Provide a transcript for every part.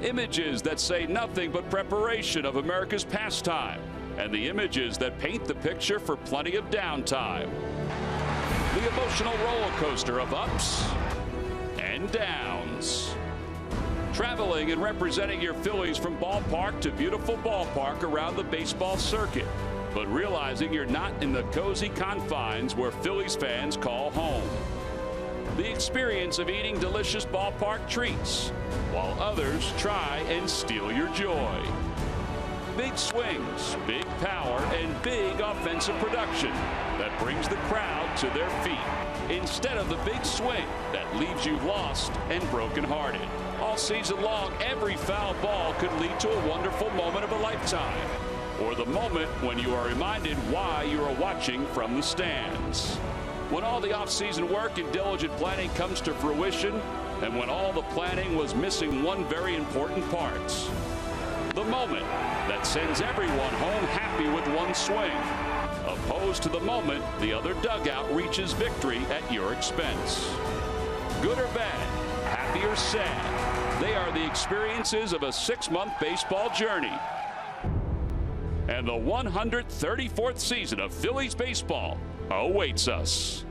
Images that say nothing but preparation of America's pastime, and the images that paint the picture for plenty of downtime. The emotional roller coaster of ups and downs. Traveling and representing your Phillies from ballpark to beautiful ballpark around the baseball circuit, but realizing you're not in the cozy confines where Phillies fans call home. The experience of eating delicious ballpark treats, while others try and steal your joy. Big swings, big power, and big offensive production that brings the crowd to their feet, instead of the big swing that leaves you lost and brokenhearted. All season long, every foul ball could lead to a wonderful moment of a lifetime, or the moment when you are reminded why you are watching from the stands. When all the off-season work and diligent planning comes to fruition, and when all the planning was missing one very important part. The moment that sends everyone home happy with one swing, opposed to the moment the other dugout reaches victory at your expense. Good or bad, happy or sad, they are the experiences of a 6-month baseball journey. And the 134th season of Phillies baseball awaits us.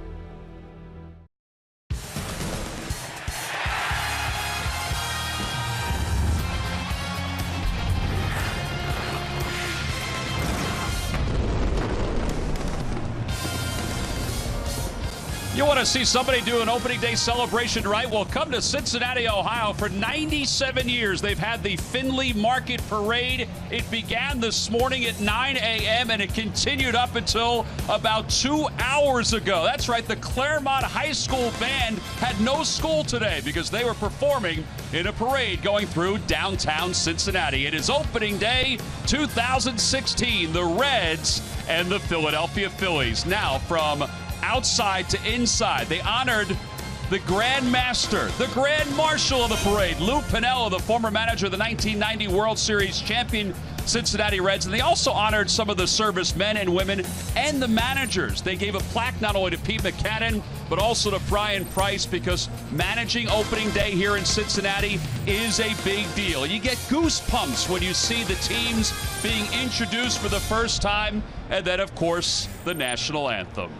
You want to see somebody do an opening day celebration right? Well, come to Cincinnati, Ohio. For 97 years, they've had the Findlay Market Parade. It began this morning at 9 a.m. and it continued up until about 2 hours ago. That's right, the Claremont High School band had no school today because they were performing in a parade going through downtown Cincinnati. It is opening day 2016, the Reds and the Philadelphia Phillies. Now from outside to inside, they honored the Grand Master, the Grand Marshal of the parade, Lou Piniella, the former manager of the 1990 World Series champion Cincinnati Reds. And they also honored some of the servicemen and women and the managers. They gave a plaque not only to Pete Mackanin, but also to Brian Price, because managing opening day here in Cincinnati is a big deal. You get goosebumps when you see the teams being introduced for the first time, and then, of course, the national anthem.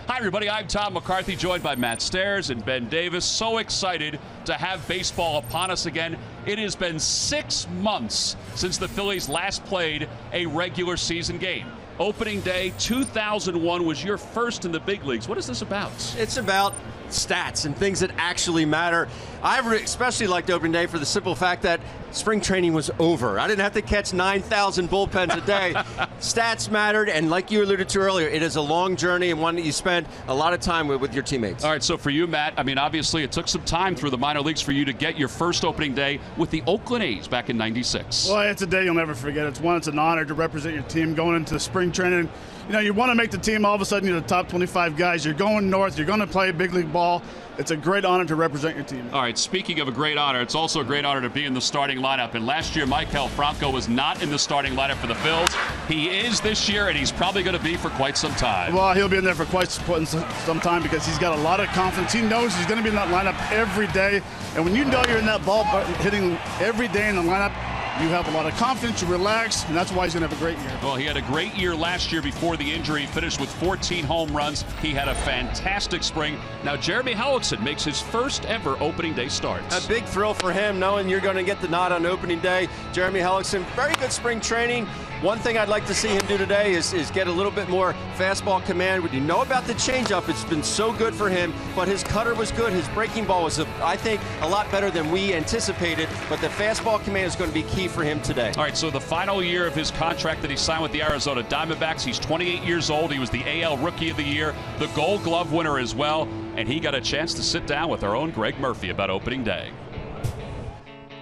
Hi, everybody. I'm Tom McCarthy, joined by Matt Stairs and Ben Davis. So excited to have baseball upon us again. It has been 6 months since the Phillies last played a regular season game. Opening day 2001 was your first in the big leagues. What is this about? It's about stats and things that actually matter. I especially liked opening day for the simple fact that spring training was over. I didn't have to catch 9,000 bullpens a day. Stats mattered, and like you alluded to earlier, it is a long journey and one that you spend a lot of time with your teammates. All right, so for you, Matt, I mean, obviously it took some time through the minor leagues for you to get your first opening day with the Oakland A's back in '96. Well, it's a day you'll never forget. It's an honor to represent your team going into spring training. You know, you want to make the team, all of a sudden you're the top 25 guys. You're going north. You're going to play big league ball. It's a great honor to represent your team. All right, speaking of a great honor, it's also a great honor to be in the starting lineup. And last year, Maikel Franco was not in the starting lineup for the Phils. He is this year, and he's probably going to be for quite some time. Well, he'll be in there for quite some time because he's got a lot of confidence. He knows he's going to be in that lineup every day. And when you know you're in that ball hitting every day in the lineup, you have a lot of confidence, you relax, and that's why he's going to have a great year. Well, he had a great year last year before the injury. He finished with 14 home runs. He had a fantastic spring. Now, Jeremy Hellickson makes his first ever opening day start. A big thrill for him, knowing you're going to get the nod on opening day. Jeremy Hellickson, very good spring training. One thing I'd like to see him do today is get a little bit more fastball command. When you know about the changeup, it's been so good for him, but his cutter was good. His breaking ball was, I think, a lot better than we anticipated, but the fastball command is going to be key for him today. All right, so the final year of his contract that he signed with the Arizona Diamondbacks, he's 28 years old. He was the AL Rookie of the Year, the Gold Glove winner as well, and he got a chance to sit down with our own Greg Murphy about opening day.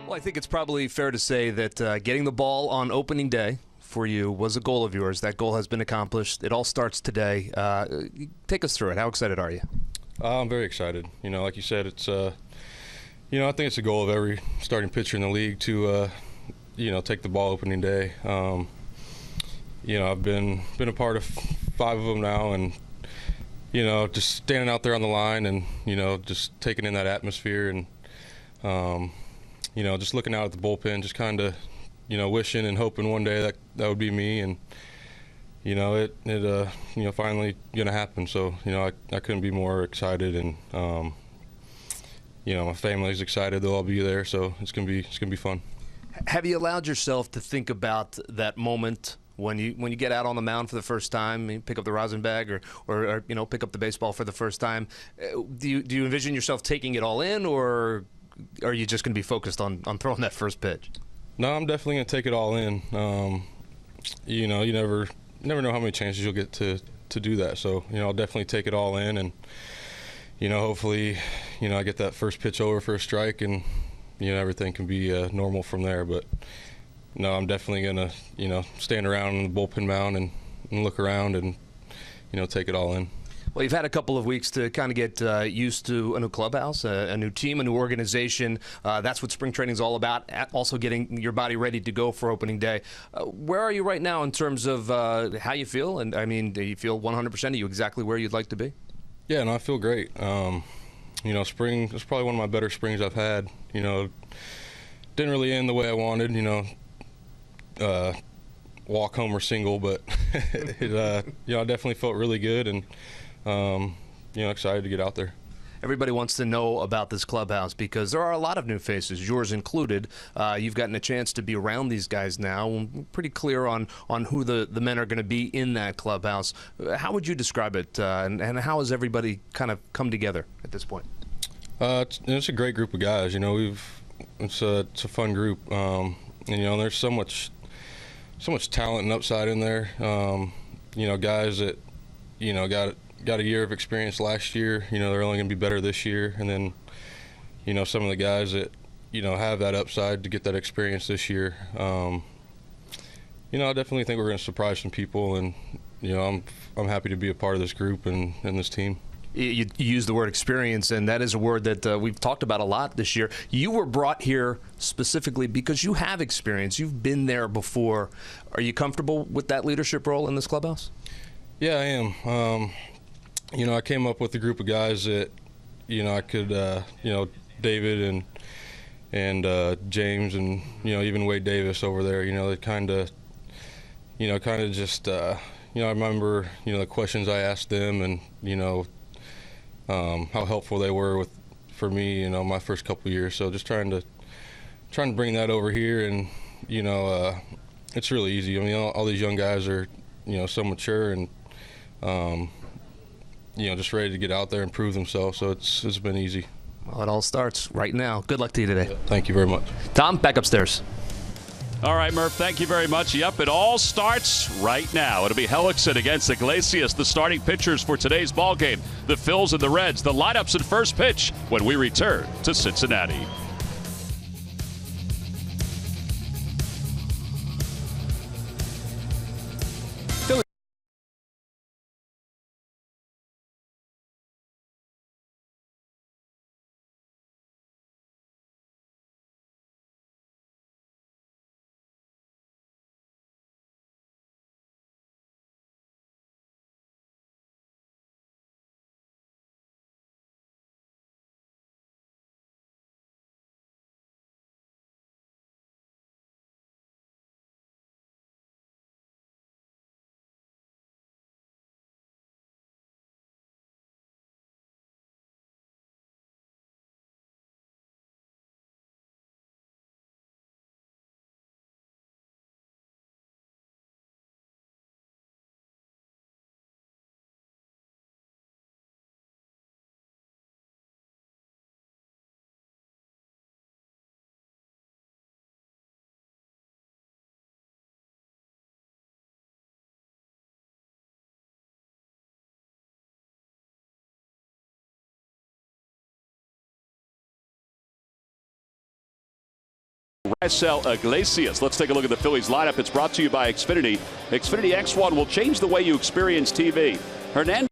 Well, I think it's probably fair to say that getting the ball on opening day for you was a goal of yours. That goal has been accomplished. It all starts today. Take us through it. How excited are you? I'm very excited. You know, like you said, it's I think it's a goal of every starting pitcher in the league to take the ball opening day. I've been a part of 5 of them now, and just standing out there on the line and just taking in that atmosphere and just looking out at the bullpen, just kind of, wishing and hoping one day that would be me. And, it finally going to happen. So, I couldn't be more excited. And, my family's excited. They'll all be there. So it's going to be fun. Have you allowed yourself to think about that moment when you get out on the mound for the first time, you pick up the rosin bag or pick up the baseball for the first time? Do you envision yourself taking it all in, or are you just going to be focused on throwing that first pitch? No, I'm definitely going to take it all in. You never know how many chances you'll get to do that. So, I'll definitely take it all in, and, hopefully, I get that first pitch over for a strike, and, everything can be normal from there. But, no, I'm definitely going to, stand around on the bullpen mound and look around and, take it all in. Well, you've had a couple of weeks to kind of get used to a new clubhouse, a new team, a new organization. That's what spring training is all about, also getting your body ready to go for opening day. Where are you right now in terms of how you feel? And, I mean, do you feel 100%? Are you exactly where you'd like to be? Yeah, no, I feel great. Spring is probably one of my better springs I've had. Didn't really end the way I wanted, walk home or single, but I definitely felt really good, and excited to get out there. Everybody wants to know about this clubhouse because there are a lot of new faces, yours included. You've gotten a chance to be around these guys now. We're pretty clear on who the men are going to be in that clubhouse. How would you describe it, and how has everybody kind of come together at this point? It's a great group of guys. It's a fun group, and there's so much talent and upside in there. Guys that got a year of experience last year. They're only going to be better this year. And then, some of the guys that, have that upside to get that experience this year. I definitely think we're going to surprise some people, and, I'm happy to be a part of this group and this team. You use the word experience, and that is a word that we've talked about a lot this year. You were brought here specifically because you have experience. You've been there before. Are you comfortable with that leadership role in this clubhouse? Yeah, I am. I came up with a group of guys that, I could, David and James and, even Wade Davis over there, they kind of just, I remember, the questions I asked them and, how helpful they were for me, my first couple of years. So just trying to bring that over here, and, it's really easy. I mean, all these young guys are, so mature and, just ready to get out there and prove themselves. So it's been easy. Well, it all starts right now. Good luck to you today. Thank you very much. Tom, back upstairs. All right, Murph, thank you very much. Yep, it all starts right now. It'll be Hellickson against Iglesias, the starting pitchers for today's ball game. The Phils and the Reds, the lineups at first pitch when we return to Cincinnati. Raisel Iglesias. Let's take a look at the Phillies lineup. It's brought to you by Xfinity. Xfinity X1 will change the way you experience TV. Hernandez,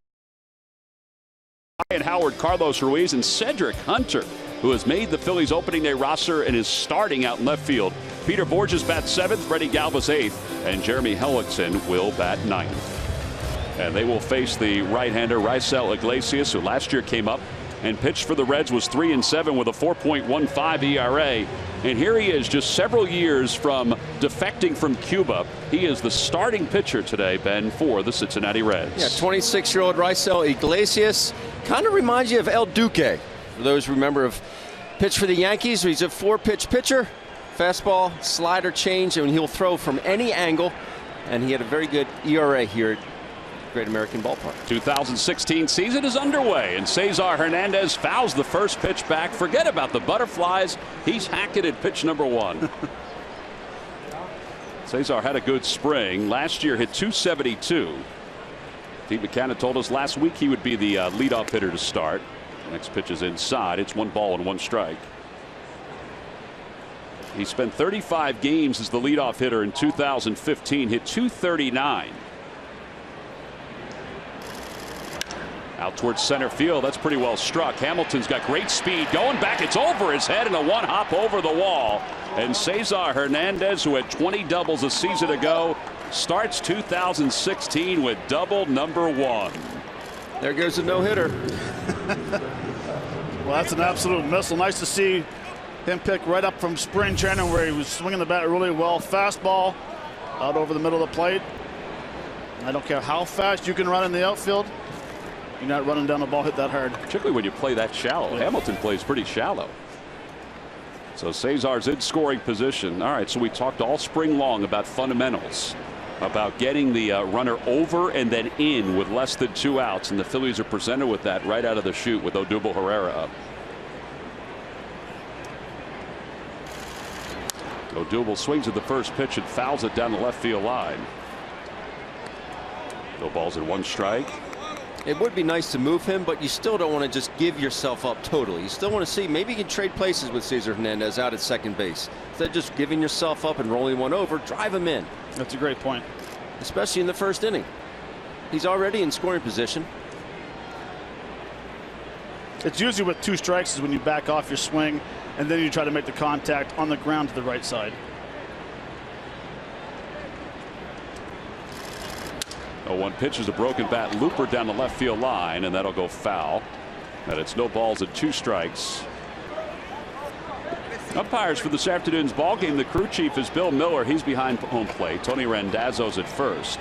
and Howard, Carlos Ruiz, and Cedric Hunter, who has made the Phillies opening day roster and is starting out in left field. Peter Borges bats seventh, Freddie Galvis eighth, and Jeremy Hellickson will bat ninth. And they will face the right-hander Raisel Iglesias, who last year came up and pitched for the Reds was 3-7 with a 4.15 ERA. And here he is, just several years from defecting from Cuba. He is the starting pitcher today, Ben, for the Cincinnati Reds. Yeah, 26-year-old Raisel Iglesias kind of reminds you of El Duque. For those who remember, of pitched for the Yankees. He's a 4-pitch pitcher, fastball, slider, change, and he'll throw from any angle. And he had a very good ERA here at Great American Ballpark. 2016 season is underway, and Cesar Hernandez fouls the first pitch back. Forget about the butterflies. He's hacking at pitch number 1. Cesar had a good spring. Last year hit 272. Pete McCannon told us last week he would be the leadoff hitter to start. Next pitch is inside. It's 1 ball and 1 strike. He spent 35 games as the leadoff hitter in 2015. Hit 239. Out towards center field. That's pretty well struck. Hamilton's got great speed. Going back. It's over his head and a 1-hop over the wall. And Cesar Hernandez, who had 20 doubles a season ago, starts 2016 with double number 1. There goes a no-hitter. Well, that's an absolute missile. Nice to see him pick right up from spring training where he was swinging the bat really well. Fastball out over the middle of the plate. I don't care how fast you can run in the outfield. You're not running down the ball hit that hard. Particularly when you play that shallow. Yeah. Hamilton plays pretty shallow. So Cesar's in scoring position. All right, so we talked all spring long about fundamentals, about getting the runner over and then in with less than 2 outs, and the Phillies are presented with that right out of the chute with Odubel Herrera up. Odubel swings at the first pitch and fouls it down the left field line. No balls and 1 strike. It would be nice to move him, but you still don't want to just give yourself up totally. You still want to see maybe you can trade places with Cesar Hernandez out at second base. Instead of just giving yourself up and rolling one over, drive him in. That's a great point. Especially in the first inning. He's already in scoring position. It's usually with 2 strikes is when you back off your swing and then you try to make the contact on the ground to the right side. 0-1 pitch is a broken bat looper down the left field line, and that'll go foul. And it's no balls and 2 strikes. Umpires for this afternoon's ball game. The crew chief is Bill Miller. He's behind home plate. Tony Randazzo's at first.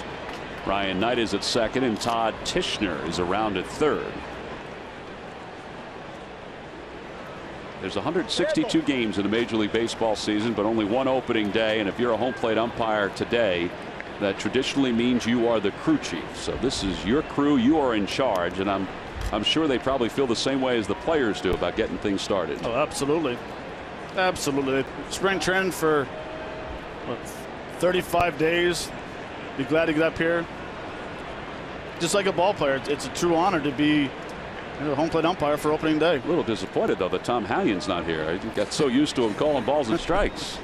Ryan Knight is at second, and Todd Tischner is around at third. There's 162 games in a Major League Baseball season, but only 1 opening day. And if you're a home plate umpire today, that traditionally means you are the crew chief. So this is your crew. You are in charge, and I'm sure they probably feel the same way as the players do about getting things started. Oh, absolutely. Absolutely. Spring training for what, 35 days. Be glad to get up here. Just like a ball player, it's a true honor to be a home plate umpire for opening day. A little disappointed though that Tom Hallion's not here. I got so used to him calling balls and strikes.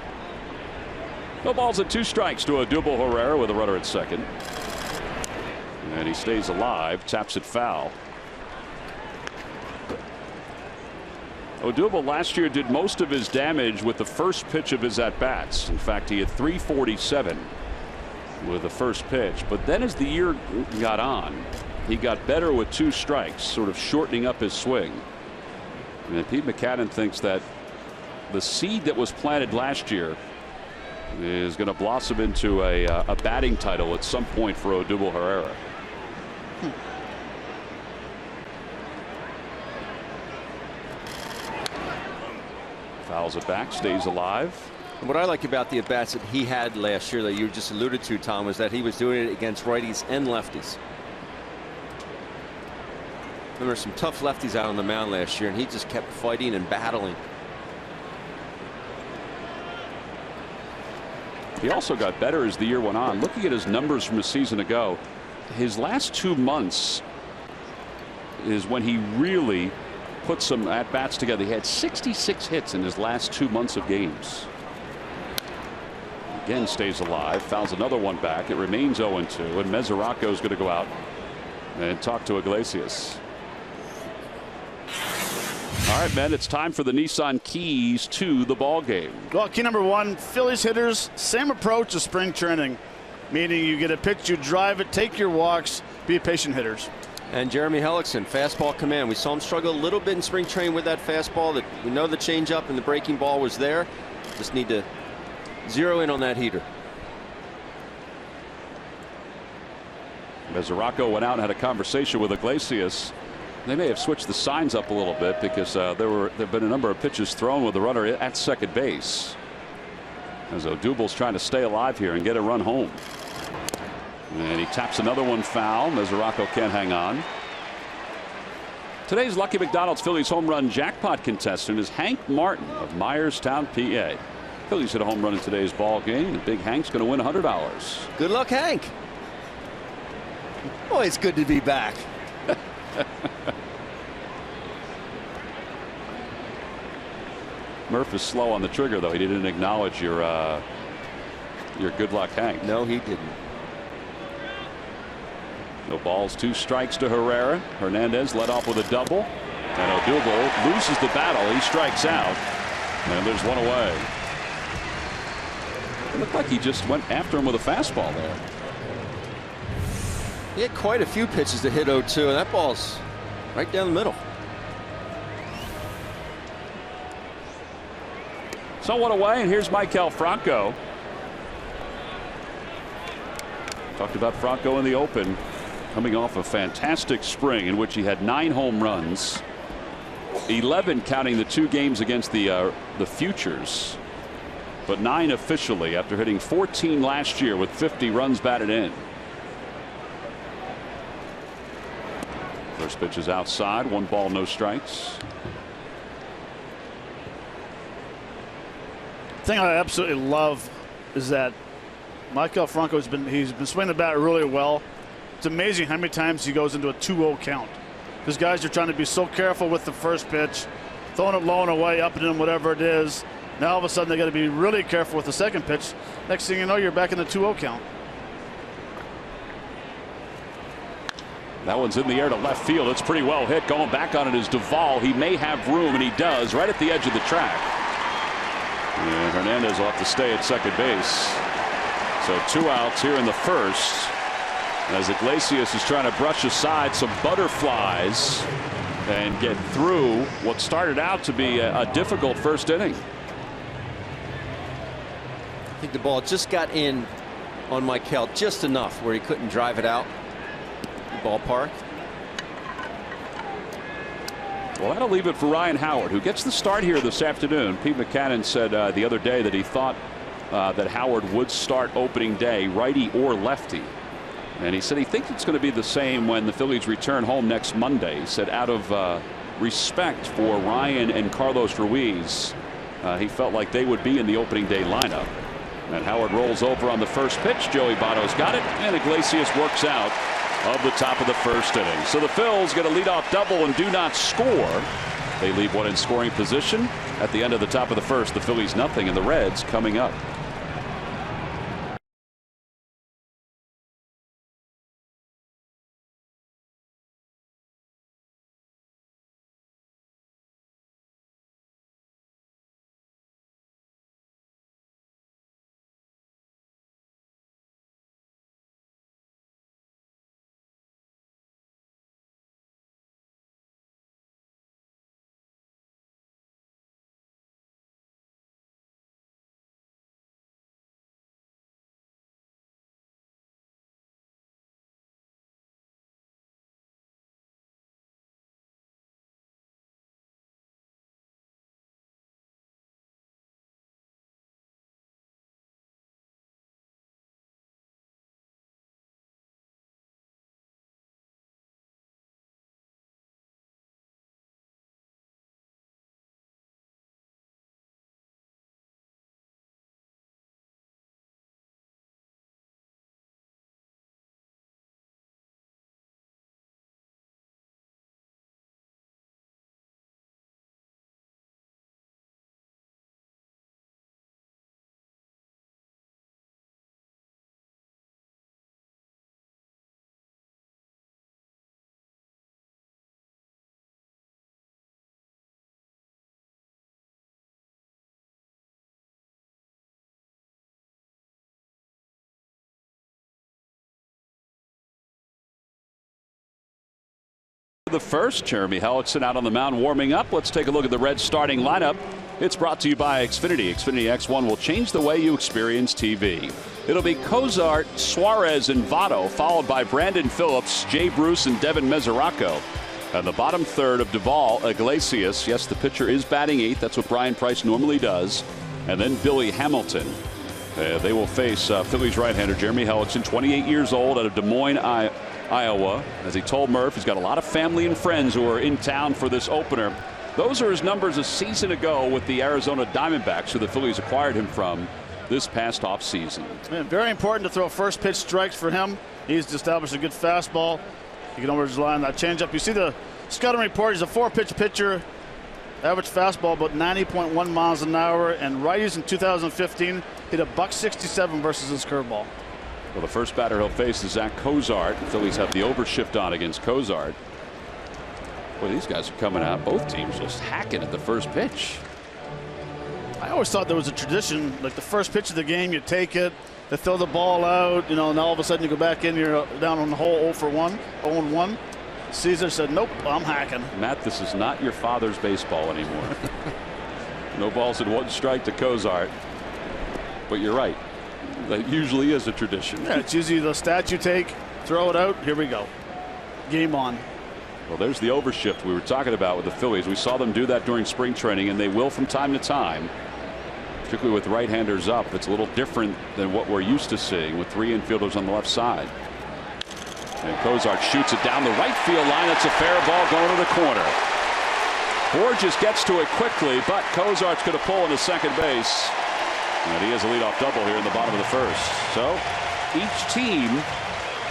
No balls and 2 strikes to Odubel Herrera with a runner at second. And he stays alive, taps it foul. Odubel last year did most of his damage with the first pitch of his at-bats. In fact, he had 347 with the first pitch. But then as the year got on, he got better with 2 strikes, sort of shortening up his swing. And Pete McCannon thinks that the seed that was planted last year is going to blossom into a batting title at some point for Odubel Herrera. Fouls it back, stays alive. And what I like about the at-bats that he had last year that you just alluded to, Tom, was that he was doing it against righties and lefties. There were some tough lefties out on the mound last year, and he just kept fighting and battling. He also got better as the year went on. Looking at his numbers from a season ago, his last 2 months is when he really put some at-bats together. He had 66 hits in his last 2 months of games. Again, stays alive, fouls another one back. It remains 0-2, and Mesoraco is going to go out and talk to Iglesias. All right, men, it's time for the Nissan keys to the ball game. Well, key number 1, Phillies hitters, same approach as spring training, meaning you get a pitch, you drive it, take your walks, be patient hitters. And Jeremy Hellickson, fastball command. We saw him struggle a little bit in spring training with that fastball. That we know the changeup and the breaking ball was there. Just need to zero in on that heater. Mesoraco went out and had a conversation with Iglesias. They may have switched the signs up a little bit because there have been a number of pitches thrown with the runner at second base. As Odubel's trying to stay alive here and get a run home. And he taps another one foul. Mesoraco can't hang on. Today's Lucky McDonald's Phillies home run jackpot contestant is Hank Martin of Myerstown, PA. Phillies hit a home run in today's ball game, and Big Hank's going to win $100. Good luck, Hank. Boy, it's good to be back. Murph is slow on the trigger, though. He didn't acknowledge your good luck, Hank. No, he didn't. No balls, 2 strikes to Herrera. Hernandez led off with a double. And Odubel loses the battle. He strikes out. And there's one away. It looked like he just went after him with a fastball there. He had quite a few pitches to hit 0-2, and that ball's right down the middle. So one away, and here's Maikel Franco. Talked about Franco in the open, coming off a fantastic spring in which he had 9 home runs, 11 counting the 2 games against the Futures, but 9 officially after hitting 14 last year with 50 runs batted in. First pitch is outside, 1 ball, no strikes. The thing I absolutely love is that Maikel Franco he's been swinging the bat really well. It's amazing how many times he goes into a 2-0 count. Because guys are trying to be so careful with the first pitch, throwing it low and away, up and in, whatever it is. Now all of a sudden they got to be really careful with the second pitch. Next thing you know, you're back in the 2-0 count. That one's in the air to left field. It's pretty well hit. Going back on it is Duvall. He may have room, and he does, right at the edge of the track. And Hernandez will have to stay at second base. So 2 outs here in the first. As Iglesias is trying to brush aside some butterflies and get through what started out to be a difficult first inning. I think the ball just got in on Maikel just enough where he couldn't drive it out the ballpark. Well, that'll leave it for Ryan Howard, who gets the start here this afternoon. Pete Mackanin said the other day that he thought that Howard would start opening day, righty or lefty. And he said he thinks it's going to be the same when the Phillies return home next Monday. He said out of respect for Ryan and Carlos Ruiz, he felt like they would be in the opening day lineup. And Howard rolls over on the first pitch. Joey Votto's got it, and Iglesias works out of the top of the first inning. So the Phils get a leadoff double and do not score. They leave one in scoring position at the end of the top of the first. The Phillies nothing, and the Reds coming up. The first, Jeremy Hellickson out on the mound warming up. Let's take a look at the Reds starting lineup. It's brought to you by Xfinity. Xfinity X1 will change the way you experience TV. It'll be Cozart, Suarez, and Votto, followed by Brandon Phillips, Jay Bruce, and Devin Mesoraco. And the bottom third of Duvall, Iglesias. Yes, the pitcher is batting eighth. That's what Brian Price normally does. And then Billy Hamilton. They will face Phillies right-hander Jeremy Hellickson, 28 years old, out of Des Moines, Iowa. As he told Murph, he's got a lot of family and friends who are in town for this opener. Those are his numbers a season ago with the Arizona Diamondbacks, who the Phillies acquired him from this past offseason. Very important to throw first pitch strikes for him. He's established a good fastball. You can always rely on that changeup. You see the scouting report. He's a 4-pitch pitcher. Average fastball about 90.1 miles an hour. And righties in 2015 hit a .167 versus his curveball. Well, the first batter he'll face is Zach Cozart. The Phillies have the overshift on against Cozart. Well, these guys are coming out, both teams just hacking at the first pitch. I always thought there was a tradition, like the first pitch of the game, you take it, they throw the ball out, and all of a sudden you go back in, you're down on the hole 0 for 1, 0-1. Caesar said, nope, I'm hacking. Matt, this is not your father's baseball anymore. No balls and 1 strike to Cozart. But you're right. That usually is a tradition. Yeah, it's usually the stat you take, throw it out, here we go. Game on. Well, there's the overshift we were talking about with the Phillies. We saw them do that during spring training, and they will from time to time, particularly with right-handers up. It's a little different than what we're used to seeing with 3 infielders on the left side. And Cozart shoots it down the right field line. It's a fair ball going to the corner. Borges gets to it quickly, but Cozart's going to pull into second base. And he has a leadoff double here in the bottom of the first. So each team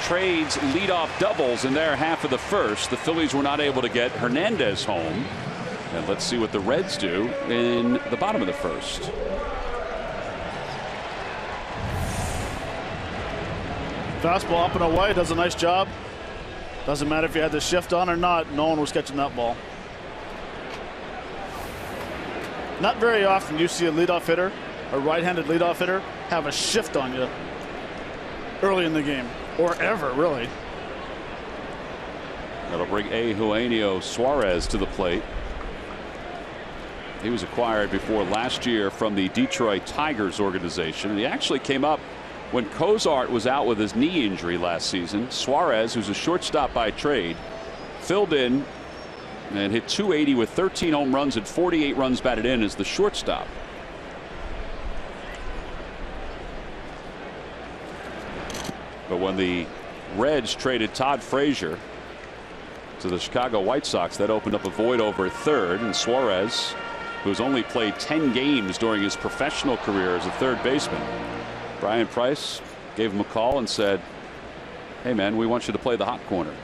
trades leadoff doubles in their half of the first. The Phillies were not able to get Hernandez home. And let's see what the Reds do in the bottom of the first. Fastball up and away, does a nice job. Doesn't matter if you had the shift on or not, no one was catching that ball. Not very often you see a leadoff hitter, a right-handed leadoff hitter, have a shift on you early in the game, or ever, really. That'll bring Eugenio Suarez to the plate. He was acquired before last year from the Detroit Tigers organization, and he actually came up when Cozart was out with his knee injury last season. Suarez, who's a shortstop by trade, filled in and hit .280 with 13 home runs and 48 runs batted in as the shortstop. But when the Reds traded Todd Frazier to the Chicago White Sox, that opened up a void over at third, and Suarez, who's only played 10 games during his professional career as a third baseman, Brian Price gave him a call and said, hey man, we want you to play the hot corner.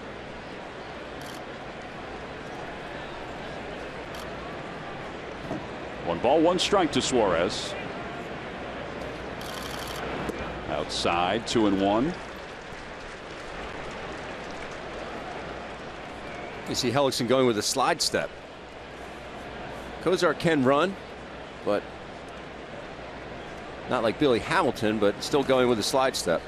One ball, 1 strike to Suarez. Outside, 2-1. You see Hellickson going with a slide step. Cozart can run, but not like Billy Hamilton, but still going with a slide step.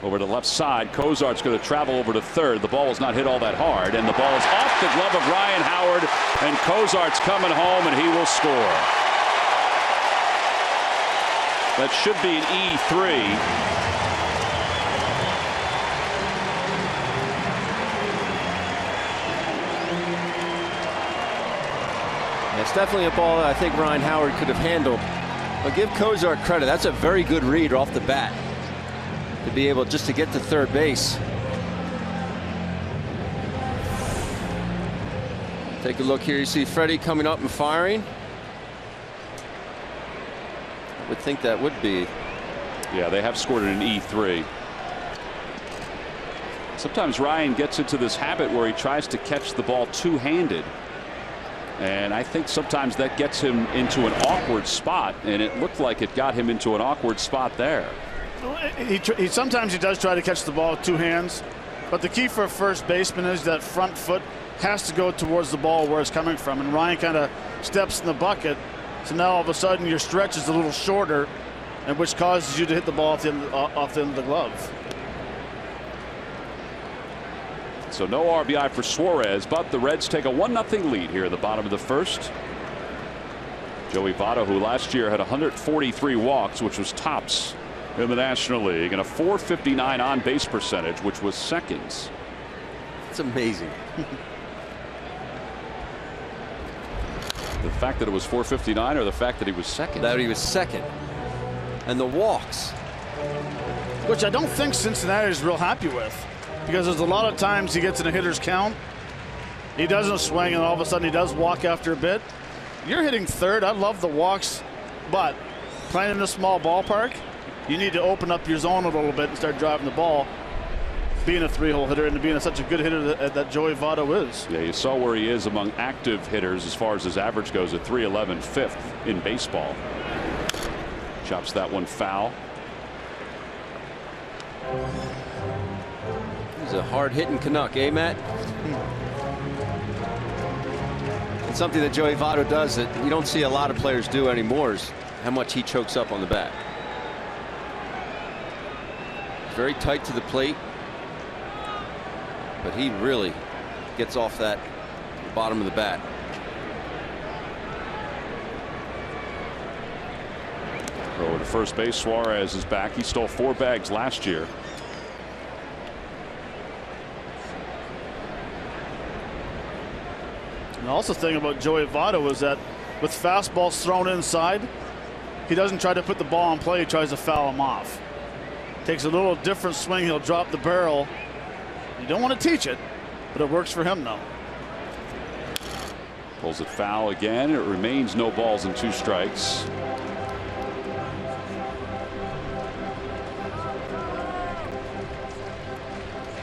Over to the left side, Cozart's going to travel over to third. The ball is not hit all that hard, and the ball is off the glove of Ryan Howard, and Cozart's coming home, and he will score. That should be an E3. It's definitely a ball that I think Ryan Howard could have handled. But give Cozart credit. That's a very good read off the bat to be able just to get to third base. Take a look here. You see Freddie coming up and firing. I would think that would be. Yeah, they have scored an E3. Sometimes Ryan gets into this habit where he tries to catch the ball two-handed. And I think sometimes that gets him into an awkward spot, and it looked like it got him into an awkward spot there. he sometimes he does try to catch the ball with two hands, but the key for a first baseman is that front foot has to go towards the ball where it's coming from, and Ryan kind of steps in the bucket, so now all of a sudden your stretch is a little shorter, and which causes you to hit the ball off the end of the glove. So no RBI for Suarez, but the Reds take a 1-0 lead here at the bottom of the first. Joey Votto, who last year had 143 walks, which was tops in the National League, and a .459 on-base percentage, which was seconds. It's amazing. The fact that it was .459 or the fact that he was second? That he was second. And the walks. Which I don't think Cincinnati is real happy with, because there's a lot of times he gets in a hitter's count, he doesn't swing, and all of a sudden he does walk after a bit. You're hitting third. I love the walks, but playing in a small ballpark, you need to open up your zone a little bit and start driving the ball. Being a three-hole hitter and being such a good hitter that Joey Votto is. Yeah, you saw where he is among active hitters as far as his average goes at .311, fifth in baseball. Chops that one foul. He's a hard-hitting Canuck, eh, Matt? It's something that Joey Votto does that you don't see a lot of players do anymore, is how much he chokes up on the bat. Very tight to the plate, but he really gets off that bottom of the bat. Over to first base, Suarez is back. He stole 4 bags last year. And also the thing about Joey Votto is that with fastballs thrown inside, he doesn't try to put the ball in play, he tries to foul him off. Takes a little different swing, he'll drop the barrel. You don't want to teach it, but it works for him though. Pulls it foul again. It remains no balls and 2 strikes.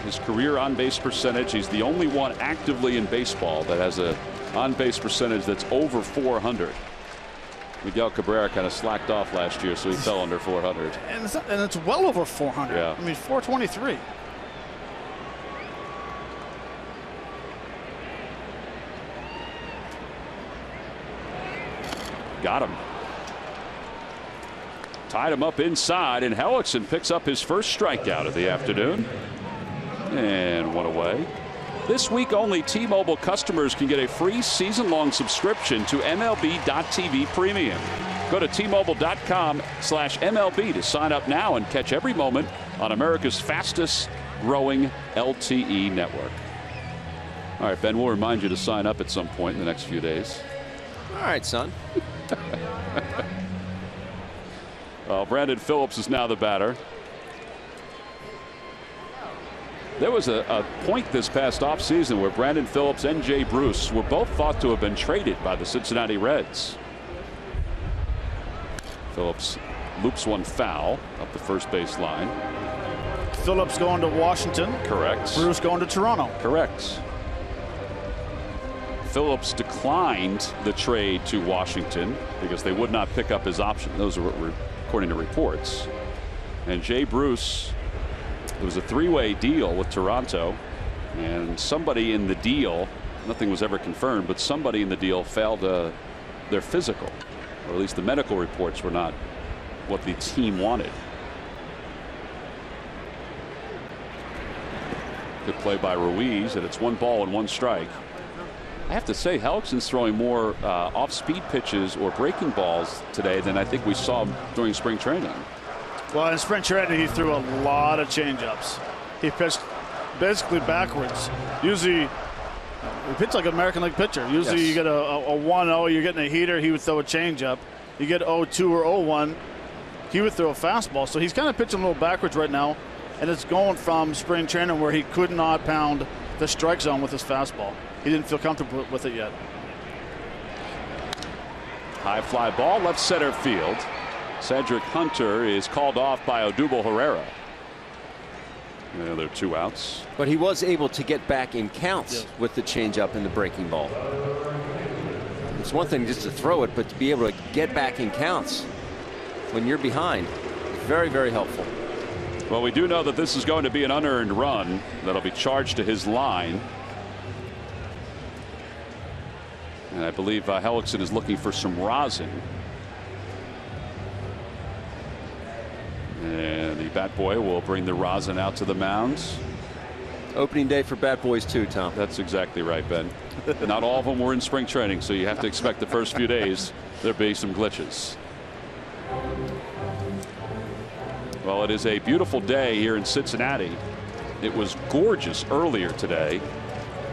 His career on-base percentage, he's the only one actively in baseball that has a on-base percentage that's over 400. Miguel Cabrera kind of slacked off last year, so he fell under 400. And it's well over 400. Yeah. I mean, 423. Got him. Tied him up inside, and Hellickson picks up his first strikeout of the afternoon. And one away. This week only, T-Mobile customers can get a free season-long subscription to MLB.TV Premium. Go to T-Mobile.com/MLB to sign up now and catch every moment on America's fastest growing LTE network. All right, Ben, we'll remind you to sign up at some point in the next few days. All right, son. Well, Brandon Phillips is now the batter. There was a point this past offseason where Brandon Phillips and Jay Bruce were both thought to have been traded by the Cincinnati Reds. Phillips loops one foul up the first base line. Phillips going to Washington. Correct. Bruce going to Toronto. Correct. Phillips declined the trade to Washington because they would not pick up his option. Those are according to reports. And Jay Bruce, it was a 3-way deal with Toronto, and somebody in the deal, nothing was ever confirmed, but somebody in the deal failed their physical, or at least the medical reports were not what the team wanted. Good play by Ruiz, and it's 1 ball and 1 strike. I have to say, Hellickson's throwing more off-speed pitches or breaking balls today than I think we saw during spring training. Well, in spring training, he threw a lot of changeups. He pitched basically backwards. Usually, he pitched like an American League pitcher. Usually, Yes. you get a 1-0, you're getting a heater, he would throw a changeup. You get 0-2 or 0-1, he would throw a fastball. So he's kind of pitching a little backwards right now, and it's going from spring training where he could not pound the strike zone with his fastball. He didn't feel comfortable with it yet. High fly ball, left center field. Cedric Hunter is called off by Odubel Herrera. And there are 2 outs. But he was able to get back in counts with the changeup and the breaking ball. It's one thing just to throw it, but to be able to get back in counts when you're behind, very, very helpful. Well, we do know that this is going to be an unearned run that'll be charged to his line. And I believe Hellickson is looking for some rosin. And the bat boy will bring the rosin out to the mounds. Opening day for bat boys too, Tom. That's exactly right, Ben. Not all of them were in spring training, so you have to expect the first few days there'll be some glitches. Well, it is a beautiful day here in Cincinnati. It was gorgeous earlier today.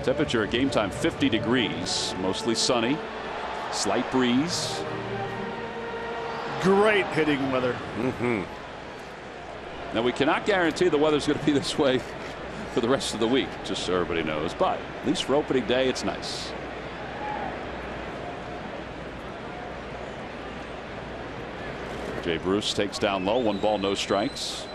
Temperature at game time 50 degrees, mostly sunny, slight breeze. Great hitting weather. Now, we cannot guarantee the weather's going to be this way for the rest of the week, just so everybody knows, but at least for opening day it's nice. Jay Bruce takes down low, 1 ball, no strikes.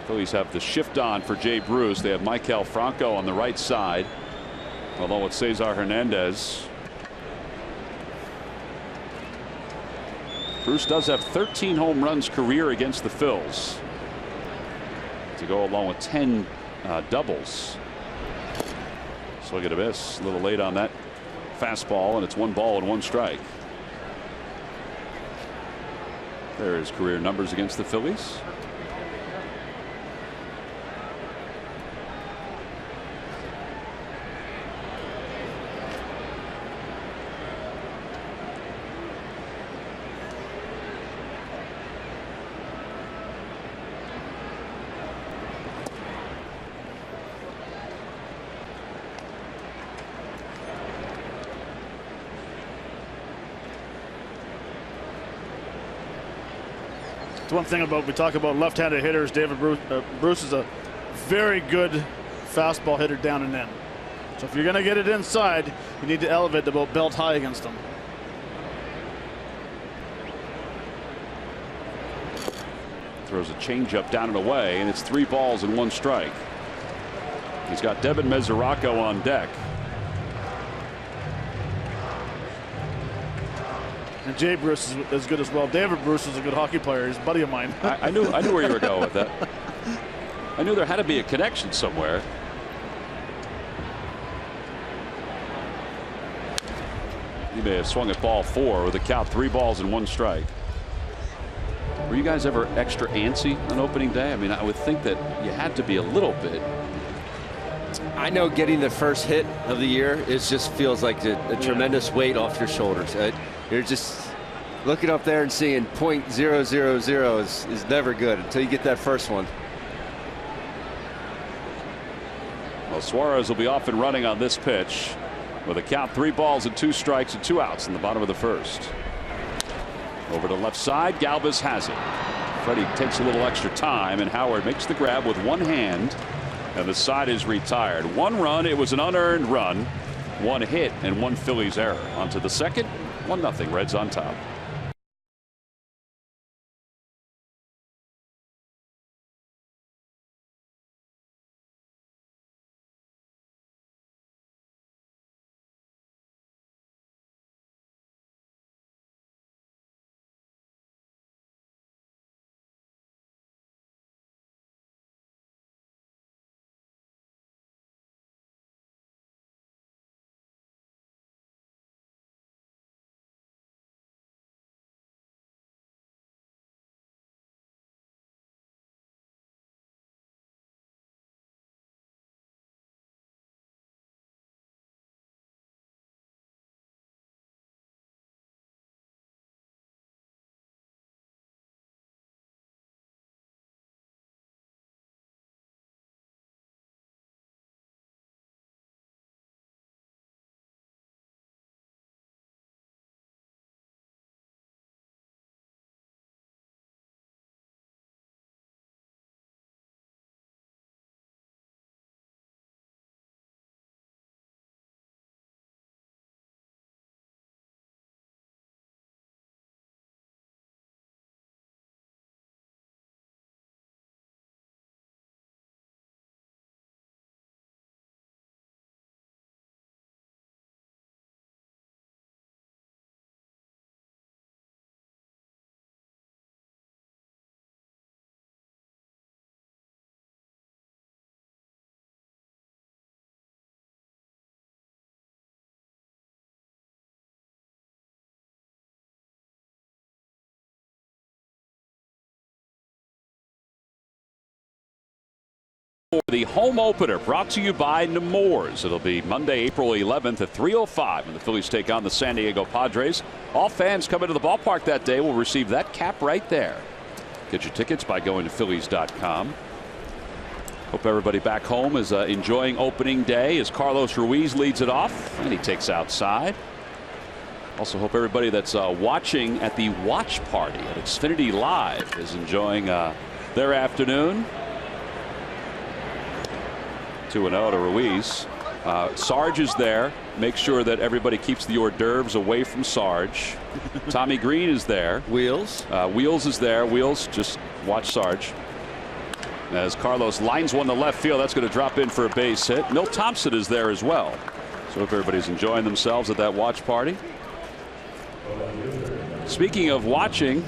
Phillies have the shift on for Jay Bruce. They have Maikel Franco on the right side, although it's Cesar Hernandez. Bruce does have 13 home runs career against the Phils, to go along with 10 doubles. Swing and a miss, a little late on that fastball, and it's 1 ball and 1 strike. There is career numbers against the Phillies. One thing about we talk about left-handed hitters, David Bruce is a very good fastball hitter down and in. So if you're going to get it inside, you need to elevate the ball belt high against him. Throws a changeup down and away, and it's 3 balls and 1 strike. He's got Devin Mesoraco on deck. And Jay Bruce is as good as well. David Bruce is a good hockey player. He's a buddy of mine. I knew where you were going with that. I knew there had to be a connection somewhere. He may have swung at ball 4 with a count, 3 balls and 1 strike. Were you guys ever extra antsy on opening day? I mean, I would think that you had to be a little bit. I know getting the first hit of the year just feels like a tremendous weight off your shoulders. You're just looking up there and seeing .000 is never good until you get that first one. Well, Suarez will be off and running on this pitch with a count, 3 balls and 2 strikes and 2 outs in the bottom of the first. Over to left side, Galvis has it. Freddie takes a little extra time, and Howard makes the grab with 1 hand, and the side is retired. 1 run. It was an unearned run. 1 hit and 1 Phillies error. On to the second. 1-0 Reds on top. for the home opener, brought to you by Nemours. It'll be Monday, April 11th at 3:05 when the Phillies take on the San Diego Padres. All fans coming to the ballpark that day will receive that cap right there. Get your tickets by going to Phillies.com. Hope everybody back home is enjoying opening day as Carlos Ruiz leads it off and he takes outside. Also hope everybody that's watching at the watch party at Xfinity Live is enjoying their afternoon. 2-0 to Ruiz. Sarge is there. Make sure that everybody keeps the hors d'oeuvres away from Sarge. Tommy Green is there. Wheels. Wheels is there. Wheels, just watch Sarge. As Carlos lines one to left field, that's going to drop in for a base hit. Milt Thompson is there as well. So hope everybody's enjoying themselves at that watch party. Speaking of watching,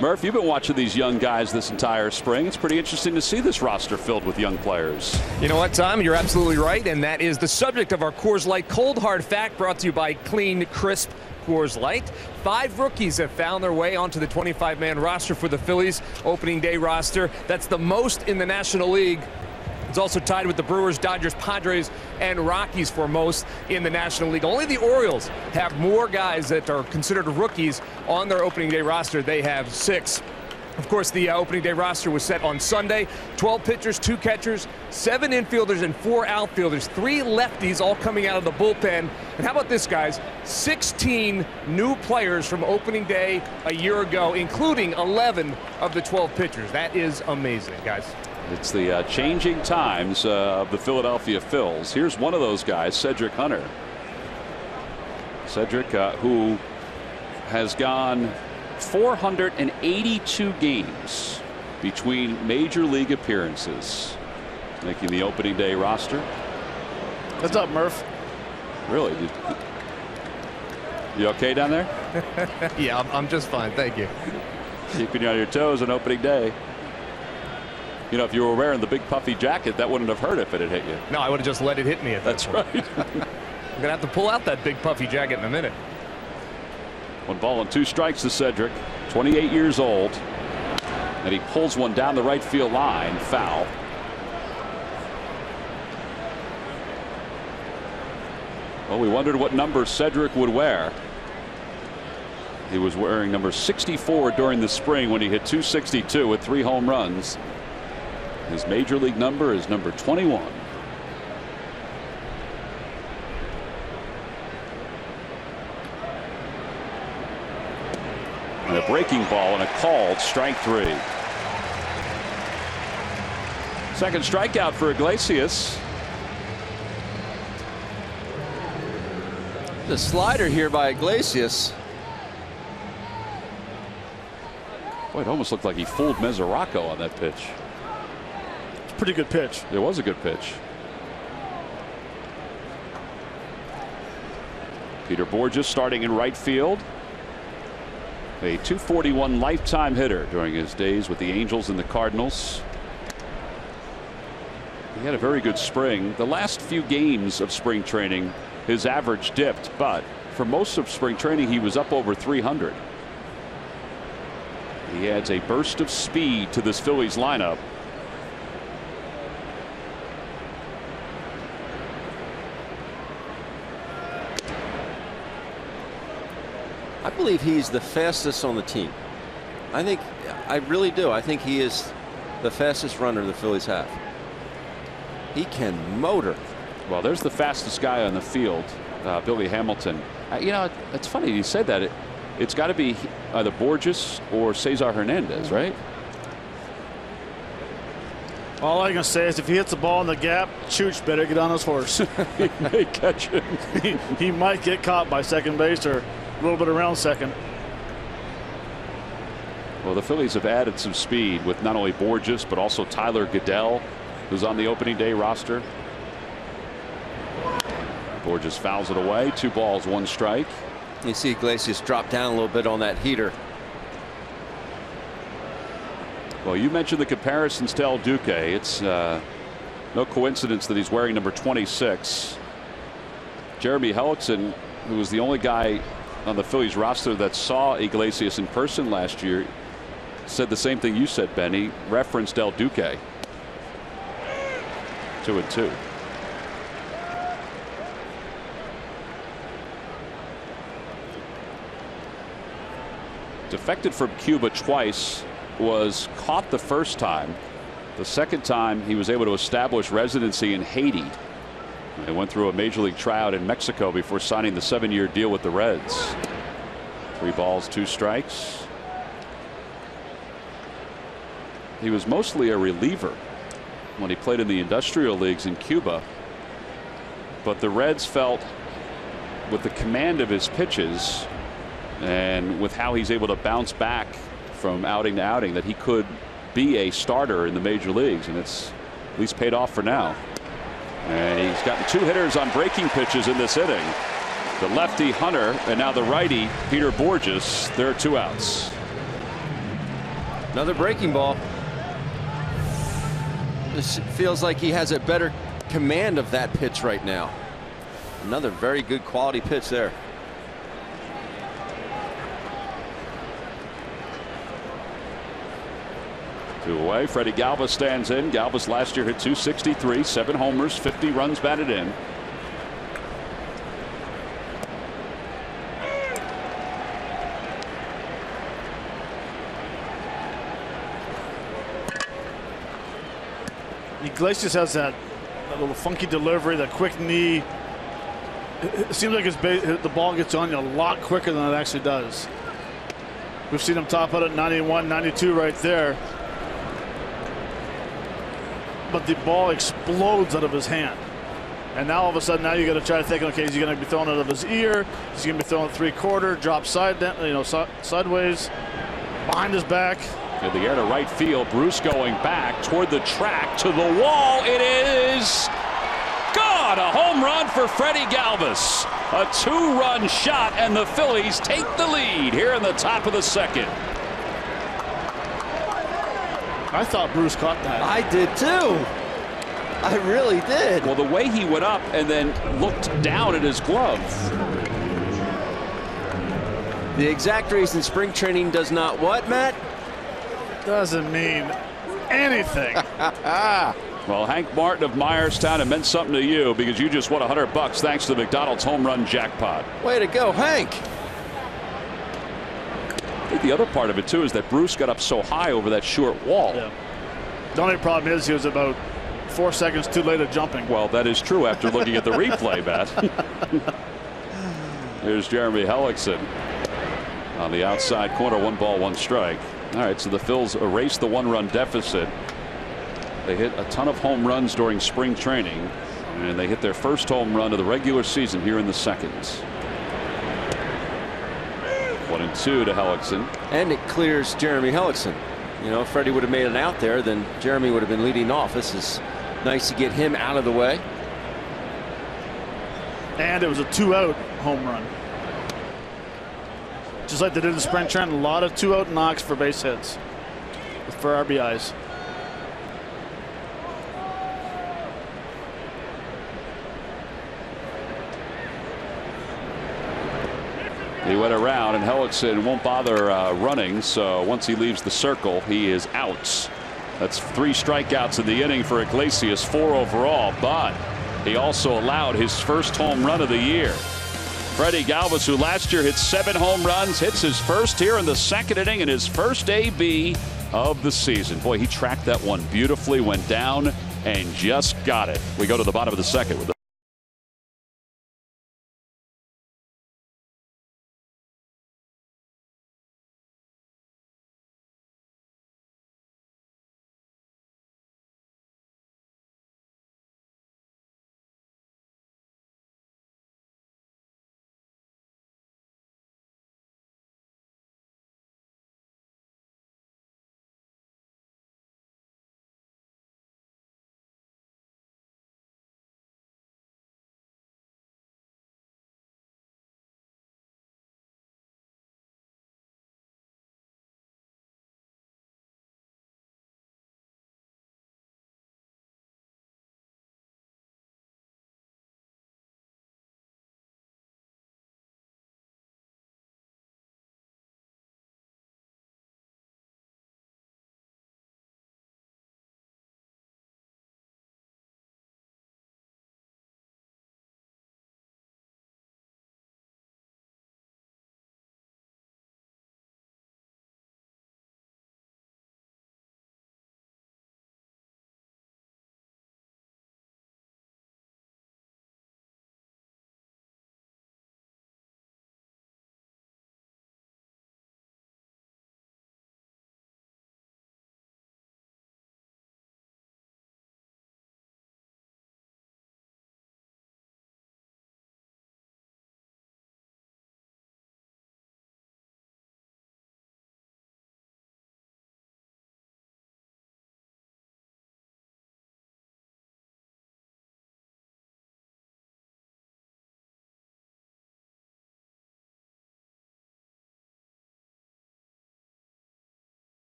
Murph, you've been watching these young guys this entire spring. It's pretty interesting to see this roster filled with young players. You know what, Tom? You're absolutely right, and that is the subject of our Coors Light Cold Hard Fact, brought to you by Clean, Crisp Coors Light. 5 rookies have found their way onto the 25-man roster for the Phillies opening day roster. That's the most in the National League. It's also tied with the Brewers, Dodgers, Padres, and Rockies for most in the National League. Only the Orioles have more guys that are considered rookies on their opening day roster. They have 6. Of course, the opening day roster was set on Sunday. 12 pitchers, 2 catchers, 7 infielders, and 4 outfielders. 3 lefties all coming out of the bullpen. And how about this, guys? 16 new players from opening day a year ago, including 11 of the 12 pitchers. That is amazing, guys. It's the changing times of the Philadelphia Phils. Here's one of those guys, Cedric Hunter. Cedric, who has gone 482 games between major league appearances, making the opening day roster. What's up, Murph? Really? You okay down there? Yeah, I'm just fine. Thank you. Keeping you on your toes on opening day. You know, if you were wearing the big puffy jacket, that wouldn't have hurt if it had hit you. No, I would have just let it hit me at that point. That's right. I'm going to have to pull out that big puffy jacket in a minute. 1 ball and 2 strikes to Cedric, 28 years old. And he pulls one down the right field line, foul. Well, we wondered what number Cedric would wear. He was wearing number 64 during the spring when he hit .262 with 3 home runs. His major league number is number 21. And a breaking ball and a called strike 3. Second strikeout for Iglesias. The slider here by Iglesias. Boy, it almost looked like he fooled Mesoraco on that pitch. It's a pretty good pitch. It was a good pitch. Peter Borges starting in right field. A .241 lifetime hitter during his days with the Angels and the Cardinals. He had a very good spring. The last few games of spring training, his average dipped, but for most of spring training, he was up over 300. He adds a burst of speed to this Phillies lineup. I believe he's the fastest on the team. I really do. I think he is the fastest runner the Phillies have. He can motor. Well, there's the fastest guy on the field, Billy Hamilton. You know, it's funny you said that. It's got to be either Borges or Cesar Hernandez, right? All I can say is if he hits the ball in the gap, Chooch better get on his horse. He may catch it. He might get caught by second base or a little bit around second. Well, the Phillies have added some speed with not only Borges but also Tyler Goodell, who's on the opening day roster. Borges fouls it away. 2 balls, 1 strike. You see Iglesias drop down a little bit on that heater. Well, you mentioned the comparisons to El Duque. It's no coincidence that he's wearing number 26. Jeremy Hellickson, who was the only guy on the Phillies roster that saw Iglesias in person last year, said the same thing you said, Ben. He referenced El Duque. 2-2. Defected from Cuba twice, was caught the first time. The second time he was able to establish residency in Haiti. They went through a major league tryout in Mexico before signing the 7-year deal with the Reds. 3 balls, 2 strikes. He was mostly a reliever when he played in the industrial leagues in Cuba, but the Reds felt with the command of his pitches and with how he's able to bounce back from outing to outing that he could be a starter in the major leagues, and it's at least paid off for now. And he's gotten 2 hitters on breaking pitches in this inning. The lefty Hunter and now the righty Peter Borges. There are 2 outs. Another breaking ball. This feels like he has a better command of that pitch right now. Another very good quality pitch there. 2 away. Freddie Galvis stands in. Galvis last year hit .263, 7 homers, 50 runs batted in. Iglesias has that little funky delivery, that quick knee. It seems like the ball gets on you a lot quicker than it actually does. We've seen him top out at 91, 92 right there. But the ball explodes out of his hand. And now all of a sudden, now you got to try to think, okay, is he going to be thrown out of his ear? Is he going to be thrown 3/4, drop sideways, behind his back? In the air to right field, Bruce going back toward the track to the wall. It is gone. A home run for Freddie Galvis. A 2-run shot, and the Phillies take the lead here in the top of the second. I thought Bruce caught that. I did too. I really did. Well, the way he went up and then looked down at his glove. The exact reason spring training does not what, Matt? Doesn't mean anything. Well, Hank Martin of Myerstown, it meant something to you because you just won $100 thanks to the McDonald's home run jackpot. Way to go, Hank. I think the other part of it, too, is that Bruce got up so high over that short wall. Yeah. The only problem is he was about 4 seconds too late at jumping. Well, that is true after looking at the replay, Matt. Here's Jeremy Hellickson on the outside corner, 1 ball, 1 strike. All right, so the Phils erased the 1-run deficit. They hit a ton of home runs during spring training, and they hit their first home run of the regular season here in the second. 1-2 to Hellickson. And it clears Jeremy Hellickson. You know, if Freddie would have made it out there, then Jeremy would have been leading off. This is nice to get him out of the way. And it was a 2-out home run. Just like they did in the spring training, a lot of 2-out knocks for base hits, for RBIs. He went around, and Hellickson won't bother running, so once he leaves the circle, he is out. That's 3 strikeouts in the inning for Iglesias, 4 overall, but he also allowed his first home run of the year. Freddie Galvis, who last year hit 7 home runs, hits his first here in the second inning in his first AB of the season. Boy, he tracked that one beautifully, went down, and just got it. We go to the bottom of the second with the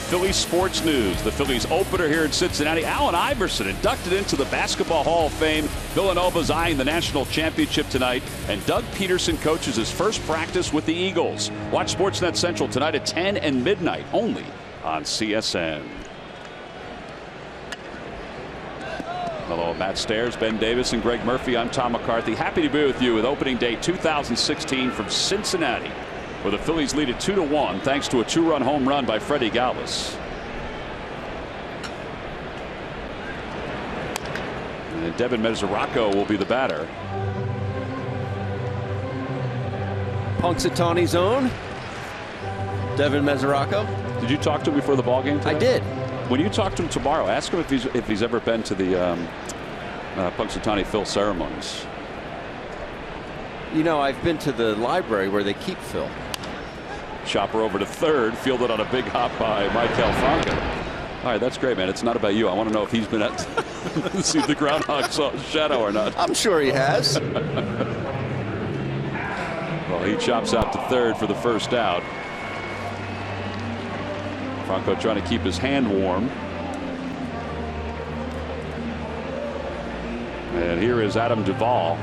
Phillies sports news. The Phillies opener here in Cincinnati. Allen Iverson inducted into the Basketball Hall of Fame. Villanova's eyeing the national championship tonight. And Doug Peterson coaches his first practice with the Eagles. Watch Sportsnet Central tonight at 10 and midnight only on CSN. Hello, Matt Stairs, Ben Davis, and Greg Murphy. I'm Tom McCarthy. Happy to be with you with opening day 2016 from Cincinnati, where the Phillies lead it 2-1 thanks to a 2-run home run by Freddie Galvis. And Devin Mesoraco will be the batter. Punxsutawney's own Devin Mesoraco. Did you talk to him before the ball game today? I did. When you talk to him tomorrow, ask him if he's ever been to the Punxsutawney Phil ceremonies. You know, I've been to the library where they keep Phil. Chopper over to third, fielded on a big hop by Michael Franco. All right, that's great, man. It's not about you. I want to know if he's been at see if the groundhog saw a shadow or not. I'm sure he has. Well, he chops out to third for the first out. Franco trying to keep his hand warm. And here is Adam Duvall.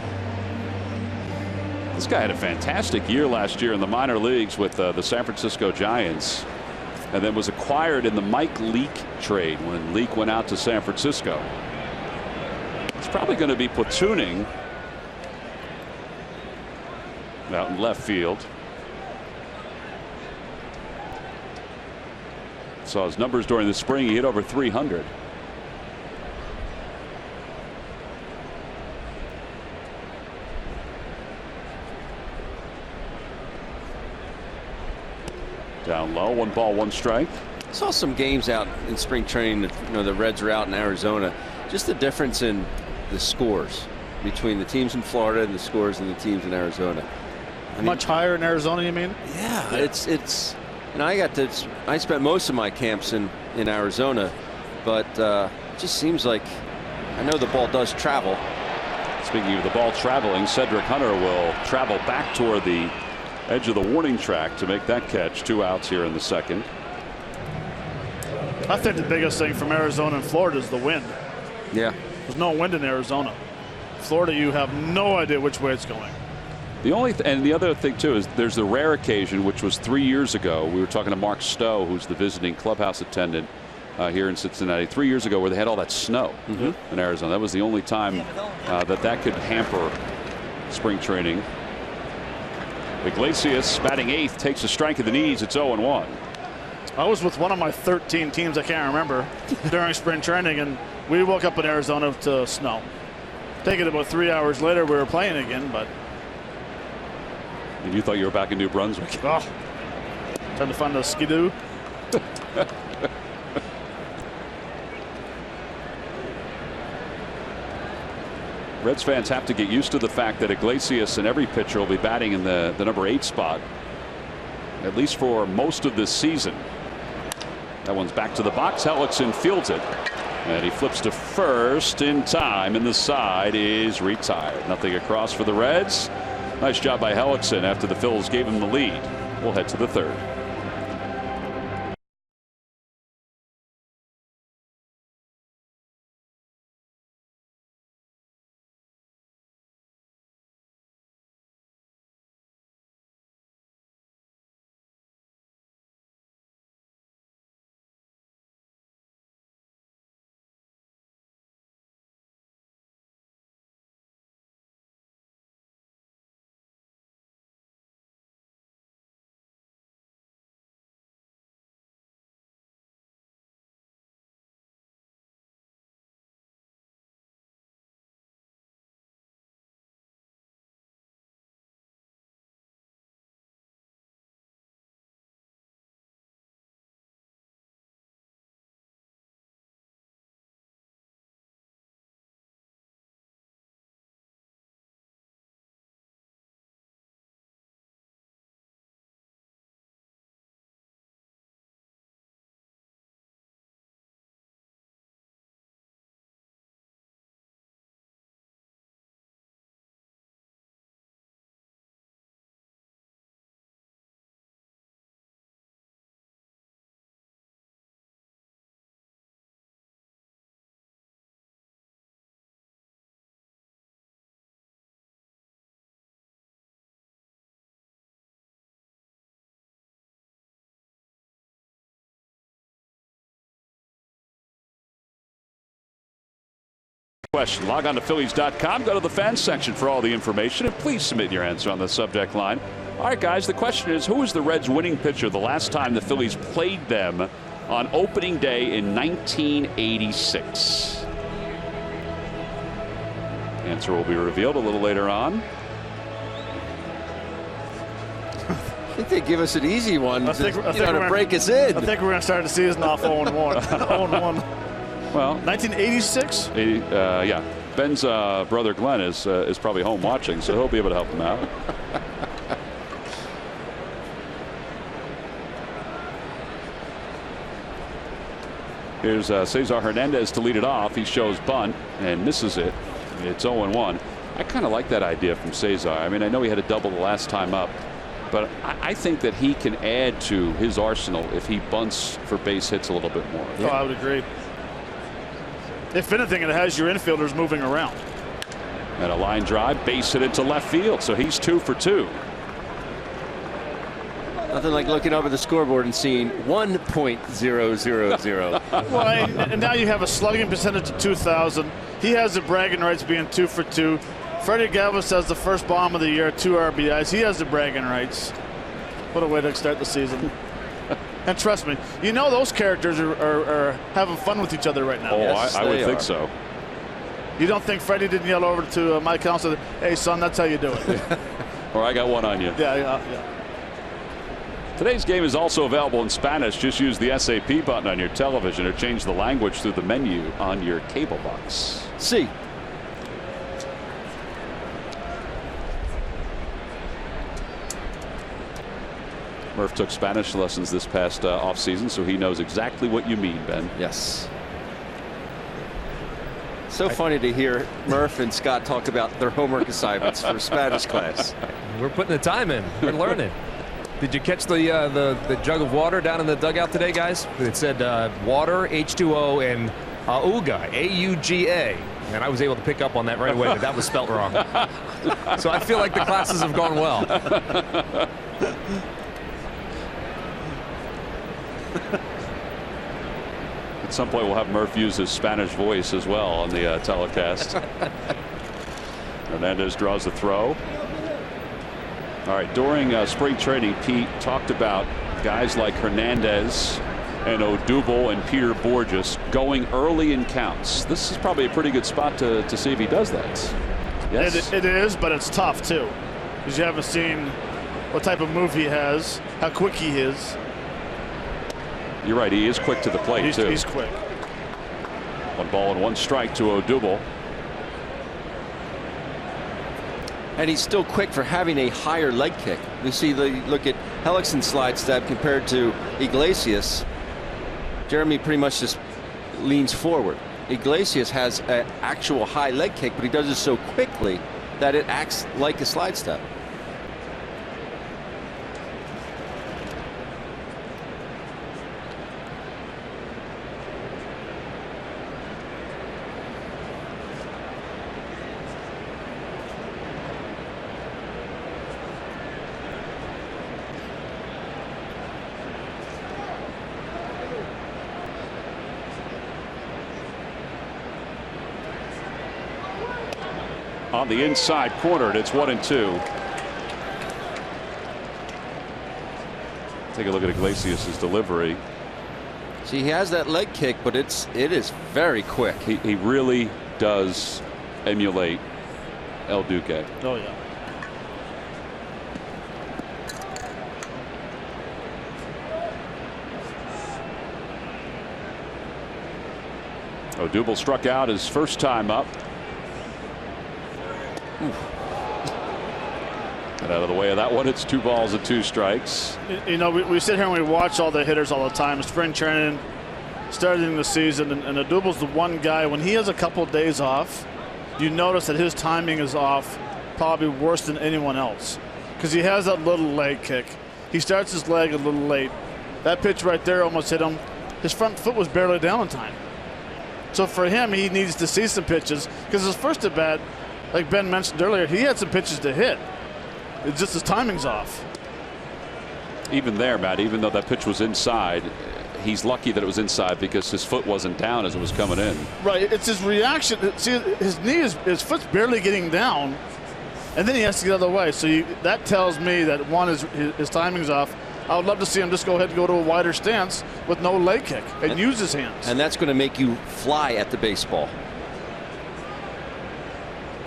This guy had a fantastic year last year in the minor leagues with the San Francisco Giants, and then was acquired in the Mike Leake trade when Leake went out to San Francisco. It's probably going to be platooning out in left field. Saw his numbers during the spring. He hit over 300. Down low, 1 ball, 1 strike. I saw some games out in spring training. You know, the Reds are out in Arizona. Just the difference in the scores between the teams in Florida and the scores in the teams in Arizona. I mean, Much higher in Arizona, you mean? Yeah, it's. You know, I spent most of my camps in Arizona, but it just seems like I know the ball does travel. Speaking of the ball traveling, Cedric Hunter will travel back toward the edge of the warning track to make that catch. 2 outs here in the second. I think the biggest thing from Arizona and Florida is the wind. Yeah. There's no wind in Arizona. Florida, you have no idea which way it's going. The only and the other thing too is there's the rare occasion, which was 3 years ago. We were talking to Mark Stowe, who's the visiting clubhouse attendant here in Cincinnati 3 years ago, where they had all that snow in Arizona. That was the only time that could hamper spring training. Iglesias batting 8th, takes a strike at the knees. It's 0-1. I was with one of my 13 teams, I can't remember, during spring training, and we woke up in Arizona to snow. Take it about 3 hours later, we were playing again, but. And you thought you were back in New Brunswick. Oh, time to find a skidoo. Reds fans have to get used to the fact that Iglesias and every pitcher will be batting in the number 8 spot, at least for most of this season. That one's back to the box. Hellickson fields it, and he flips to first in time, and the side is retired. Nothing across for the Reds. Nice job by Hellickson after the Phils gave him the lead. We'll head to the third. Question. Log on to Phillies.com. Go to the fans section for all the information, and please submit your answer on the subject line. All right, guys, the question is, who was the Reds' winning pitcher the last time the Phillies played them on opening day in 1986? Answer will be revealed a little later on. I think they give us an easy one to break us in. I think we're going to start the season off 0-1. 0-1. Well, 1986? Yeah. Ben's brother Glenn is probably home watching, so he'll be able to help him out. Here's Cesar Hernandez to lead it off. He shows bunt and misses it. It's 0-1. I kind of like that idea from Cesar. I mean, I know he had a double the last time up, but I think that he can add to his arsenal if he bunts for base hits a little bit more. Oh, I would agree. If anything, it has your infielders moving around. And a line drive, base hit into left field, so he's 2 for 2. Nothing like looking over the scoreboard and seeing 1.000. Well, and now you have a slugging percentage of 2,000. He has the bragging rights being 2 for 2. Freddie Galvis has the first bomb of the year, 2 RBIs. He has the bragging rights. What a way to start the season. And trust me, you know those characters are having fun with each other right now. Oh, Yes, I would they think are. so. You don't think Freddie didn't yell over to Mike Counsell, hey, son, that's how you do it. Or I got one on you. Yeah. Today's game is also available in Spanish. Just use the SAP button on your television or change the language through the menu on your cable box. See. Murph took Spanish lessons this past offseason, so he knows exactly what you mean, Ben. Yes. So funny to hear Murph and Scott talk about their homework assignments for Spanish class. We're putting the time in. We're learning. Did you catch the jug of water down in the dugout today, guys? It said water, H2O, and auga, A-U-G-A. And I was able to pick up on that right away, but that was spelt wrong. So I feel like the classes have gone well. At some point, we'll have Murph use his Spanish voice as well on the telecast. Hernandez draws the throw. All right, during spring training, Pete talked about guys like Hernandez and Odubel and Peter Borges going early in counts. This is probably a pretty good spot to see if he does that. Yes. It is, but it's tough, too, because you haven't seen what type of move he has, how quick he is. You're right. He is quick to the plate, too. He's quick. 1 ball and 1 strike to Odubel. And he's still quick for having a higher leg kick. You see, look at Hellickson's slide step compared to Iglesias. Jeremy pretty much just leans forward. Iglesias has an actual high leg kick, but he does it so quickly that it acts like a slide step. On the inside corner, and it's 1-2. Take a look at Iglesias' delivery. See, he has that leg kick, but it is very quick. He really does emulate El Duque. Oh, yeah. Odubel struck out his first time up. And out of the way of that one, it's 2 balls and 2 strikes. You know, we sit here and we watch all the hitters all the time. Spring training, starting the season, and Odubel's the one guy, when he has a couple of days off, you notice that his timing is off probably worse than anyone else, because he has that little leg kick. He starts his leg a little late. That pitch right there almost hit him. His front foot was barely down in time. So for him, he needs to see some pitches, because his first at bat, like Ben mentioned earlier, he had some pitches to hit. It's just his timing's off. Even there, Matt, even though that pitch was inside, he's lucky that it was inside because his foot wasn't down as it was coming in. Right, it's his reaction. See, his his foot's barely getting down, and then he has to get out of the way. So that tells me that one is his timing's off. I would love to see him just go ahead and go to a wider stance with no leg kick and use his hands. And that's going to make you fly at the baseball.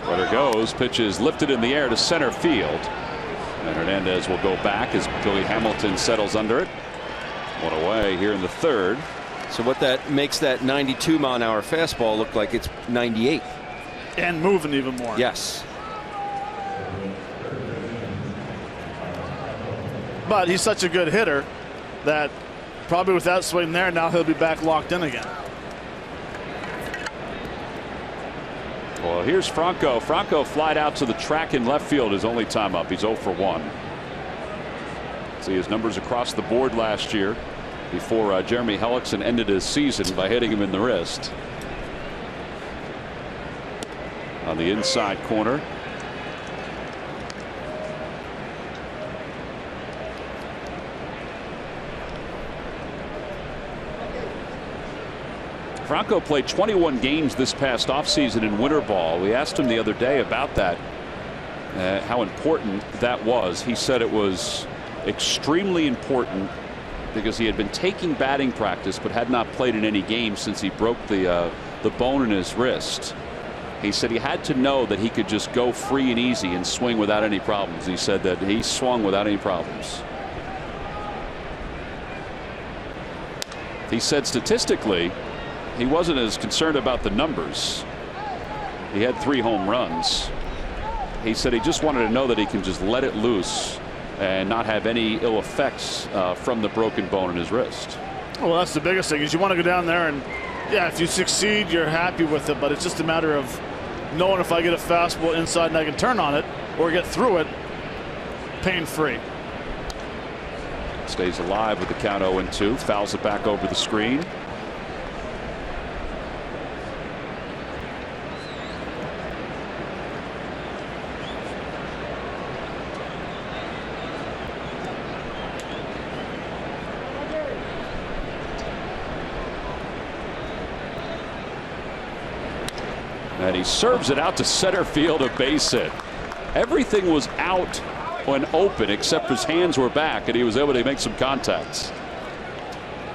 Runner goes, pitch is lifted in the air to center field. And Hernandez will go back as Billy Hamilton settles under it. One away here in the third. So what that makes that 92-mile-an-hour fastball look like it's 98. And moving even more. Yes. But he's such a good hitter that probably with that swing there, now he'll be back locked in again. Well, here's Franco. Franco flied out to the track in left field his only time up. He's 0 for 1. See his numbers across the board last year before Jeremy Hellickson ended his season by hitting him in the wrist. On the inside corner. Franco played 21 games this past offseason in winter ball. We asked him the other day about that, how important that was. He said it was extremely important because he had been taking batting practice but had not played in any games since he broke the bone in his wrist. He said he had to know that he could just go free and easy and swing without any problems. He said that he swung without any problems. He said statistically he wasn't as concerned about the numbers. He had 3 home runs. He said he just wanted to know that he can just let it loose and not have any ill effects from the broken bone in his wrist. Well, that's the biggest thing is you want to go down there and, yeah, if you succeed, you're happy with it. But it's just a matter of knowing if I get a fastball inside and I can turn on it or get through it pain-free. Stays alive with the count 0-2. Fouls it back over the screen. And he serves it out to center field, a base hit. Everything was out when open except his hands were back and he was able to make some contacts.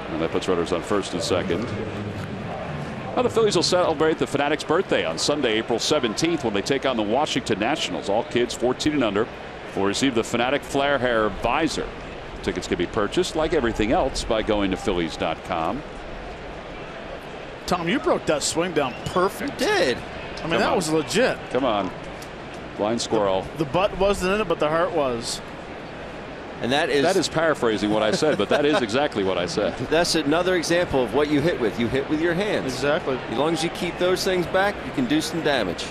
And that puts runners on first and second. Now the Phillies will celebrate the Phanatic's birthday on Sunday, April 17th when they take on the Washington Nationals. All kids 14 and under will receive the Phanatic Flare Hair Visor. Tickets can be purchased like everything else by going to Phillies.com. Tom, you broke that swing down perfect. I did. I mean, that was legit. Come on. Blind squirrel. The butt wasn't in it, but the heart was. And that is paraphrasing what I said, but that is exactly what I said. That's another example of what you hit with. You hit with your hands. Exactly. As long as you keep those things back, you can do some damage.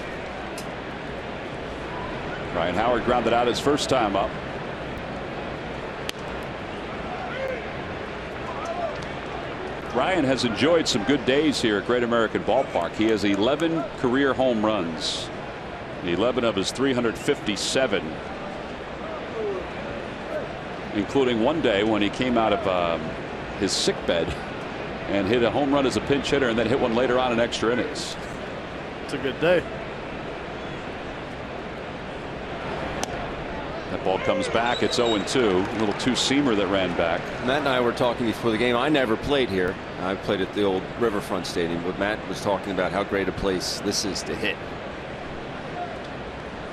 Ryan Howard grounded out his first time up. Ryan has enjoyed some good days here at Great American Ballpark. He has 11 career home runs, 11 of his 357, including one day when he came out of his sickbed and hit a home run as a pinch hitter and then hit one later on in extra innings. It's a good day. That ball comes back. It's 0-2. A little two-seamer that ran back. Matt and I were talking before the game. I never played here. I played at the old Riverfront Stadium, but Matt was talking about how great a place this is to hit.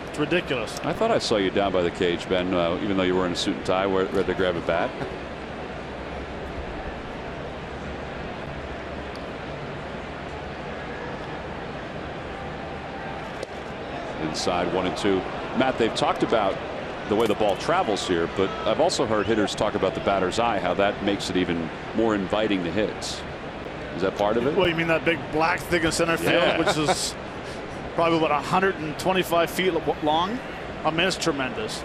It's ridiculous. I thought I saw you down by the cage, Ben, even though you were in a suit and tie, ready to grab a bat. Inside 1-2. Matt, they've talked about the way the ball travels here, but I've also heard hitters talk about the batter's eye, how that makes it even more inviting to hits. Is that part of it? Well, you mean that big black thing in center field, Yeah. which is probably about 125 feet long? I mean, it's tremendous.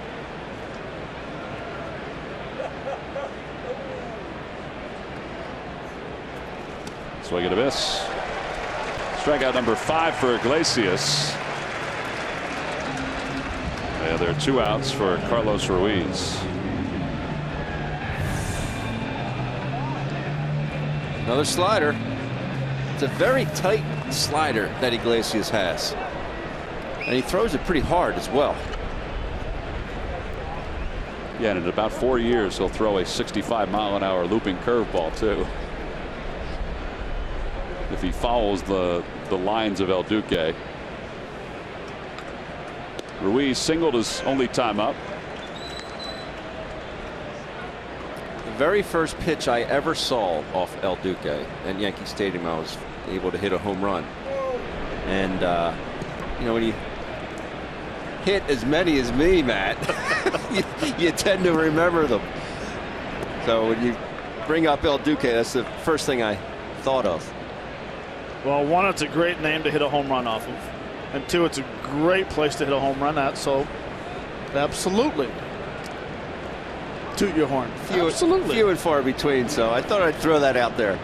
Swing and a miss. Strikeout number 5 for Iglesias. Yeah, there are 2 outs for Carlos Ruiz. Another slider. It's a very tight slider that Iglesias has. And he throws it pretty hard as well. Yeah, and in about 4 years, he'll throw a 65-mile-an-hour looping curveball, too. If he follows the lines of El Duque. Ruiz singled his only time up. The very first pitch I ever saw off El Duque at Yankee Stadium, I was able to hit a home run. And, you know, when you hit as many as me, Matt, you tend to remember them. So when you bring up El Duque, that's the first thing I thought of. Well, one, it's a great name to hit a home run off of. And two, it's a great place to hit a home run at. So, absolutely. Toot your horn. Absolutely. Few and far between, so I thought I'd throw that out there.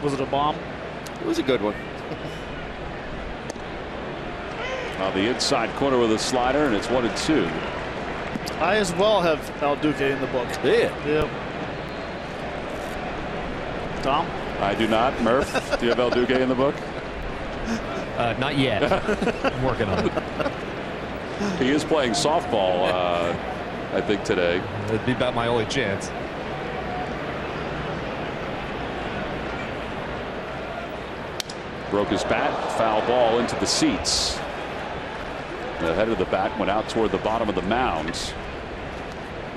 Was it a bomb? It was a good one. The inside corner with a slider, and it's 1-2. I as well have El Duque in the book. Yeah. Yep. Tom? I do not. Murph, do you have El Duque in the book? Not yet. I'm working on it. He is playing softball, I think, today. It'd be about my only chance. Broke his bat, foul ball into the seats. The head of the bat went out toward the bottom of the mound.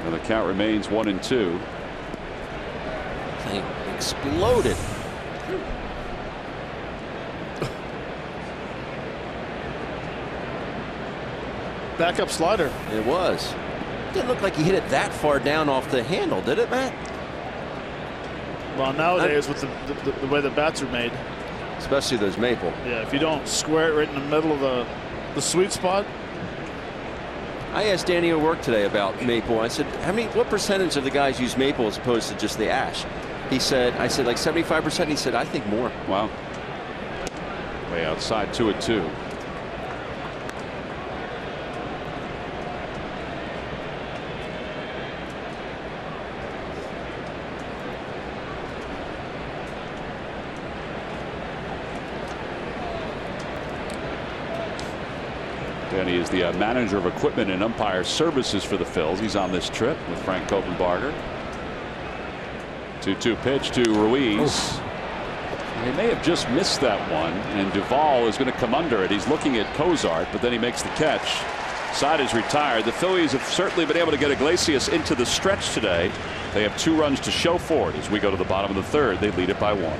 And the count remains 1-2. Thing exploded. Backup slider. It was. Didn't look like he hit it that far down off the handle, did it, Matt? Well, nowadays with the way the bats are made, especially those maple. yeah, if you don't square it right in the middle of the sweet spot. I asked Danny at work today about maple. I said, what percentage of the guys use maple as opposed to just the ash? He said, I said like 75%. He said, I think more. Wow. Way outside, 2-2. Danny is the manager of equipment and umpire services for the Phils. He's on this trip with Frank Kopenbarger. 2-2 pitch to Ruiz. He may have just missed that one, and Duvall is going to come under it. He's looking at Cozart, but then he makes the catch. Side is retired. The Phillies have certainly been able to get Iglesias into the stretch today. They have 2 runs to show for it as we go to the bottom of the 3rd. They lead it by 1.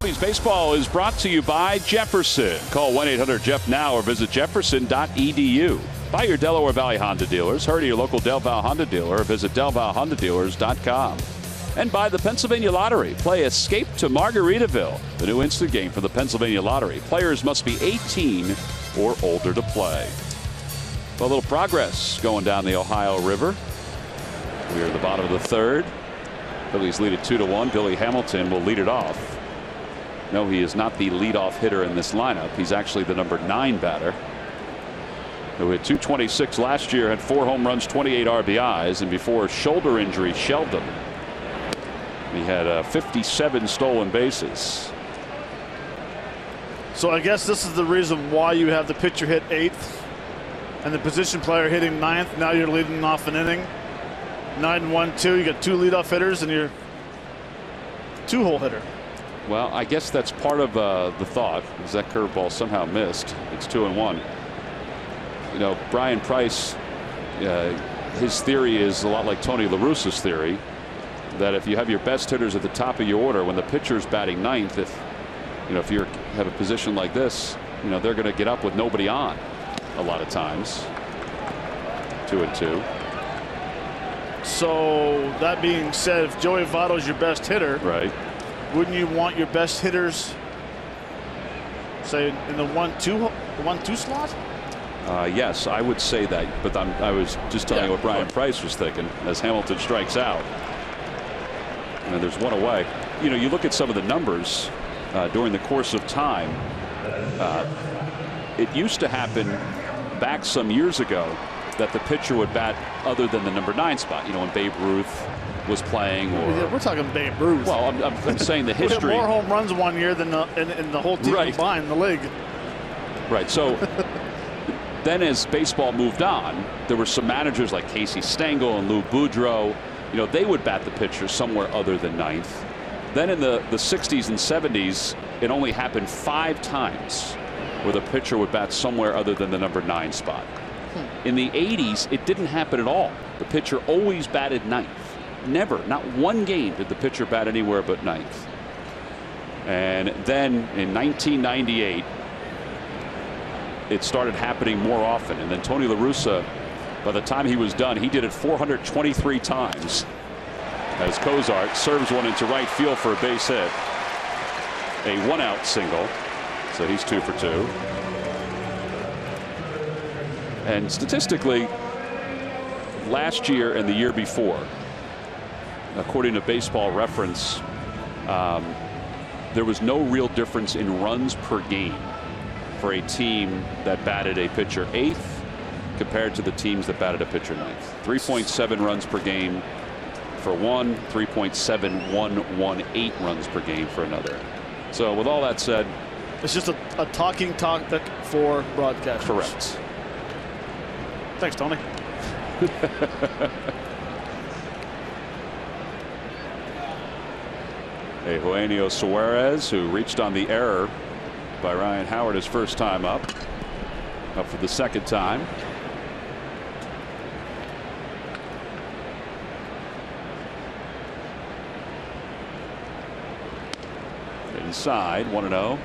Phillies baseball is brought to you by Jefferson. Call 1-800-JEFF now or visit jefferson.edu. Buy your Delaware Valley Honda dealers. Hurry to your local Del Val Honda dealer or visit delvalhondadealers.com. And by the Pennsylvania Lottery. Play Escape to Margaritaville, the new instant game for the Pennsylvania Lottery. Players must be 18 or older to play. A little progress going down the Ohio River. We are at the bottom of the third. Phillies lead it 2-1. Billy Hamilton will lead it off. No, he is not the leadoff hitter in this lineup. He's actually the number 9 batter, who hit .226 last year, had 4 home runs, 28 RBIs, and before shoulder injury shelled him. He had 57 stolen bases. So I guess this is the reason why you have the pitcher hit 8th and the position player hitting 9th. Now you're leading off an inning. 9-1-2. You got 2 leadoff hitters and you're 2-hole hitter. Well, I guess that's part of the thought, is that curveball somehow missed. It's 2-1. You know, Brian Price, his theory is a lot like Tony La Russa's theory, that if you have your best hitters at the top of your order, when the pitcher's batting 9th, if you have a position like this, they're going to get up with nobody on a lot of times. 2-2. So that being said, if Joey Votto's your best hitter, right, wouldn't you want your best hitters, say, in the 1-2 slot? Yes, I would say that, but I was just telling you what Brian Price was thinking as Hamilton strikes out. And there's one away. You look at some of the numbers during the course of time. It used to happen back some years ago that the pitcher would bat other than the number 9 spot. When Babe Ruth was playing, or we're talking Babe Ruth. Well, I'm saying the history. We had more home runs one year than in the whole team combined in the league. Right. So then, as baseball moved on, there were some managers like Casey Stengel and Lou Boudreau. They would bat the pitcher somewhere other than 9th. Then in the 60s and 70s, it only happened 5 times where the pitcher would bat somewhere other than the number 9 spot. In the 80s, it didn't happen at all. The pitcher always batted 9th. Never, not one game did the pitcher bat anywhere but 9th. And then in 1998, it started happening more often. And then Tony La Russa, by the time he was done, he did it 423 times as Cozart serves one into right field for a base hit. A 1-out single. So he's 2 for 2. And statistically, last year and the year before, according to Baseball Reference, there was no real difference in runs per game for a team that batted a pitcher 8th compared to the teams that batted a pitcher 9th. 3.7 runs per game for one, 3.7118 runs per game for another. So with all that said, it's just a talking topic for broadcasters. Correct. Thanks, Tony. Eugenio Suarez, who reached on the error by Ryan Howard his first time up for the second time. Inside, 1-0.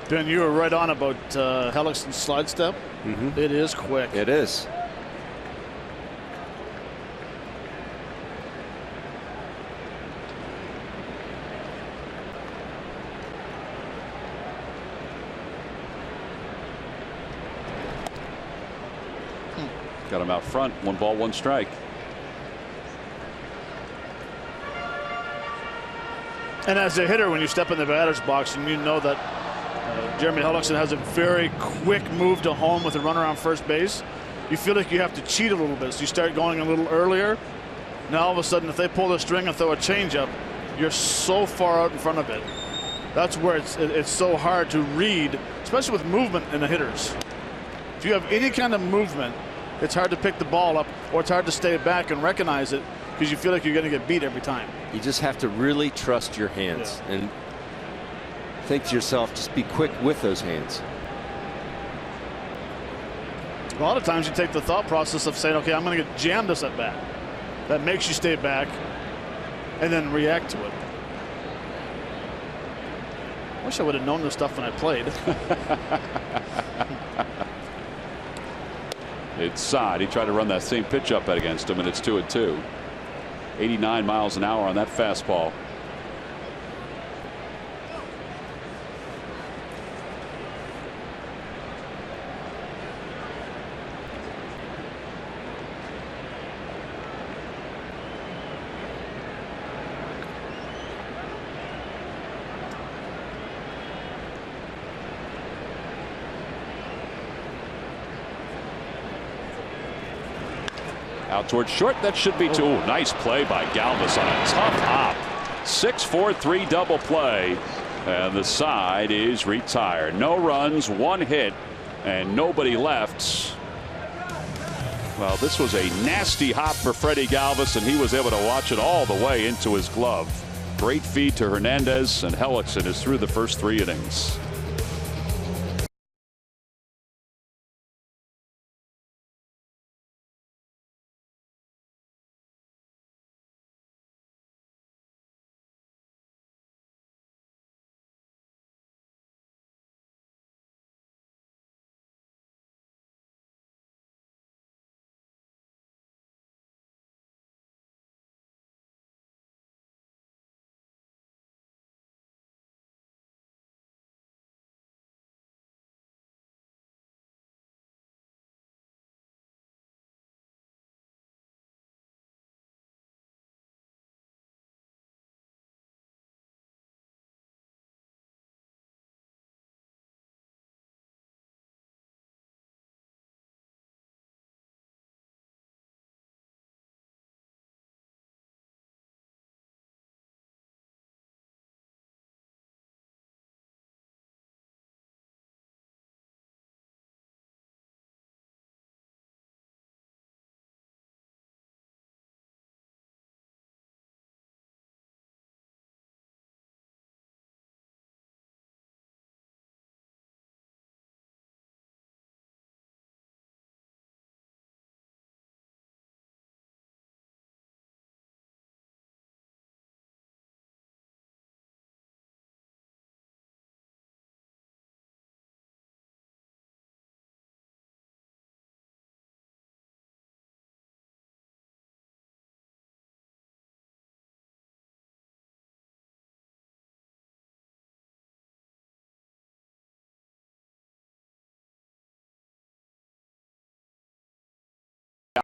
Ben, you were right on about Hellickson's slide step. Mm-hmm. It is quick. It is. Got him out front. 1 ball, 1 strike. And as a hitter, when you step in the batter's box and you know that Jeremy Hellickson has a very quick move to home with a runner on first base, you feel like you have to cheat a little bit. So you start going a little earlier. Now all of a sudden, if they pull the string and throw a changeup, you're so far out in front of it. That's where it's so hard to read, especially with movement in the hitters. If you have any kind of movement, it's hard to pick the ball up, or it's hard to stay back and recognize it because you feel like you're going to get beat every time. You just have to really trust your hands and think to yourself, just be quick with those hands. A lot of times you take the thought process of saying, okay, I'm going to get jammed this at bat. That makes you stay back and then react to it. Wish I would have known this stuff when I played. Inside, he tried to run that same pitch up against him, and it's 2-2. 89 miles an hour on that fastball. Out towards short. That should be 2. Nice play by Galvis on a tough hop. 6-4-3 double play. And the side is retired. No runs, 1 hit, and nobody left. Well, this was a nasty hop for Freddie Galvis, and he was able to watch it all the way into his glove. Great feed to Hernandez, and Hellickson is through the first 3 innings.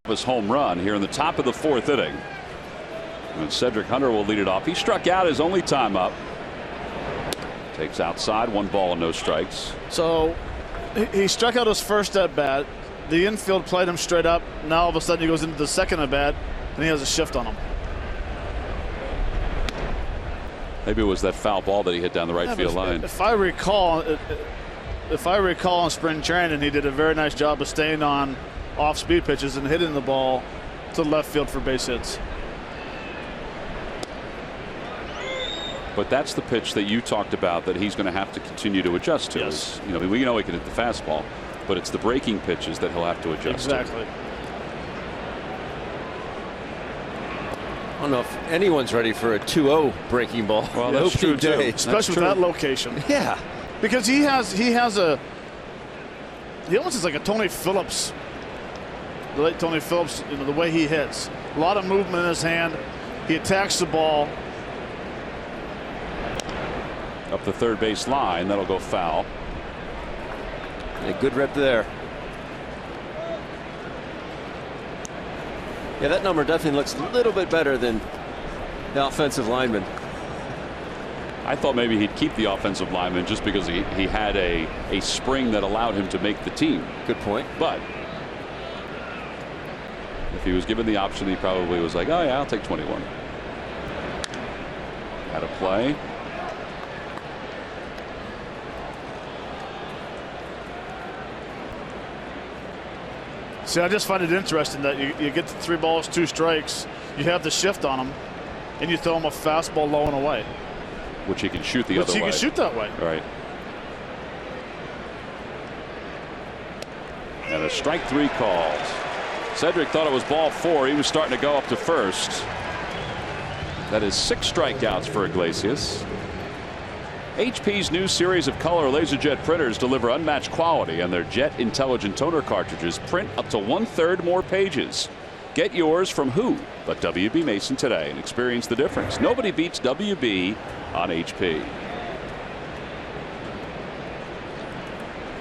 Galvis home run here in the top of the 4th inning. And Cedric Hunter will lead it off. He struck out his only time up. Takes outside, 1 ball and no strikes. So he struck out his first at bat. The infield played him straight up. Now all of a sudden he goes into the second at bat and he has a shift on him. Maybe it was that foul ball that he hit down the right field line. If I recall in spring training, he did a very nice job of staying on off-speed pitches and hitting the ball to left field for base hits. But that's the pitch that you talked about that he's going to have to continue to adjust to. Yes. You know, we know he can hit the fastball, but it's the breaking pitches that he'll have to adjust exactly. to. I don't know if anyone's ready for a 2-0 breaking ball. Well, that's true too. Especially with that location. Yeah. Because he almost is like a Tony Phillips. The late Tony Phillips, you know, the way he hits. A lot of movement in his hand. He attacks the ball. Up the third base line, that'll go foul. A good rep there. Yeah, that number definitely looks a little bit better than the offensive lineman. I thought maybe he'd keep the offensive lineman just because he had a spring that allowed him to make the team. Good point. But if he was given the option, he probably was like, oh yeah, I'll take 21. Had a play. See, I just find it interesting that you get to 3 balls, 2 strikes, you have the shift on him, and you throw him a fastball low and away. Which he can shoot the other way. Which he can shoot that way. Right. And a strike 3 called. Cedric thought it was ball 4. He was starting to go up to first. That is 6 strikeouts for Iglesias. HP's new series of color LaserJet printers deliver unmatched quality, and their Jet Intelligent Toner cartridges print up to 1/3 more pages. Get yours from who but WB Mason today and experience the difference. Nobody beats WB on HP.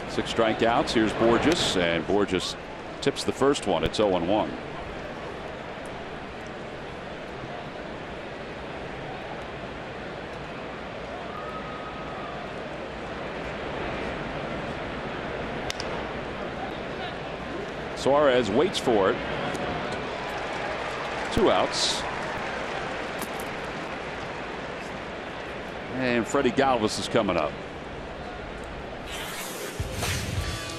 6 strikeouts. Here's Borges, and Borges tips the first one. It's 0-1. Suarez waits for it. 2 outs. And Freddie Galvis is coming up.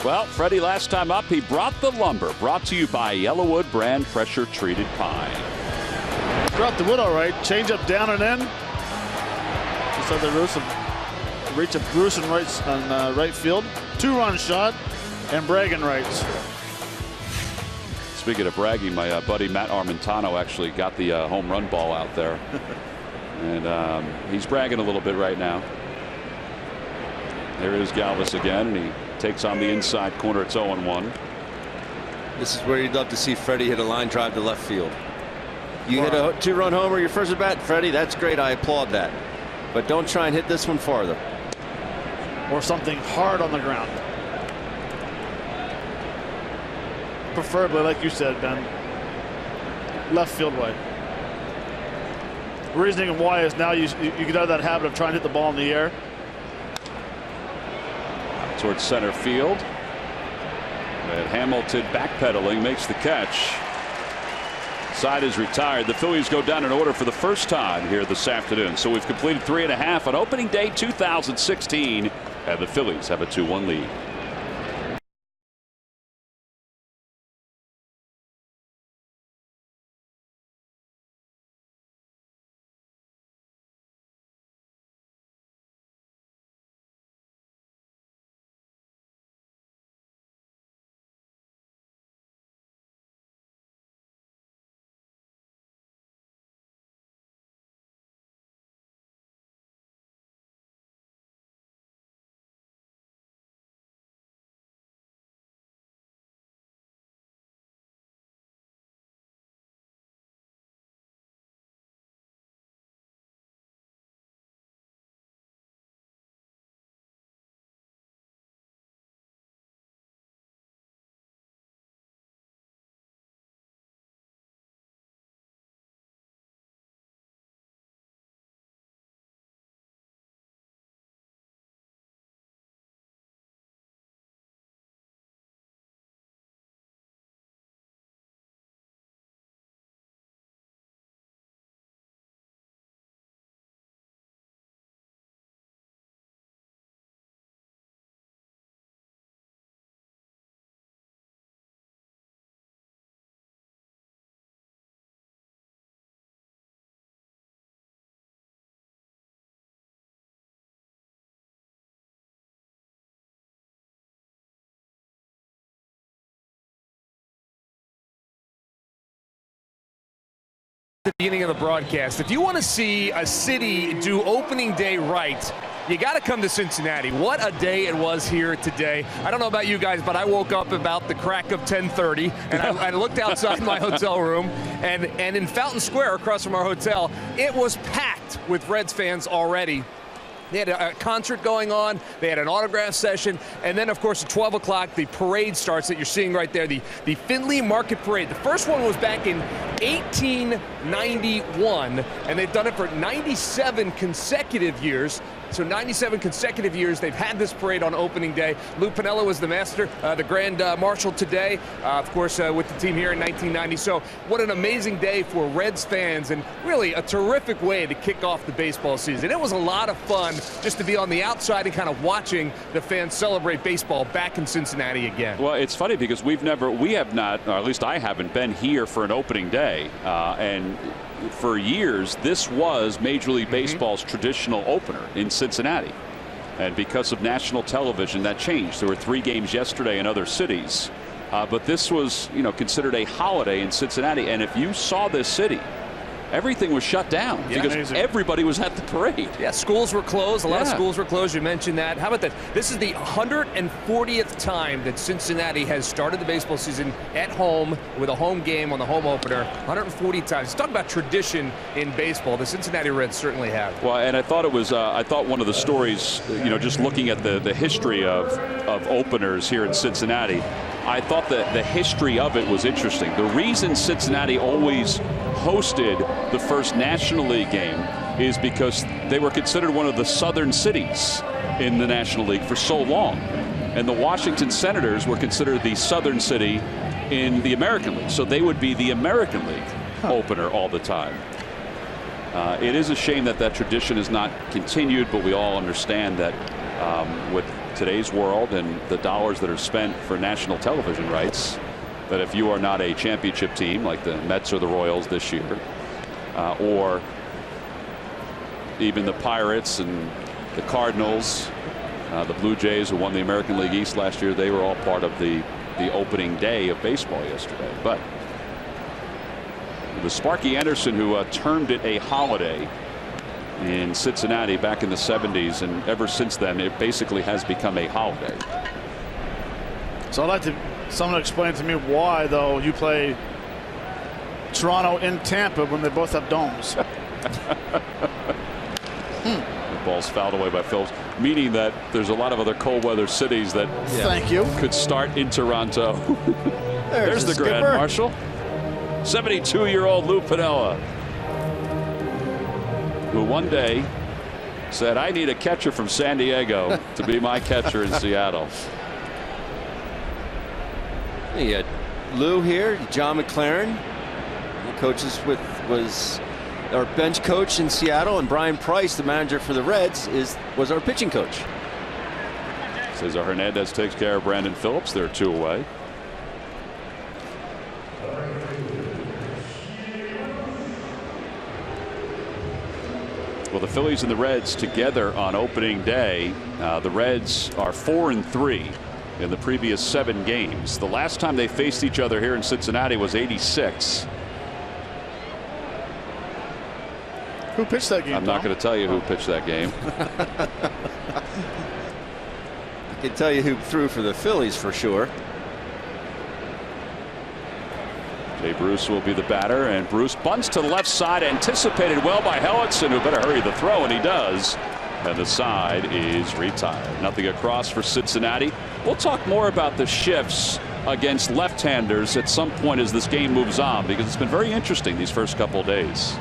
Well, Freddie, last time up, he brought the lumber. Brought to you by Yellowwood brand pressure treated pine. Brought the wood all right. Change up down and in. Just like the reach of Bruce and right field. 2-run shot and bragging rights. Speaking of bragging, my buddy Matt Armentano actually got the home run ball out there. And he's bragging a little bit right now. There is Galvis again, and he takes on the inside corner. It's 0-1. This is where you'd love to see Freddie hit a line drive to left field. You hit a 2-run homer your first at bat, Freddie. That's great. I applaud that. But don't try and hit this one farther. Or something hard on the ground. Preferably, like you said, Ben, left field way. The reasoning why is now you get out of that habit of trying to hit the ball in the air. Towards center field. And Hamilton backpedaling makes the catch. Side is retired. The Phillies go down in order for the first time here this afternoon. So we've completed 3.5 on opening day 2016, and the Phillies have a 2-1 lead. At the beginning of the broadcast, if you want to see a city do opening day right, you got to come to Cincinnati. What a day it was here today. I don't know about you guys, but I woke up about the crack of 10:30, and I looked outside my hotel room, and in Fountain Square across from our hotel, it was packed with Reds fans already. They had a concert going on. They had an autograph session. And then, of course, at 12 o'clock, the parade starts that you're seeing right there, the Findlay Market Parade. The first one was back in 1891, and they've done it for 97 consecutive years. So 97 consecutive years they've had this parade on opening day. Lou Piniella was the master, the grand marshal today, of course, with the team here in 1990. So what an amazing day for Reds fans, and really a terrific way to kick off the baseball season. It was a lot of fun just to be on the outside and kind of watching the fans celebrate baseball back in Cincinnati again. Well, it's funny because we have not, or at least I haven't been here for an opening day, and for years, this was Major League Baseball's traditional opener in Cincinnati. And because of national television, that changed. There were 3 games yesterday in other cities. But this was, considered a holiday in Cincinnati. And if you saw this city, everything was shut down because everybody was at the parade. Yeah, schools were closed. A lot of schools were closed. You mentioned that. How about this? This is the 140th time that Cincinnati has started the baseball season at home with a home game on the home opener. 140 times. Talk about tradition in baseball. The Cincinnati Reds certainly have. Well, and I thought it was. I thought one of the stories, just looking at the history of openers here in Cincinnati, I thought that the history of it was interesting. The reason Cincinnati always hosted the first National League game is because they were considered one of the southern cities in the National League for so long. And the Washington Senators were considered the southern city in the American League. So they would be the American League opener all the time. It is a shame that that tradition is not continued, but we all understand that with today's world and the dollars that are spent for national television rights, that if you are not a championship team like the Mets or the Royals this year, or even the Pirates and the Cardinals, the Blue Jays who won the American League East last year, they were all part of the opening day of baseball yesterday. But it was Sparky Anderson who termed it a holiday in Cincinnati back in the 70s, and ever since then it basically has become a holiday. So I'd like to someone explain to me why, though, you play Toronto in Tampa when they both have domes. The ball's fouled away by Phillips, meaning that there's a lot of other cold weather cities that could start in Toronto. There's the Grand Marshal. 72-year-old Lou Piniella, who one day said, I need a catcher from San Diego to be my catcher in Seattle. You got Lou here, John McLaren, the coaches was our bench coach in Seattle, and Brian Price, the manager for the Reds, was our pitching coach. Cesar Hernandez takes care of Brandon Phillips. They're 2 away. Well, the Phillies and the Reds together on opening day. The Reds are 4-3 in the previous 7 games. The last time they faced each other here in Cincinnati was '86. Who pitched that game? I'm not going to tell you who pitched that game. I can tell you who threw for the Phillies for sure. Jay Bruce will be the batter, and Bruce bunts to the left side, anticipated well by Hellickson, who better hurry the throw, and he does. And the side is retired. Nothing across for Cincinnati. We'll talk more about the shifts against left-handers at some point as this game moves on, because it's been very interesting these first couple of days.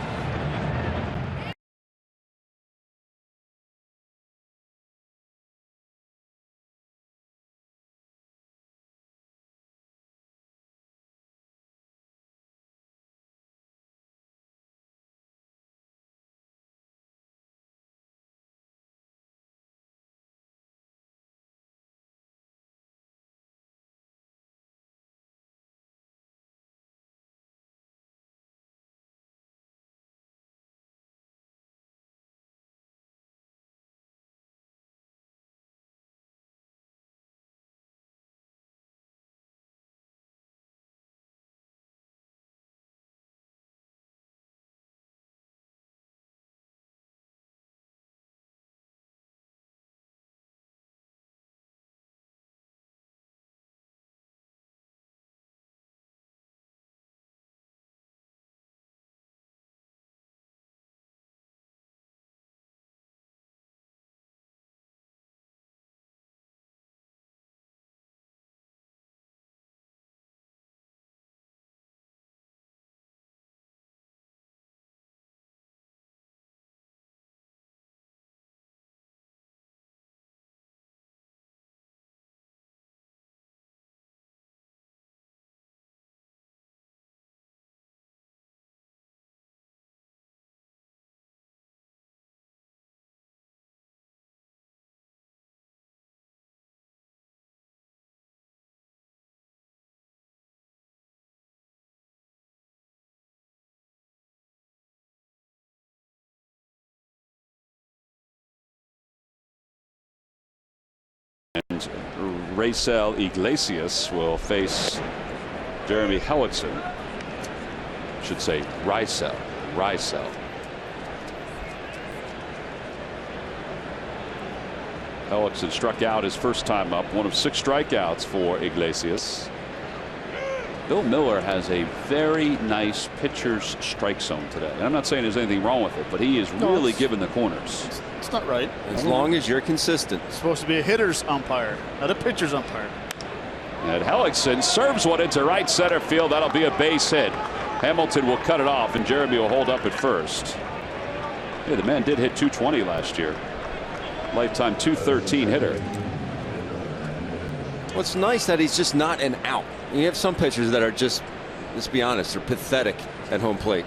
and Raisel Iglesias will face Jeremy Hellickson. Should say Raisel. Hellickson struck out his first time up, one of 6 strikeouts for Iglesias. Bill Miller has a very nice pitcher's strike zone today. And I'm not saying there's anything wrong with it, but he is really giving the corners. It's not right. As long as you're consistent. It's supposed to be a hitter's umpire, not a pitcher's umpire. And Hellickson serves one into right center field. That'll be a base hit. Hamilton will cut it off, and Jeremy will hold up at first. Yeah, the man did hit .220 last year. Lifetime .213 hitter. What's nice that he's just not an out. You have some pitchers that are just, let's be honest, they're pathetic at home plate.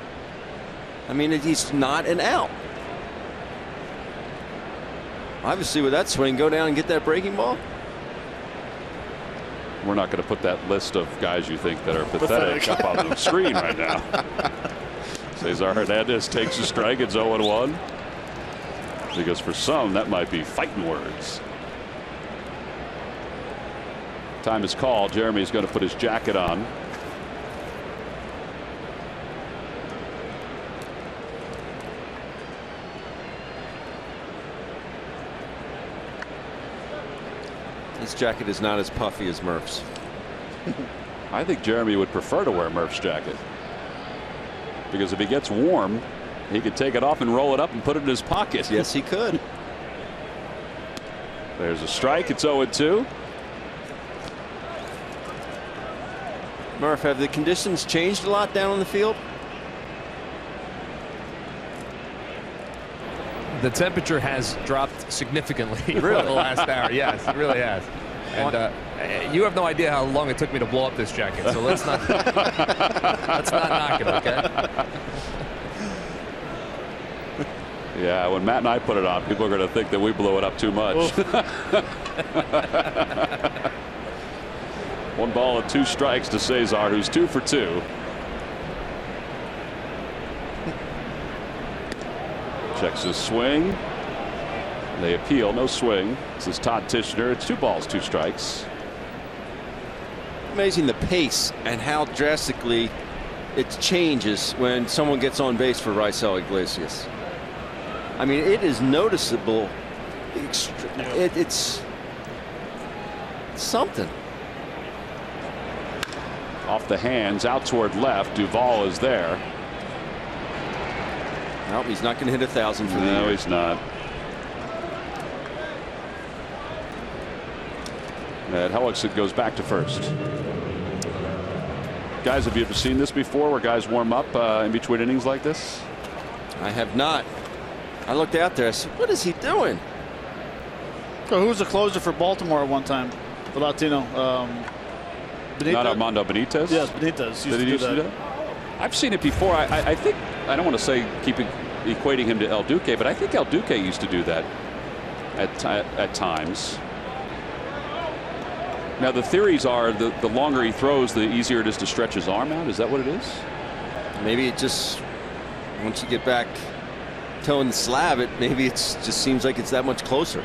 I mean, he's not an out. Obviously, with that swing, go down and get that breaking ball. We're not going to put that list of guys you think that are pathetic up on the screen right now. Cesar Hernandez takes a strike. It's 0-1. Because for some, that might be fighting words. Time is called. Jeremy's going to put his jacket on. His jacket is not as puffy as Murph's. I think Jeremy would prefer to wear Murph's jacket. Because if he gets warm, he could take it off and roll it up and put it in his pocket. Yes, he could. There's a strike. It's 0-2. Murph, have the conditions changed a lot down on the field? The temperature has dropped significantly Really? over the last hour. Yes, it really has. And you have no idea how long it took me to blow up this jacket, so let's not knock it, okay? Yeah, when Matt and I put it on, people are going to think that we blew it up too much. 1 ball and 2 strikes to Cesar, who's 2 for 2. Checks his swing. They appeal. No swing. This is Todd Tishner. It's 2 balls, 2 strikes. Amazing the pace and how drastically it changes when someone gets on base for Raisel Iglesias. I mean, it is noticeable. It's something. Off the hands, out toward left. Duvall is there. Nope, he's not going to hit 1,000 for the year. No, he's not. And Hellickson goes back to first. Guys, have you ever seen this before where guys warm up in between innings like this? I have not. I looked out there. I said, what is he doing? So who was the closer for Baltimore at one time? The Latino. Benitez? Not Armando Benitez? Yes, Benitez. Did he used to do that? I've seen it before. I think, I don't want to say equating him to El Duque, but I think El Duque used to do that at times. Now, the theories are the longer he throws, the easier it is to stretch his arm out. Is that what it is? Maybe it just, once you get back toeing the slab, maybe it just seems like it's that much closer.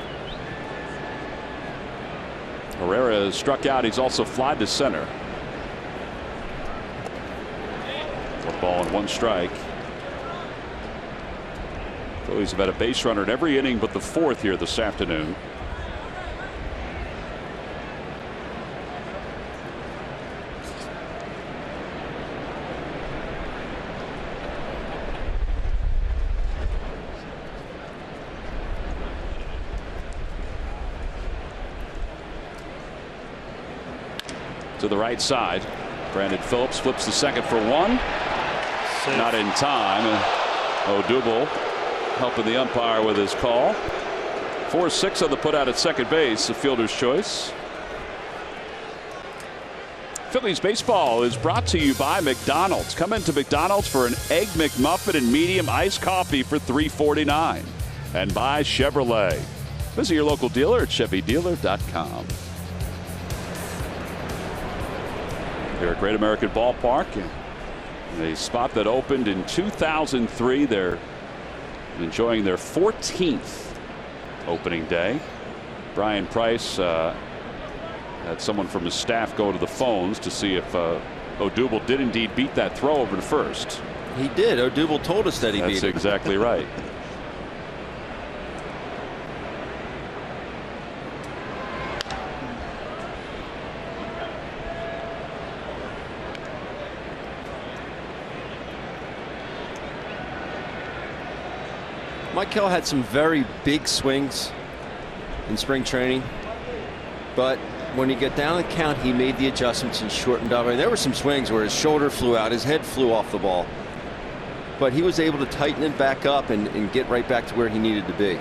Herrera is struck out. He's also flied to center. 1 ball and 1 strike. Phillies have had a base runner in every inning but the 4th here this afternoon. To the right side. Brandon Phillips flips the second for 1. Safe. Not in time. Odubel helping the umpire with his call. 4-6 on the put out at second base. A fielder's choice. Phillies baseball is brought to you by McDonald's. Come into McDonald's for an Egg McMuffin and medium iced coffee for $3.49. And by Chevrolet. Visit your local dealer at ChevyDealer.com. Here at Great American Ballpark, a spot that opened in 2003. They're enjoying their 14th opening day. Brian Price Had someone from his staff go to the phones to see if Odubel did indeed beat that throw over to first. He did. Odubel told us that he beat it. That's exactly right. Michael had some very big swings in spring training, but when he got down the count, he made the adjustments and shortened up. And there were some swings where his shoulder flew out, his head flew off the ball, but he was able to tighten it back up and get right back to where he needed to be.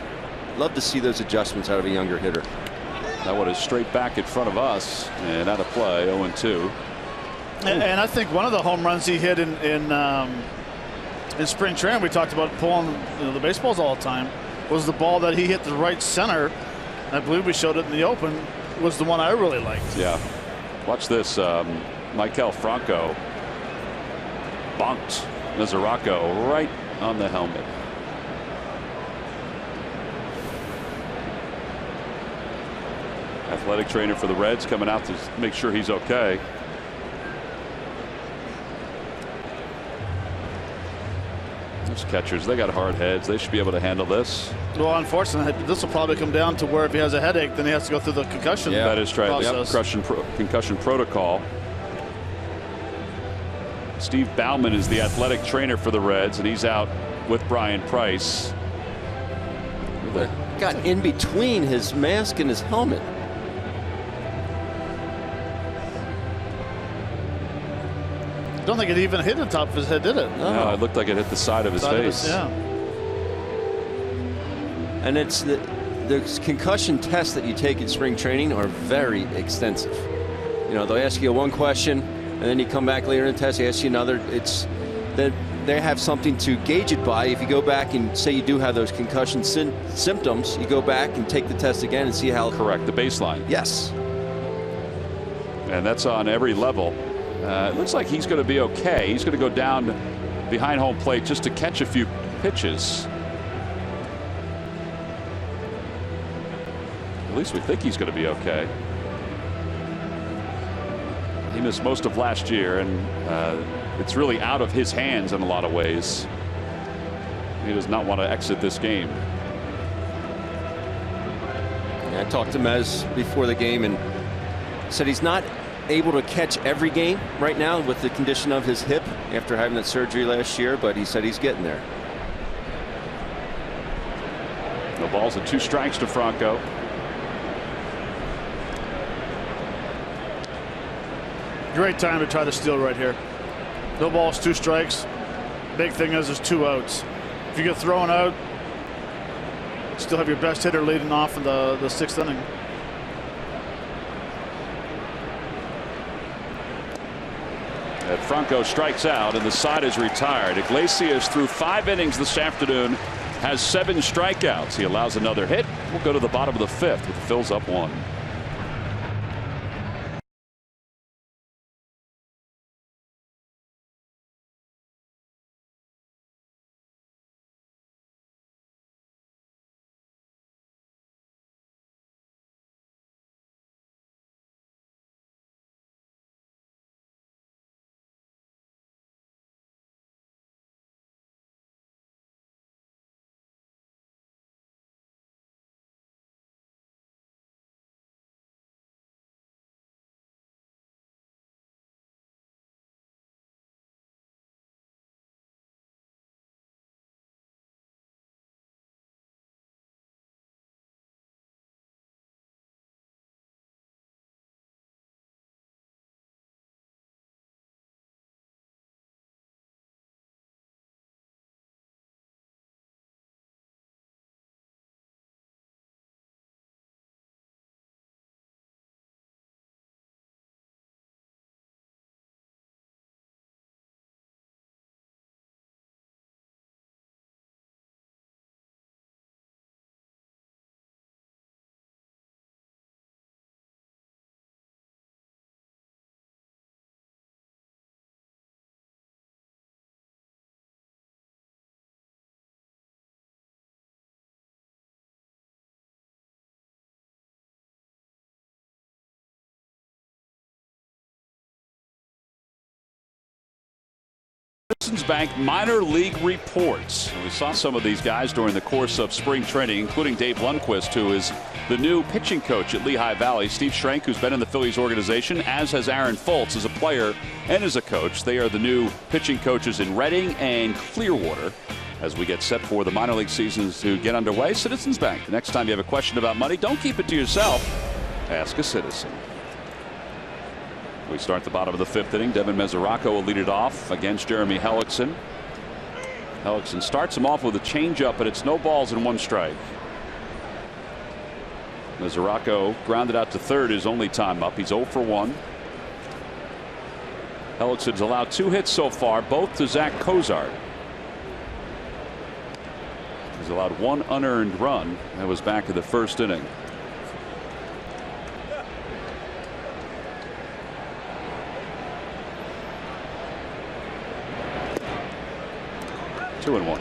Love to see those adjustments out of a younger hitter. That one is straight back in front of us and out of play. 0-2. And I think one of the home runs he hit in spring training, we talked about pulling the baseballs all the time, was the ball that he hit the right center. I believe we showed it in the open. Was the one I really liked. Yeah. Watch this. Maikel Franco bonked Mesoraco right on the helmet. Athletic trainer for the Reds coming out to make sure he's okay. Those catchers, they got hard heads. They should be able to handle this. Well, unfortunately, this will probably come down to where if he has a headache, then he has to go through the concussion. Yeah, that is right. Process. The concussion protocol. Steve Bauman is the athletic trainer for the Reds, and he's out with Brian Price. Got in between his mask and his helmet. I don't think it even hit the top of his head, did it? No, it looked like it hit the side of his face. Yeah. And it's the concussion tests that you take in spring training are very extensive. You know, they'll ask you one question, and then you come back later in the test, they ask you another. It's that they have something to gauge it by. If you go back and say you do have those concussion symptoms, you go back and take the test again and see how. Correct, the baseline. Yes. And that's on every level. It looks like he's going to be okay. He's going to go down behind home plate just to catch a few pitches. At least we think he's going to be okay. He missed most of last year, and it's really out of his hands in a lot of ways. He does not want to exit this game. Yeah, I talked to Mez before the game and said he's not able to catch every game right now with the condition of his hip after having that surgery last year, but he said he's getting there. No balls and 2 strikes to Franco. Great time to try to steal right here. No balls, 2 strikes. Big thing is there's 2 outs. If you get thrown out, still have your best hitter leading off in the 6th inning. And Franco strikes out, and the side is retired. Iglesias through 5 innings this afternoon has 7 strikeouts. He allows another hit. We'll go to the bottom of the 5th with the Phils up 1. Citizens Bank minor league reports. We saw some of these guys during the course of spring training, including Dave Lundquist, who is the new pitching coach at Lehigh Valley. Steve Schrank, who's been in the Phillies organization, as has Aaron Foltz as a player and as a coach. They are the new pitching coaches in Reading and Clearwater as we get set for the minor league seasons to get underway. Citizens Bank. The next time you have a question about money, don't keep it to yourself. Ask a citizen. We start the bottom of the 5th inning. Devin Mesoraco will lead it off against Jeremy Hellickson. Hellickson starts him off with a changeup, but it's no balls and 1 strike. Mesoraco grounded out to third his only time up. He's 0 for 1. Hellickson's allowed 2 hits so far, both to Zach Cozart. He's allowed 1 unearned run. That was back in the 1st inning. Two and 1.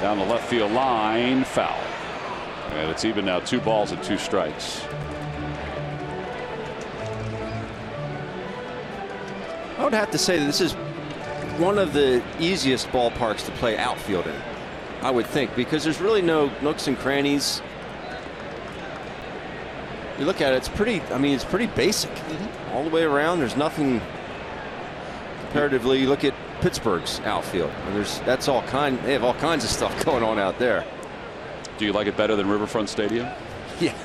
Down the left field line, foul. And it's even now 2 balls and 2 strikes. I would have to say that this is one of the easiest ballparks to play outfield in, I would think, because there's really no nooks and crannies. You look at it, it's pretty, I mean, it's pretty basic all the way around. There's nothing comparatively. You look at Pittsburgh's outfield, and they have all kinds of stuff going on out there. Do you like it better than Riverfront Stadium? Yeah.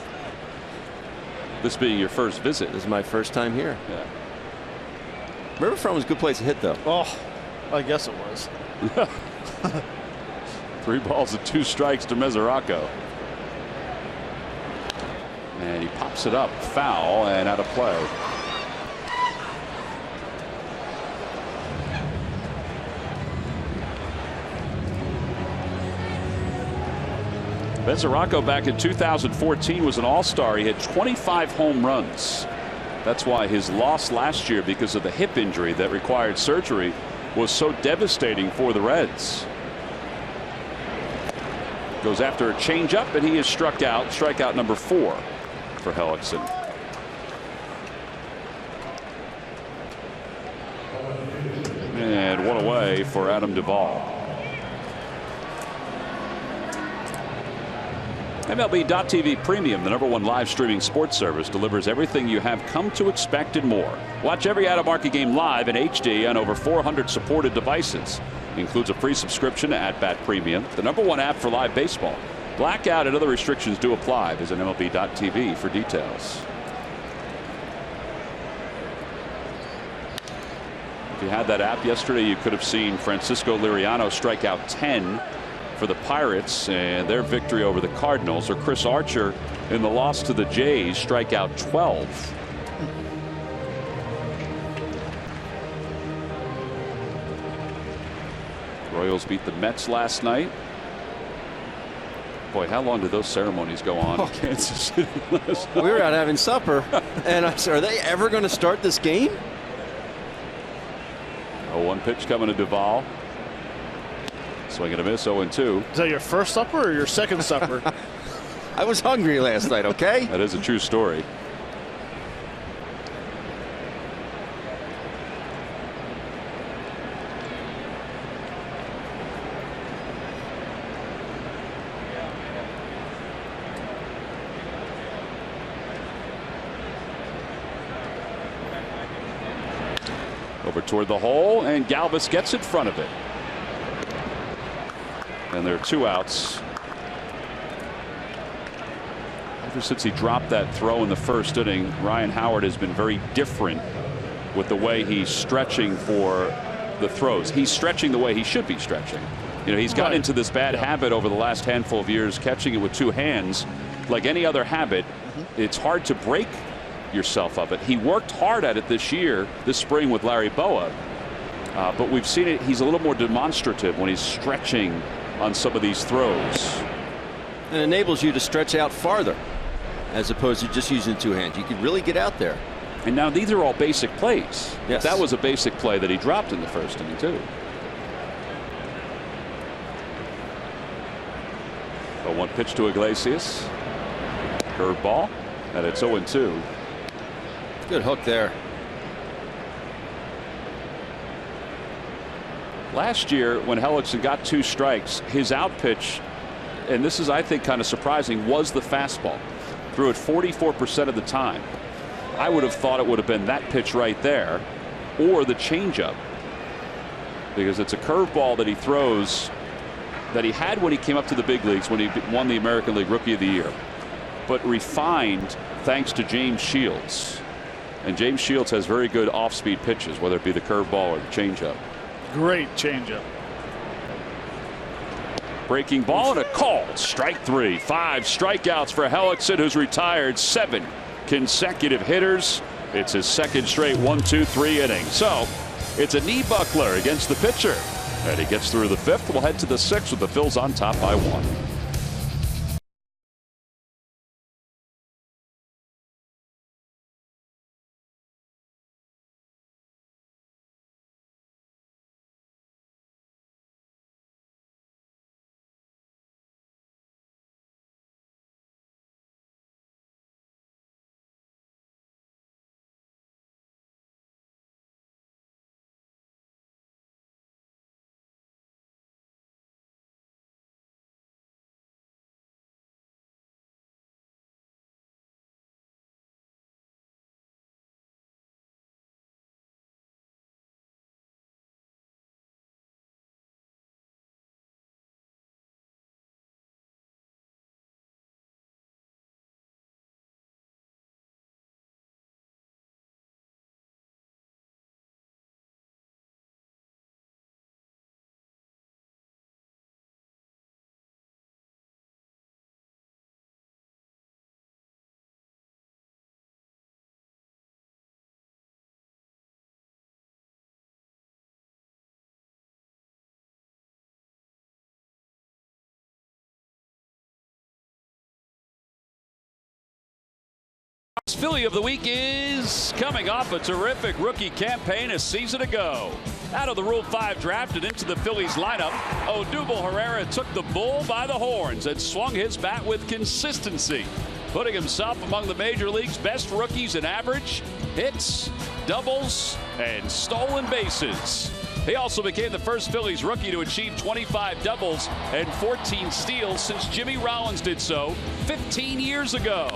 This being your first visit. This is my first time here. Yeah. Riverfront was a good place to hit, though. Oh, I guess it was. 3 balls and 2 strikes to Mesoraco. And he pops it up, foul, and out of play. Mesoraco back in 2014 was an all-star. He had 25 home runs. That's why his loss last year, because of the hip injury that required surgery, was so devastating for the Reds. Goes after a changeup, and he is struck out. Strikeout number 4 for Hellickson. And 1 away for Adam Duvall. MLB.TV Premium, the #1 live streaming sports service, delivers everything you have come to expect and more. Watch every out-of-market game live in HD on over 400 supported devices. Includes a free subscription to At-Bat Premium, the #1 app for live baseball. Blackout and other restrictions do apply. Visit MLB.TV for details. If you had that app yesterday, you could have seen Francisco Liriano strike out 10 for the Pirates and their victory over the Cardinals, or Chris Archer in the loss to the Jays strike out 12. Royals beat the Mets last night. Boy, how long did those ceremonies go on in Kansas City last night? We were out having supper, and I said, are they ever going to start this game? 0-1 pitch coming to Duvall. Swing and a miss, 0-2. Is that your first supper or your second supper? I was hungry last night, okay? That is a true story. Over toward the hole, and Galvis gets in front of it. And there are 2 outs. Ever since he dropped that throw in the 1st inning, Ryan Howard has been very different with the way he's stretching for the throws. He's stretching the way he should be stretching. You know, he's gotten into this bad habit over the last handful of years, catching it with 2 hands. Like any other habit, it's hard to break yourself of it. He worked hard at it this spring with Larry Boa, but we've seen it. He's a little more demonstrative when he's stretching on some of these throws. It enables you to stretch out farther as opposed to just using 2 hands. You can really get out there. And now these are all basic plays. Yes. That was a basic play that he dropped in the first inning too. A 1 pitch to Iglesias. Curveball, and it's 0-2. Good hook there. Last year, when Hellickson got 2 strikes, his out pitch, and this is, I think, kind of surprising, was the fastball. Threw it 44% of the time. I would have thought it would have been that pitch right there, or the changeup, because it's a curveball that he throws that he had when he came up to the big leagues when he won the American League Rookie of the Year, but refined thanks to James Shields. And James Shields has very good off-speed pitches, whether it be the curveball or the changeup. Great changeup. Breaking ball and a call. Strike 3. 5 strikeouts for Hellickson, who's retired 7 consecutive hitters. It's his second straight 1-2-3 inning. So it's a knee buckler against the pitcher. And he gets through the 5th. We'll head to the 6th with the Phils on top by 1. Philly of the week is coming off a terrific rookie campaign a season ago. Out of the Rule 5 draft and into the Phillies lineup, Odubel Herrera took the bull by the horns and swung his bat with consistency, putting himself among the major league's best rookies in average, hits, doubles, and stolen bases. He also became the first Phillies rookie to achieve 25 doubles and 14 steals since Jimmy Rollins did so 15 years ago.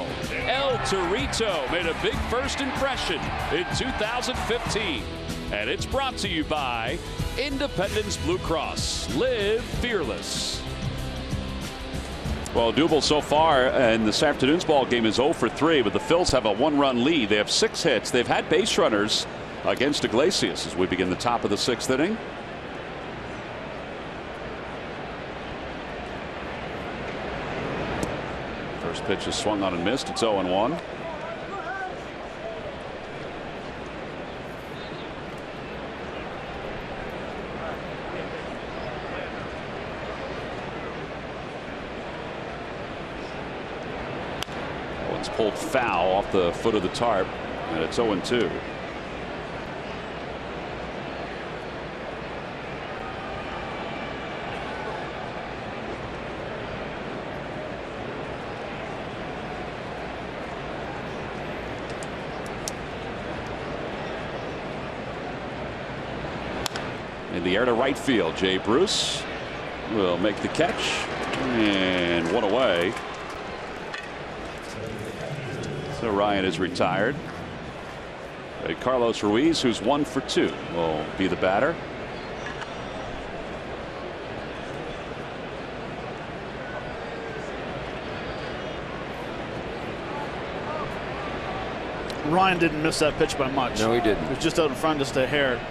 El Torito made a big first impression in 2015. And it's brought to you by Independence Blue Cross. Live fearless. Well, Odubel so far in this afternoon's ball game is 0 for 3, but the Phils have a 1-run lead. They have 6 hits. They've had base runners against Iglesias as we begin the top of the 6th inning. First pitch is swung on and missed. It's 0-1. One's pulled foul off the foot of the tarp, and it's 0-2. In the air to right field, Jay Bruce will make the catch, and 1 away. So Ryan is retired. And Carlos Ruiz, who's 1 for 2, will be the batter. Ryan didn't miss that pitch by much. No, he didn't. It was just out in front, just a hair.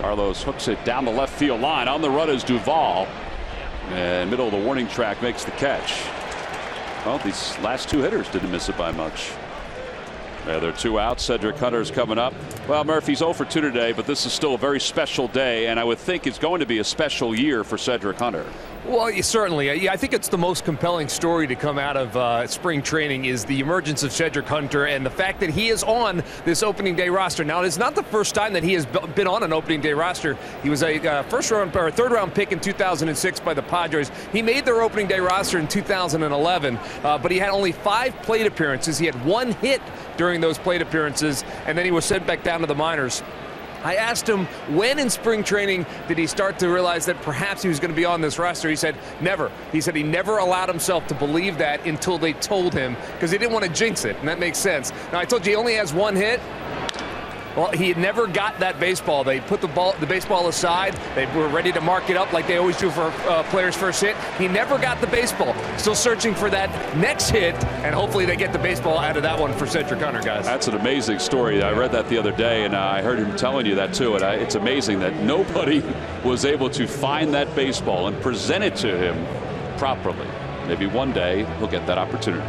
Carlos hooks it down the left field line. On the run is Duvall, and middle of the warning track makes the catch. Well, these last two hitters didn't miss it by much. Yeah, they're 2 out. Cedric Hunter's coming up. Well, Murphy's 0 for 2 today, but this is still a very special day, and I would think it's going to be a special year for Cedric Hunter. Well, certainly. Yeah, I think it's the most compelling story to come out of spring training is the emergence of Cedric Hunter and the fact that he is on this opening day roster. Now, it's not the first time that he has been on an opening day roster. He was a third round pick in 2006 by the Padres. He made their opening day roster in 2011, but he had only 5 plate appearances. He had 1 hit during those plate appearances, and then he was sent back down to the minors. I asked him when in spring training did he start to realize that perhaps he was going to be on this roster. He said never. He said he never allowed himself to believe that until they told him, because he didn't want to jinx it, and that makes sense. Now, I told you he only has 1 hit. Well, he had never got that baseball. They put the baseball aside. They were ready to mark it up like they always do for players' first hit. He never got the baseball. Still searching for that next hit, and hopefully they get the baseball out of that one for Cedric Hunter, guys. That's an amazing story. I read that the other day, and I heard him telling you that too. And it's amazing that nobody was able to find that baseball and present it to him properly. Maybe one day he'll get that opportunity.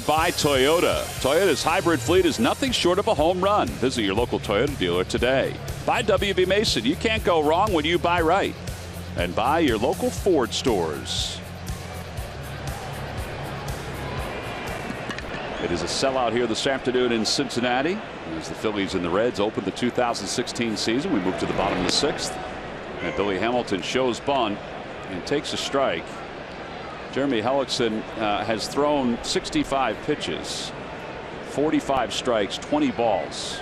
By Toyota. Toyota's hybrid fleet is nothing short of a home run. Visit your local Toyota dealer today. Buy W.B. Mason. You can't go wrong when you buy right. And buy your local Ford stores. It is a sellout here this afternoon in Cincinnati as the Phillies and the Reds open the 2016 season. We move to the bottom of the 6th. And Billy Hamilton shows bunt and takes a strike. Jeremy Hellickson has thrown 65 pitches, 45 strikes, 20 balls.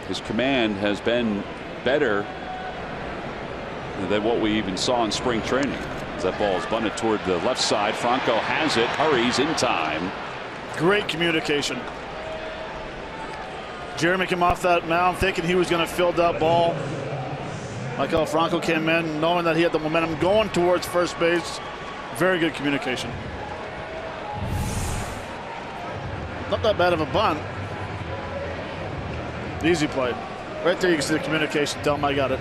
His command has been better than what we even saw in spring training. As that ball is bunted toward the left side, Franco has it, hurries in time. Great communication. Jeremy came off that mound thinking he was going to field that ball. Michael Franco came in knowing that he had the momentum going towards first base. Very good communication. Not that bad of a bunt. Easy play. Right there you can see the communication. Tell him I got it.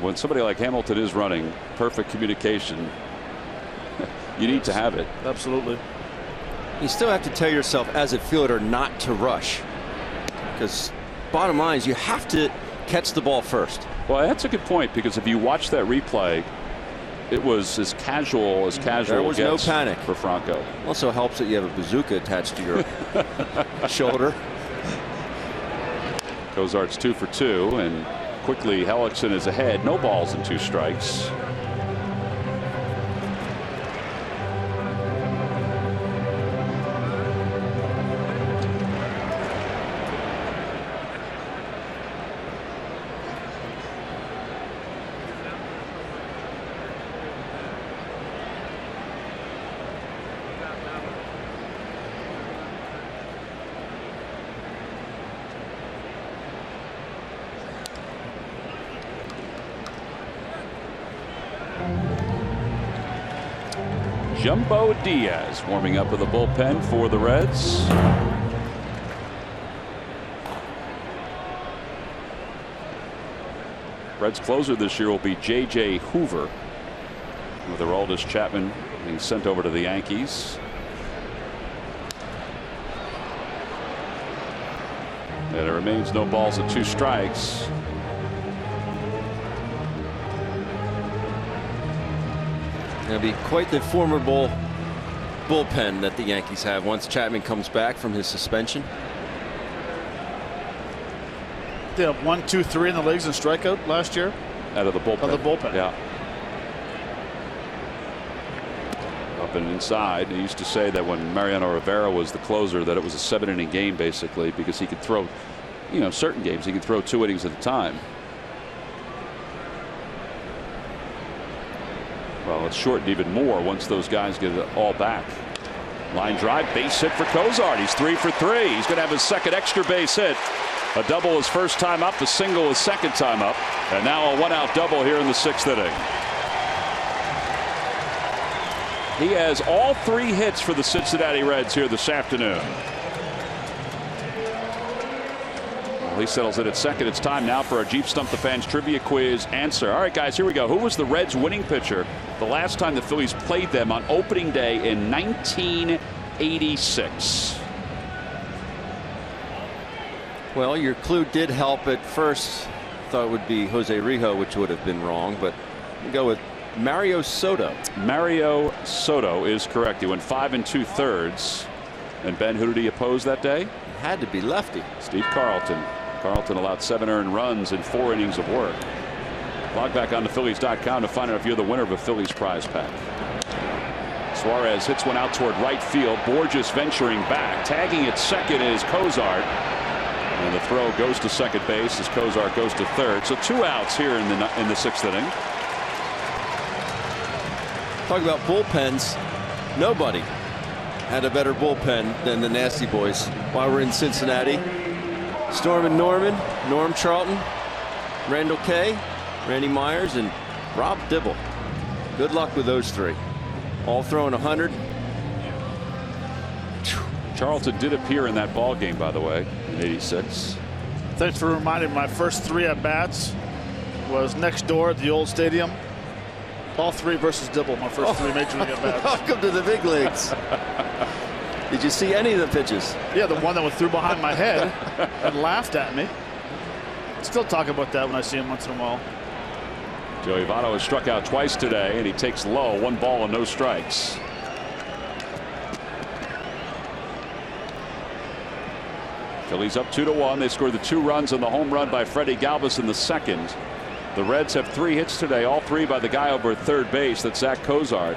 When somebody like Hamilton is running, perfect communication, you need to have it. Absolutely. You still have to tell yourself as a fielder not to rush, because bottom line is you have to catch the ball first. Well, that's a good point, because if you watch that replay, it was as casual as casual. There was no panic for Franco. Also helps that you have a bazooka attached to your shoulder. Cozart's 2 for 2, and quickly Hellickson is ahead. No balls and 2 strikes. Jumbo Diaz warming up in the bullpen for the Reds. Reds closer this year will be J.J. Hoover, with Aroldis Chapman being sent over to the Yankees. And it remains no balls and 2 strikes. It'll be quite the formidable bullpen that the Yankees have once Chapman comes back from his suspension. They have 1, 2, 3 in the leagues in strikeout last year. Out of the bullpen. Of the bullpen. Yeah. Up and inside. He used to say that when Mariano Rivera was the closer, that it was a 7-inning game basically, because he could throw, you know, certain games he could throw 2 innings at a time. Well, it's shortened even more once those guys get it all back. Line drive, base hit for Cozart. He's 3 for 3. He's going to have his second extra base hit. A double his first time up, a single his second time up, and now a 1-out double here in the 6th inning. He has all 3 hits for the Cincinnati Reds here this afternoon. Well, he settles it at second. It's time now for our Jeep Stump the Fans trivia quiz answer. All right, guys, here we go. Who was the Reds' winning pitcher the last time the Phillies played them on opening day in 1986? Well, your clue did help at first. Thought it would be Jose Rijo, which would have been wrong, but we go with Mario Soto. Mario Soto is correct. He went 5 2/3. And Ben, who did he oppose that day? It had to be lefty. Steve Carlton. Carlton allowed 7 earned runs in 4 innings of work. Log back on to Phillies.com to find out if you're the winner of a Phillies prize pack. Suarez hits one out toward right field. Borges venturing back. Tagging at second is Cozart. And the throw goes to second base as Cozart goes to third. So 2 outs here in the 6th inning. Talk about bullpens. Nobody had a better bullpen than the Nasty Boys while we're in Cincinnati. Storm and Norman, Norm Charlton, Randall Kay, Randy Myers, and Rob Dibble. Good luck with those 3. All throwing 100. Charlton did appear in that ball game, by the way, in '86. Thanks for reminding me. My first 3 at bats was next door at the old stadium. All 3 versus Dibble. My first 3 major league at bats. Welcome to the big leagues. Did you see any of the pitches? Yeah, the one that was through behind my head and laughed at me. Still talk about that when I see him once in a while. Joey Votto has struck out twice today, and he takes low. 1 ball and no strikes. Phillies up 2-1. They scored the 2 runs and the home run by Freddie Galvis in the 2nd. The Reds have 3 hits today, all 3 by the guy over at third base. That's Zach Cozart.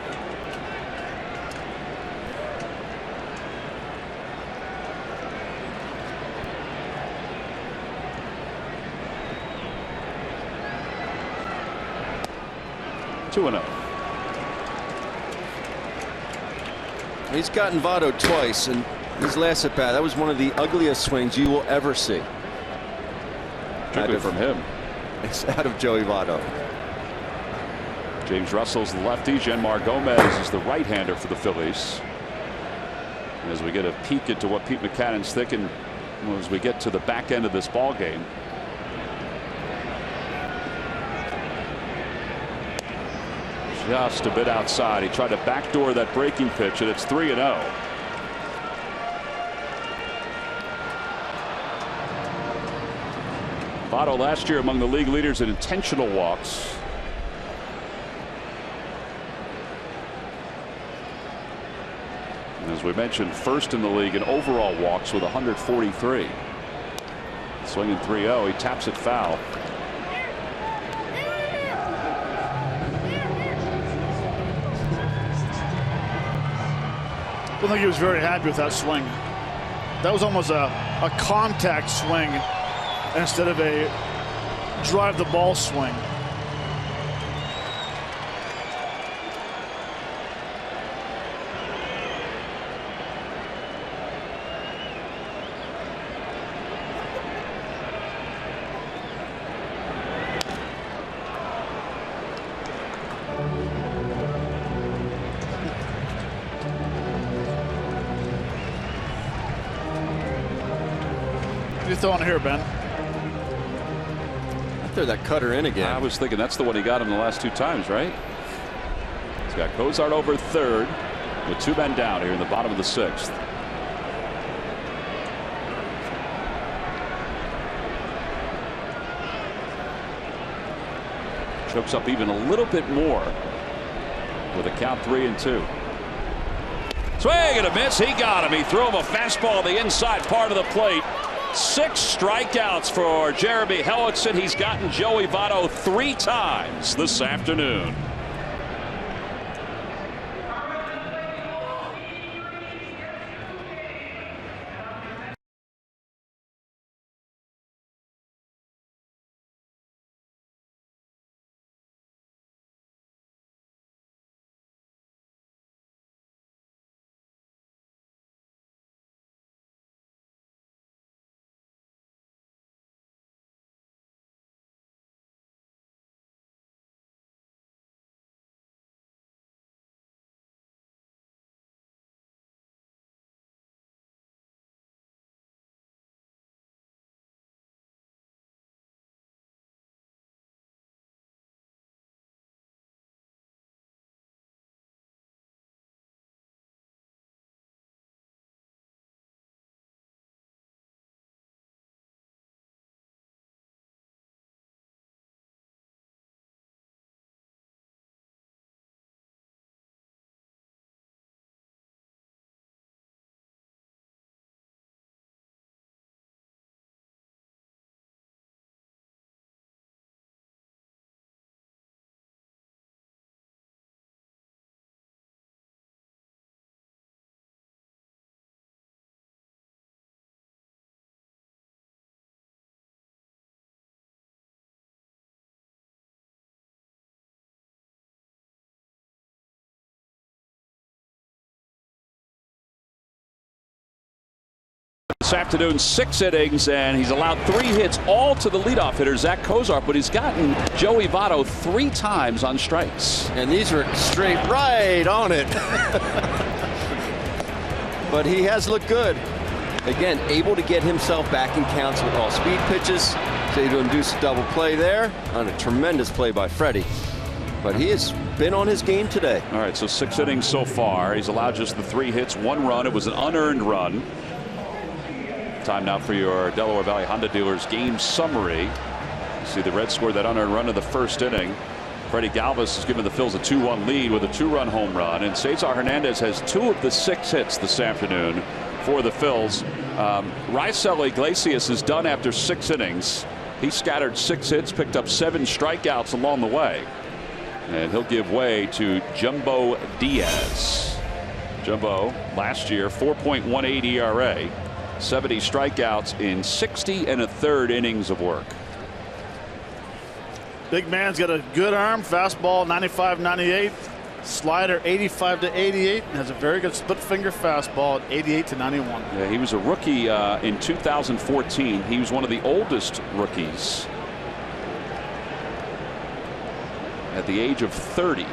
He's gotten Votto twice, and his last at bat, that was one of the ugliest swings you will ever see. Particularly from him. It's out of Joey Votto. James Russell's the lefty. Genmar Gomez is the right-hander for the Phillies. And as we get a peek into what Pete Maccannon's thinking as we get to the back end of this ball game. Just a bit outside. He tried to backdoor that breaking pitch, and it's 3-0. Votto last year among the league leaders in intentional walks. And as we mentioned, first in the league in overall walks with 143. Swinging 3-0. He taps it foul. I don't think he was very happy with that swing. That was almost a contact swing instead of a drive the ball swing. throwing here, Ben? Throw that cutter in again. I was thinking that's the one he got him the last 2 times, right? He's got Cozart over third with 2 men down here in the bottom of the 6th. Chokes up even a little bit more with a count 3-2. Swing and a miss. He got him. He threw him a fastball the inside part of the plate. 6 strikeouts for Jeremy Hellickson. He's gotten Joey Votto 3 times this afternoon. This afternoon, 6 innings, and he's allowed 3 hits, all to the leadoff hitter, Zach Cozart, but he's gotten Joey Votto 3 times on strikes. And these are straight right on it. But he has looked good. Again, able to get himself back in counts with all speed pitches. So to induce a double play there on a tremendous play by Freddie. But he has been on his game today. All right, so 6 innings so far. He's allowed just the 3 hits, 1 run. It was an unearned run. Time now for your Delaware Valley Honda dealers game summary. You see the Reds scored that unearned run in the 1st inning. Freddie Galvis has given the Phils a 2-1 lead with a 2-run home run, and Cesar Hernandez has 2 of the 6 hits this afternoon for the Phils. Raisel Iglesias is done after 6 innings. He scattered 6 hits, picked up 7 strikeouts along the way, and he'll give way to Jumbo Diaz. Jumbo last year 4.18 ERA. 70 strikeouts in 60 1/3 innings of work. Big man's got a good arm. Fastball 95-98. Slider 85-88. And has a very good split finger fastball at 88-91. Yeah, he was a rookie in 2014. He was one of the oldest rookies at the age of 30.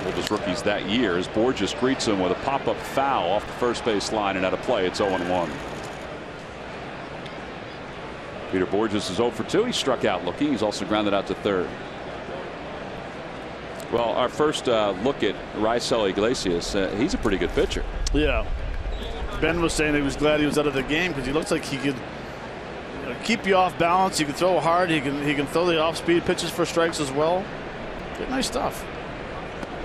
Oldest rookies that year as Borges greets him with a pop-up foul off the first base line and out of play. It's 0-1. Peter Borges is 0 for 2. He struck out looking. He's also grounded out to third. Well, our first look at Raisel Iglesias, he's a pretty good pitcher. Yeah. Ben was saying he was glad he was out of the game because he looks like he could keep you off balance. He can throw hard. He can throw the off-speed pitches for strikes as well. Good, nice stuff.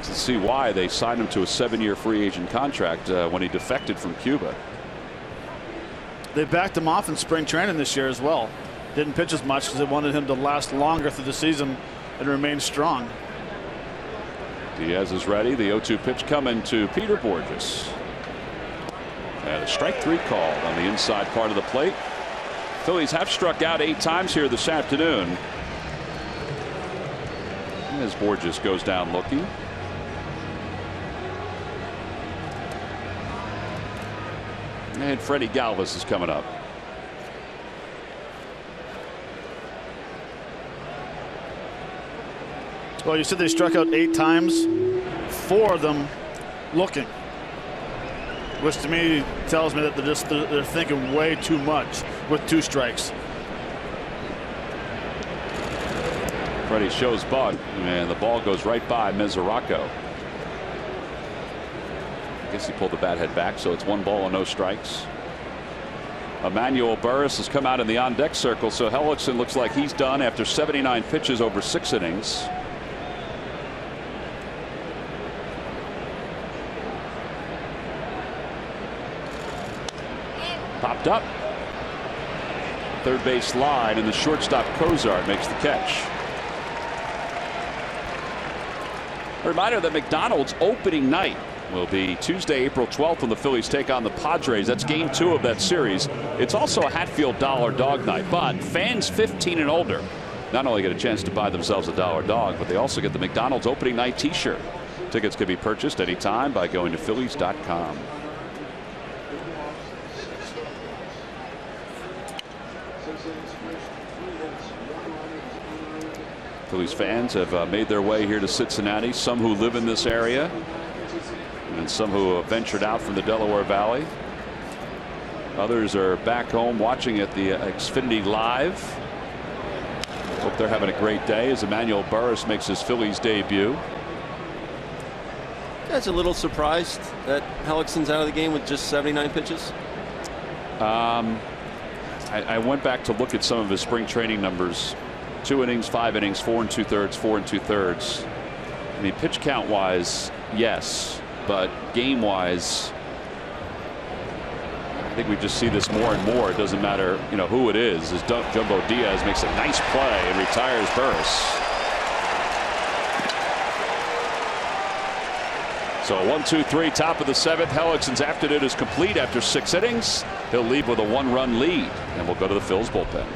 To see why they signed him to a 7-year free agent contract when he defected from Cuba. They backed him off in spring training this year as well. Didn't pitch as much because they wanted him to last longer through the season and remain strong. Diaz is ready. The 0-2 pitch coming to Peter Borges. And a strike 3 call on the inside part of the plate. Phillies have struck out 8 times here this afternoon. As Borges goes down looking. And Freddie Galvis is coming up. Well, you said they struck out 8 times, 4 of them looking. which to me tells me that they're thinking way too much with 2 strikes. Freddie shows bunt, and the ball goes right by Mesoraco. I guess he pulled the bat head back, so it's 1 ball and no strikes. Emmanuel Burris has come out in the on-deck circle, so Hellickson looks like he's done after 79 pitches over 6 innings. Popped up. Third base line, and the shortstop Cozart makes the catch. A reminder that McDonald's opening night will be Tuesday, April 12th, when the Phillies take on the Padres. That's game 2 of that series. It's also a Hatfield Dollar Dog Night, but fans 15 and older not only get a chance to buy themselves a dollar dog, but they also get the McDonald's opening night t-shirt. Tickets can be purchased anytime by going to Phillies.com. Phillies fans have made their way here to Cincinnati, some who live in this area and some who have ventured out from the Delaware Valley. Others are back home watching at the Xfinity Live. Hope they're having a great day as Emmanuel Burris makes his Phillies debut. Guys, a little surprised that Hellickson's out of the game with just 79 pitches. I went back to look at some of his spring training numbers. 2 innings, 5 innings, 4 2/3, 4 2/3. I mean, pitch count wise, yes, but game wise, I think we just see this more and more. It doesn't matter, who it is. As Jumbo Diaz makes a nice play and retires Burris. So 1-2-3, top of the 7th. Hellickson's afternoon is complete after 6 innings. He'll leave with a 1-run lead, and we'll go to the Phil's bullpen.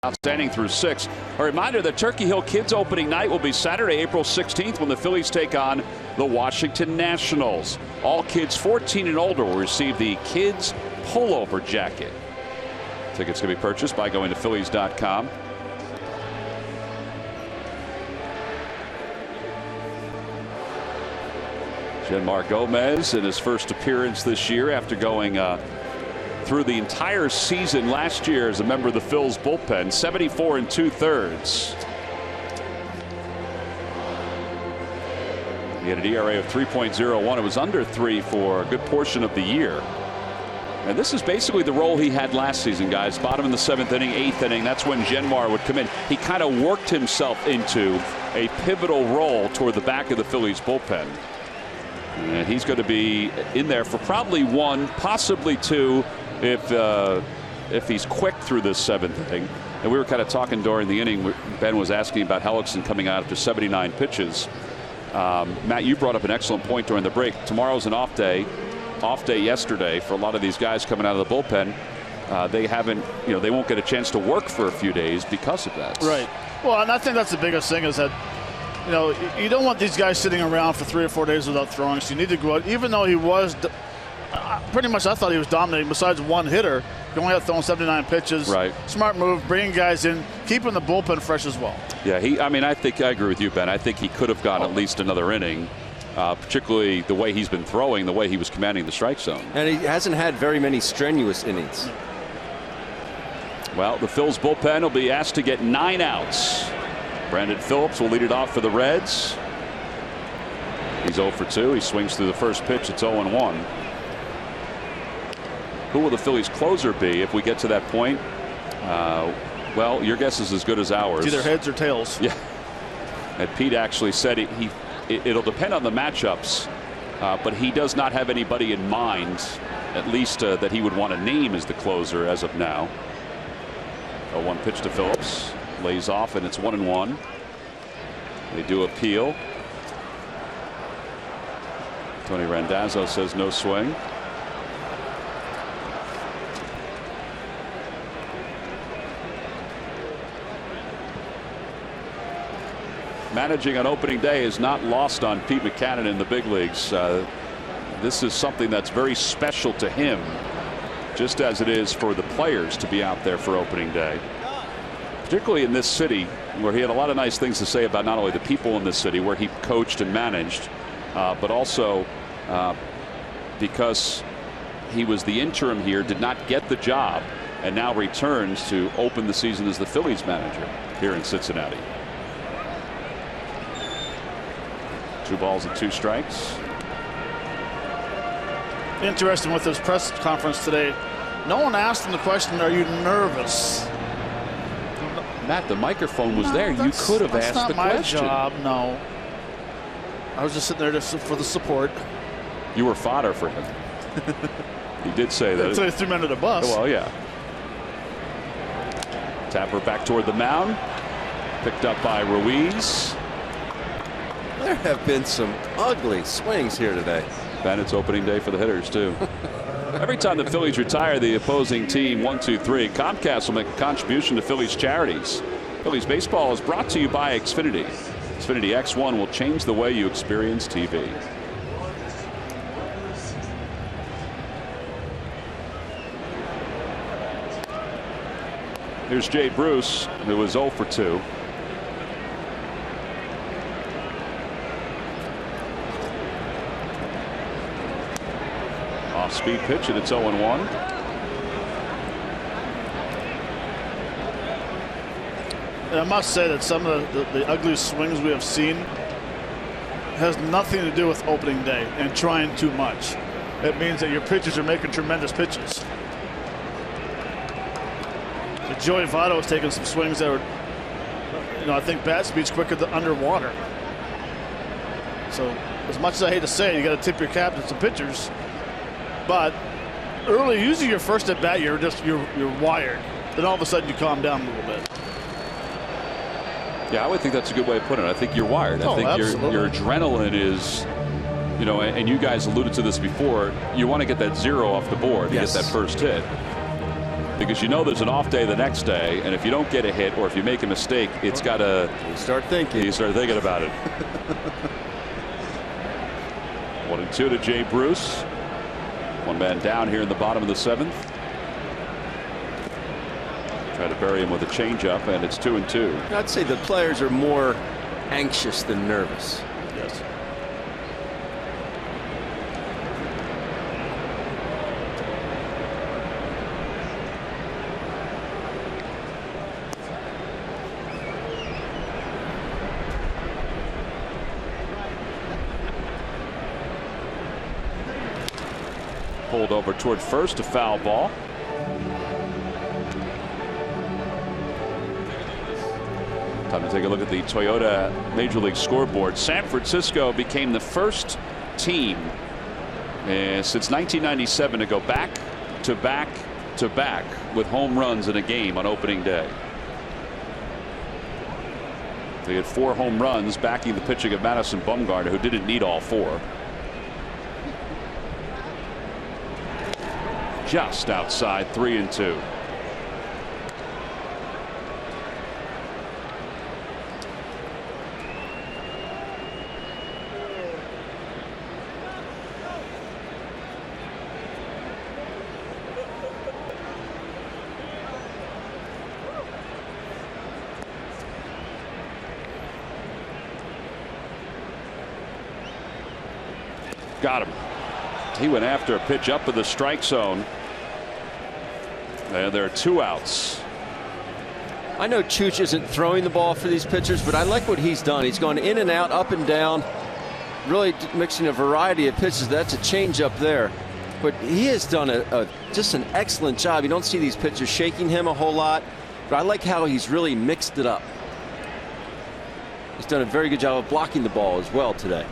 Outstanding through 6. A reminder that Turkey Hill Kids opening night will be Saturday, April 16th, when the Phillies take on the Washington Nationals. All kids 14 and older will receive the kids pullover jacket. Tickets can be purchased by going to Phillies.com. Genmar Gomez in his first appearance this year after going through the entire season last year as a member of the Phillies bullpen. 74 2/3. He had an ERA of 3.01. It was under 3 for a good portion of the year. And this is basically the role he had last season, guys. Bottom in the 7th inning, 8th inning. That's when Genmar would come in. He kind of worked himself into a pivotal role toward the back of the Phillies bullpen. And he's going to be in there for probably 1, possibly 2, if he's quick through this 7th inning. And we were kind of talking during the inning. Ben was asking about Hellickson coming out after 79 pitches. Matt, you brought up an excellent point during the break. Tomorrow's an off day yesterday for a lot of these guys coming out of the bullpen. They haven't, they won't get a chance to work for a few days because of that. Right. Well, and I think that's the biggest thing is that, you don't want these guys sitting around for 3 or 4 days without throwing. So you need to go out, even though he was pretty much, I thought he was dominating besides one hitter. Going out throwing 79 pitches. Right. Smart move, bringing guys in, keeping the bullpen fresh as well. Yeah, I think I agree with you, Ben. I think he could have gone at least another inning. Particularly the way he's been throwing, the way he was commanding the strike zone. And he hasn't had very many strenuous innings. Well, the Phillies bullpen will be asked to get 9 outs. Brandon Phillips will lead it off for the Reds. He's 0 for 2. He swings through the first pitch. It's 0-1. Who will the Phillies closer be if we get to that point? Well, your guess is as good as ours. It's either heads or tails. Yeah. And Pete actually said it'll depend on the matchups, but he does not have anybody in mind, at least that he would want to name as the closer as of now. 0-1 pitch to Phillips. Lays off, and it's 1-1. They do appeal. Tony Randazzo says no swing. Managing on opening day is not lost on Pete Mackanin in the big leagues. This is something that's very special to him, just as it is for the players to be out there for opening day. Particularly in this city, where he had a lot of nice things to say about not only the people in this city where he coached and managed, but also because he was the interim here, did not get the job, and now returns to open the season as the Phillies manager here in Cincinnati. 2 balls and 2 strikes. Interesting with his press conference today. No one asked him the question, are you nervous? Matt, the microphone was there. You could have asked the question. That's not my job, no. I was just sitting there for the support. You were fodder for him. He did say that. He threw him under the bus. Well, yeah. Tapper back toward the mound. Picked up by Ruiz. There have been some ugly swings here today. Ben, it's opening day for the hitters, too. Every time the Phillies retire the opposing team 1, 2, 3, Comcast will make a contribution to Phillies charities. Phillies baseball is brought to you by Xfinity. Xfinity X1 will change the way you experience TV. Here's Jay Bruce, who was 0 for 2. Off-speed pitch, and it's 0-1. And I must say that some of the ugly swings we have seen has nothing to do with opening day and trying too much. It means that your pitchers are making tremendous pitches. Joey Votto has taken some swings that were, I think bat speed's quicker than underwater. So as much as I hate to say it, you got to tip your cap to some pitchers. But early, usually your first at bat, you're wired. Then all of a sudden you calm down a little bit. Yeah, I would think that's a good way of putting it. I think you're wired. I think your adrenaline is, and you guys alluded to this before, you want to get that 0 off the board to get that first hit. Because there's an off day the next day, and if you don't get a hit or if you make a mistake, it's got to. You start thinking about it. 1-2 to Jay Bruce. 1 man down here in the bottom of the 7th. Try to bury him with a changeup, and it's 2-2. I'd say the players are more anxious than nervous. Yes. pulled over toward first, a foul ball. Time to take a look at the Toyota Major League scoreboard. San Francisco became the first team since 1997 to go back to back to back with home runs in a game on opening day. They had 4 home runs backing the pitching of Madison Bumgarner, who didn't need all 4. Just outside, 3-2. Got him. He went after a pitch up in the strike zone. And there are 2 outs. I know Chooch isn't throwing the ball for these pitchers, but I like what he's done. He's gone in and out, up and down, really mixing a variety of pitches. That's a changeup there. But he has done just an excellent job. You don't see these pitchers shaking him a whole lot, but I like how he's really mixed it up. He's done a very good job of blocking the ball as well today.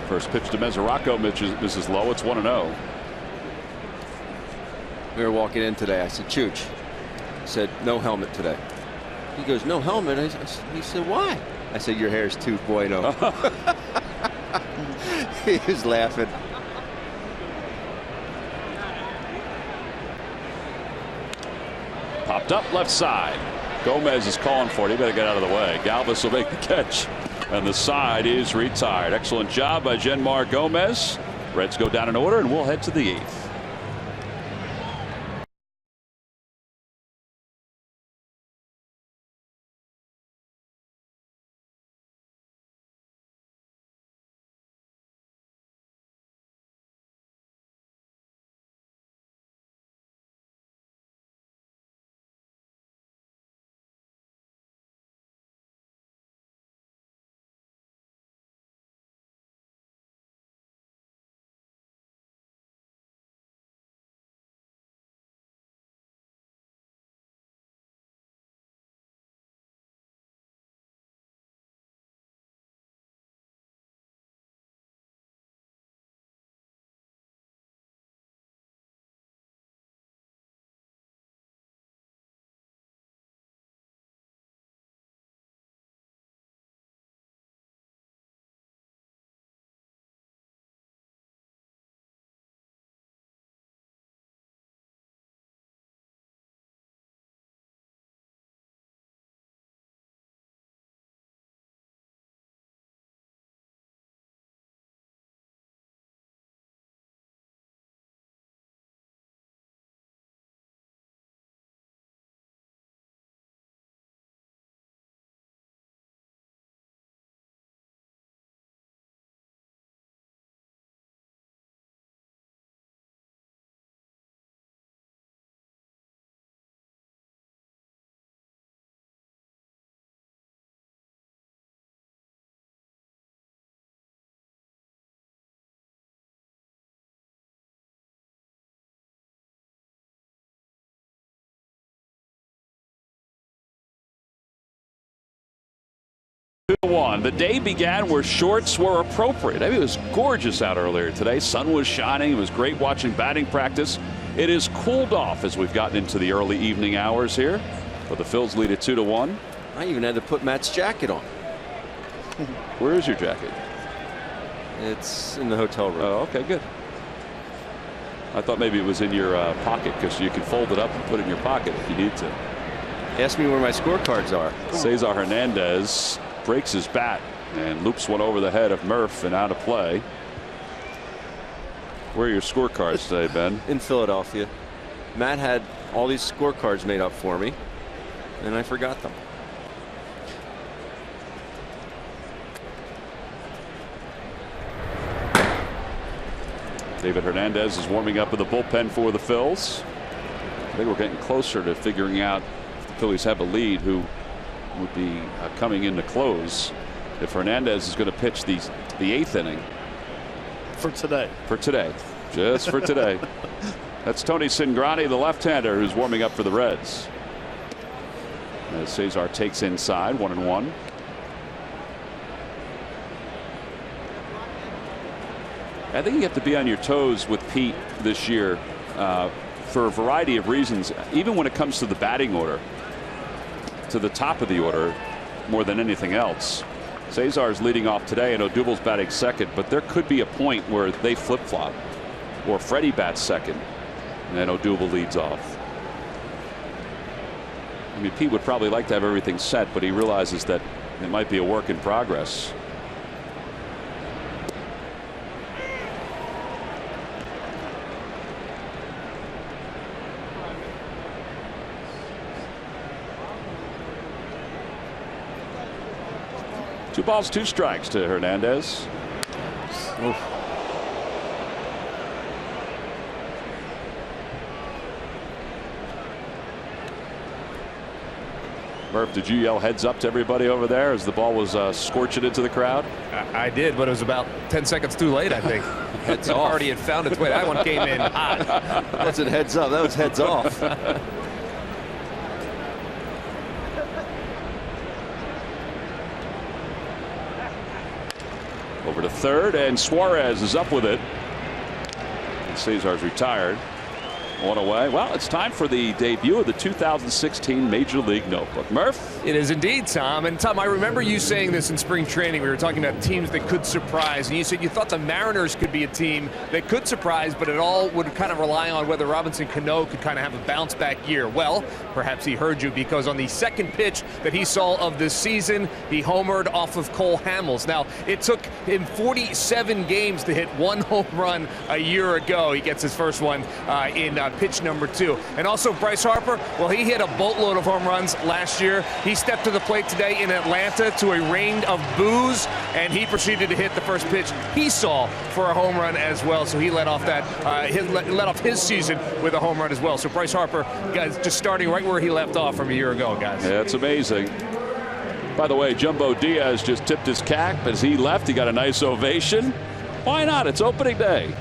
First pitch to Mesoraco misses low. It's 1-0. We were walking in today. I said, Chooch, I said, no helmet today. He goes, no helmet? He said, why? I said, your hair's too bueno. He was laughing. Popped up left side. Gomez is calling for it. He better get out of the way. Galvis will make the catch. And the side is retired. Excellent job by Genmar Gomez. Reds go down in order, and we'll head to the 8th. The day began where shorts were appropriate. I mean, it was gorgeous out earlier today. Sun was shining. It was great watching batting practice. It has cooled off as we've gotten into the early evening hours here. But the Phils lead it 2-1. I even had to put Matt's jacket on. Where is your jacket? It's in the hotel room. Oh, okay, good. I thought maybe it was in your pocket, because you can fold it up and put it in your pocket if you need to. Ask me where my scorecards are. Cesar Hernandez breaks his bat and loops one over the head of Murph and out of play. Where are your scorecards today, Ben? In Philadelphia. Matt had all these scorecards made up for me, and I forgot them. David Hernandez is warming up in the bullpen for the Phils. I think we're getting closer to figuring out if the Phillies have a lead, who would be coming in to close if Hernandez is going to pitch the 8th inning. For today. For today. Just for today. That's Tony Cingrani, the left-hander, who's warming up for the Reds. As Cesar takes inside, 1-1. I think you have to be on your toes with Pete this year for a variety of reasons, even when it comes to the batting order, to the top of the order more than anything else. Cesar's leading off today and Odubel's batting second, but there could be a point where they flip-flop, or Freddie bats second and then Odubel leads off. I mean, Pete would probably like to have everything set, but he realizes that it might be a work in progress. Two balls, 2 strikes to Hernandez. Oof. Murph, did you yell heads up to everybody over there as the ball was scorching into the crowd? I did, but it was about 10 seconds too late, I think. Heads off. Already had found its way. That one came in hot. That wasn't heads up. That was heads off. Over to third, and Suarez is up with it. And Cesar's retired. One away. Well, it's time for the debut of the 2016 Major League Notebook. Murph? It is indeed, Tom. And Tom, I remember you saying this in spring training. We were talking about teams that could surprise. And you said you thought the Mariners could be a team that could surprise, but it all would kind of rely on whether Robinson Cano could kind of have a bounce back year. Well, perhaps he heard you, because on the second pitch that he saw of this season, he homered off of Cole Hamels. Now, it took him 47 games to hit 1 home run a year ago. He gets his first one in pitch number 2. And also Bryce Harper, well, he hit a boatload of home runs last year. He stepped to the plate today in Atlanta to a rain of boos, and he proceeded to hit the first pitch he saw for a home run as well. So he let off that, let off his season with a home run as well. So Bryce Harper, guys, just starting right where he left off from a year ago, guys. Yeah, it's amazing. By the way, Jumbo Diaz just tipped his cap as he left. He got a nice ovation. Why not? It's opening day.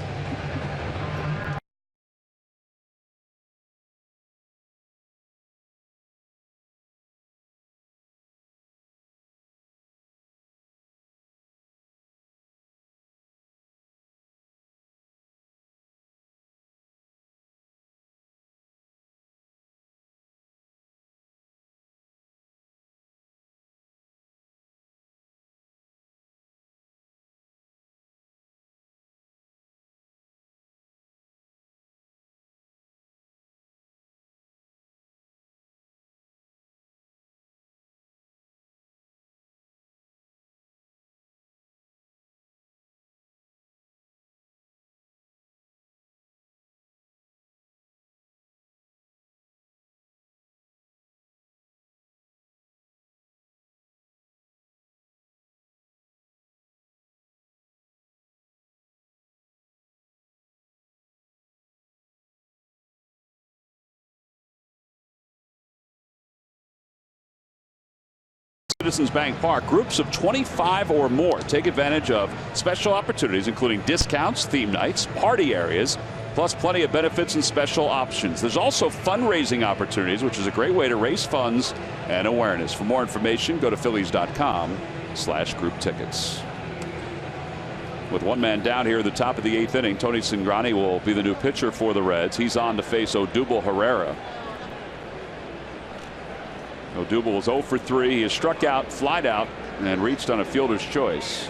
Citizens Bank Park, groups of 25 or more take advantage of special opportunities, including discounts, theme nights, party areas, plus plenty of benefits and special options. There's also fundraising opportunities, which is a great way to raise funds and awareness. For more information, go to Phillies.com/group tickets. With one man down here at the top of the 8th inning, Tony Cingrani will be the new pitcher for the Reds. He's on to face Odubel Herrera. Odubel was 0 for 3. He has struck out, flied out, and reached on a fielder's choice.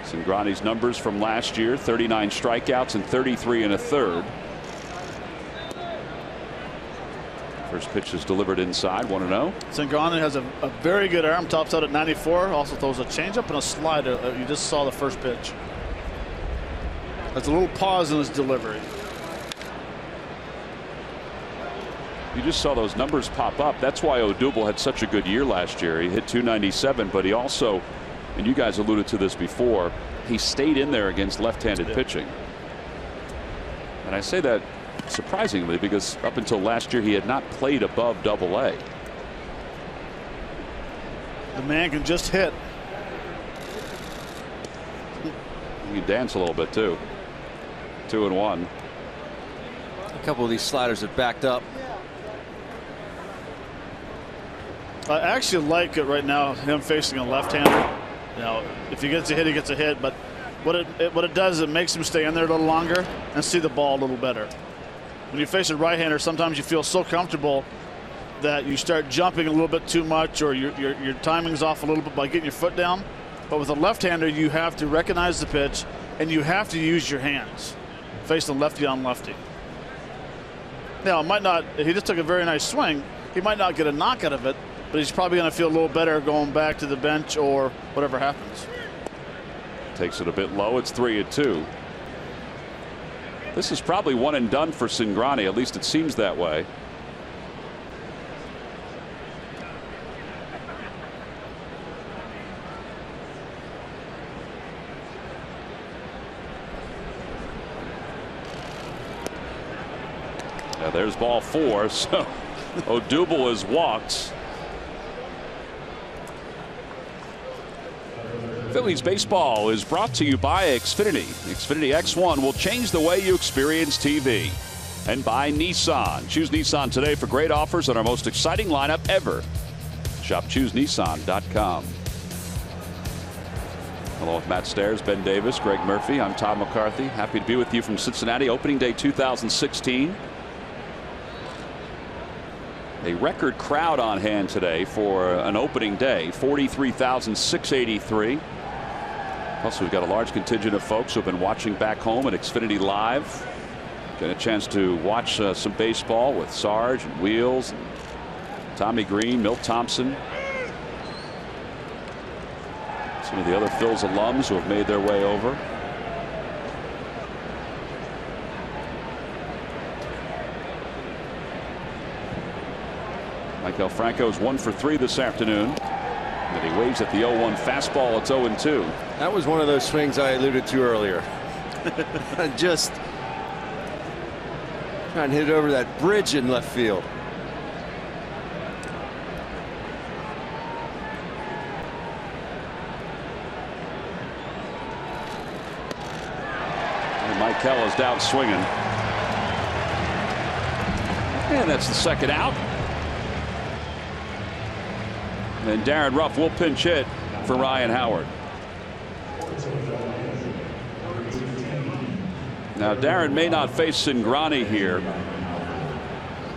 Cingrani's numbers from last year: 39 strikeouts and 33 1/3. First pitch is delivered inside, 1-0. Cingrani has a very good arm, tops out at 94. Also throws a changeup and a slider. You just saw the first pitch. There's a little pause in his delivery. You just saw those numbers pop up. That's why Odubel had such a good year last year. He hit .297, but he also, and you guys alluded to this before, he stayed in there against left-handed pitching. And I say that surprisingly because up until last year he had not played above Double-A. The man can just hit. You can dance a little bit too. 2-1. A couple of these sliders have backed up. I actually like it right now, him facing a left-hander. Now, if he gets a hit, he gets a hit. But what it does is it makes him stay in there a little longer and see the ball a little better. When you face a right-hander, sometimes you feel so comfortable that you start jumping a little bit too much, or your timing's off a little bit by getting your foot down. But with a left-hander, you have to recognize the pitch and you have to use your hands. Face the lefty on lefty. Now, it might not. He just took a very nice swing. He might not get a knock out of it, but he's probably going to feel a little better going back to the bench or whatever happens. Takes it a bit low. It's 3-2. This is probably one and done for Cingrani. At least it seems that way. Now there's ball 4. So Odubel has walked. Phillies baseball is brought to you by Xfinity. Xfinity X1 will change the way you experience TV. And by Nissan. Choose Nissan today for great offers on our most exciting lineup ever. Shop ChooseNissan.com. Along with Matt Stairs, Ben Davis, Greg Murphy, I'm Tom McCarthy. Happy to be with you from Cincinnati. Opening day 2016. A record crowd on hand today for an opening day. 43,683. Plus, we've got a large contingent of folks who have been watching back home at Xfinity Live. Get a chance to watch some baseball with Sarge and Wheels, and Tommy Green, Milt Thompson. Some of the other Phil's alums who have made their way over. Michael Franco's 1 for 3 this afternoon. And he waves at the 0-1 fastball. It's 0-2. That was one of those swings I alluded to earlier. Just trying to hit it over that bridge in left field. And Michael is down swinging. And that's the second out. And Darren Ruff will pinch hit for Ryan Howard. Now Darren may not face Cingrani here.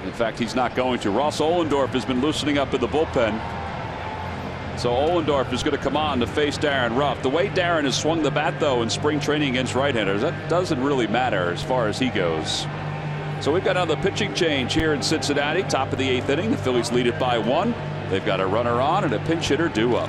In fact, he's not going to. Ross Ohlendorf has been loosening up in the bullpen. So Ohlendorf is going to come on to face Darren Ruff. The way Darren has swung the bat, though, in spring training against right-handers, that doesn't really matter as far as he goes. So we've got another pitching change here in Cincinnati. Top of the 8th inning. The Phillies lead it by 1. They've got a runner on and a pinch hitter due up.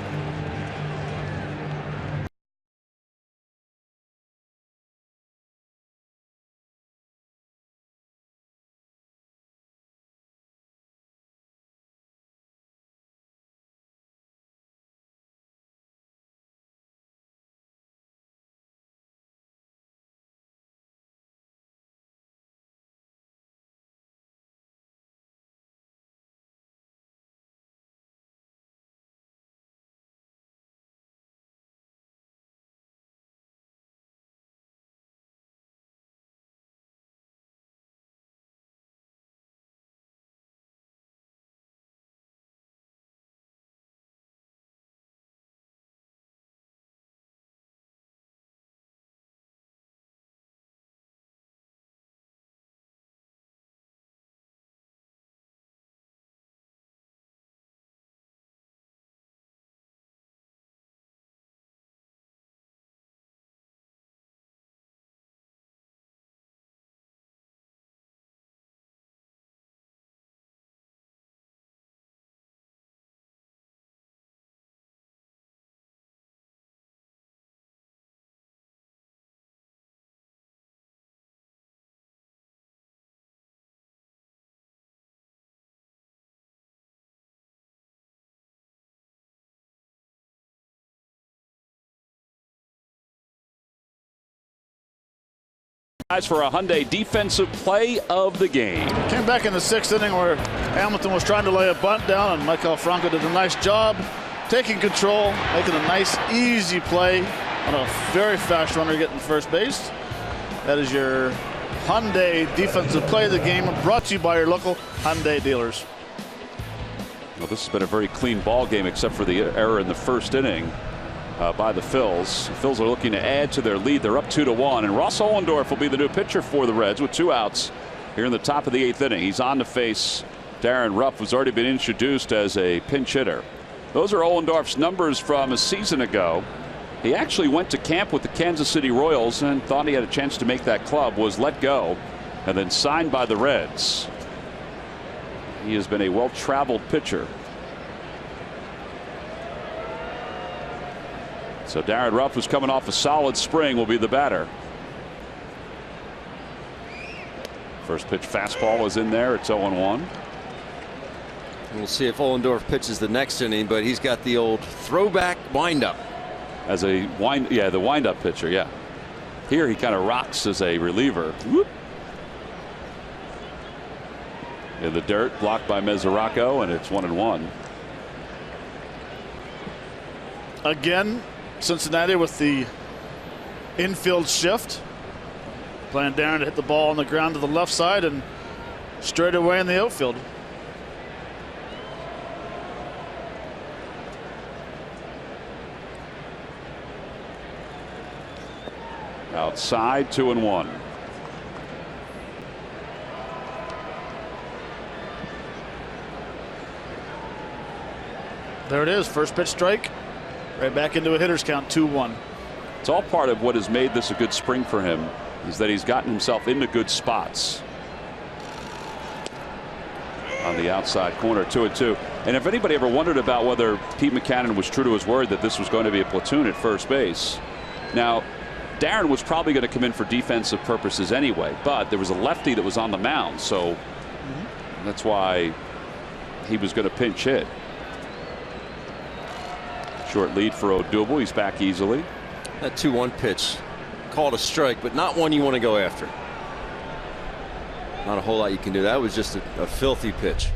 For a Hyundai defensive play of the game. Came back in the 6th inning where Hamilton was trying to lay a bunt down, and Michael Franco did a nice job. taking control, making a nice, easy play on a very fast runner getting first base. That is your Hyundai defensive play of the game, brought to you by your local Hyundai dealers. Well, this has been a very clean ball game except for the error in the first inning by the Phils. The Phils are looking to add to their lead. They're up 2-1, and Ross Ohlendorf will be the new pitcher for the Reds with 2 outs here in the top of the 8th inning. He's on to face Darren Ruff, who's already been introduced as a pinch hitter. Those are Ohlendorf's numbers from a season ago. He actually went to camp with the Kansas City Royals and thought he had a chance to make that club, was let go, and then signed by the Reds. He has been a well-traveled pitcher. So Darren Ruff, who's coming off a solid spring, will be the batter. First pitch fastball is in there. It's 0-1. We'll see if Ohlendorf pitches the next inning, but he's got the old throwback windup. As a the windup pitcher, yeah. Here he kind of rocks as a reliever. Whoop. In the dirt, blocked by Mesoraco, and it's 1-1. Again, Cincinnati with the infield shift. Playing Darren to hit the ball on the ground to the left side and straight away in the outfield. Outside, 2-1. There it is. First pitch strike. Right back into a hitter's count, 2-1. It's all part of what has made this a good spring for him, is that he's gotten himself into good spots. On the outside corner, 2-2. And if anybody ever wondered about whether Pete Mackanin was true to his word that this was going to be a platoon at first base. Now, Darren was probably going to come in for defensive purposes anyway, but there was a lefty that was on the mound, so that's why he was going to pinch hit. Short lead for Odubel. He's back easily. That 2-1 pitch called a strike, but not one you want to go after. Not a whole lot you can do. That was just a filthy pitch.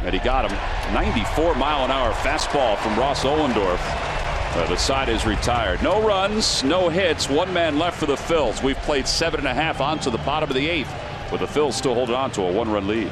And he got him. 94-mile-an-hour fastball from Ross Ohlendorf. The side is retired. No runs, no hits. 1 man left for the Phils. We've played 7.5 on to the bottom of the 8th, with the Phils still holding on to a 1-run lead.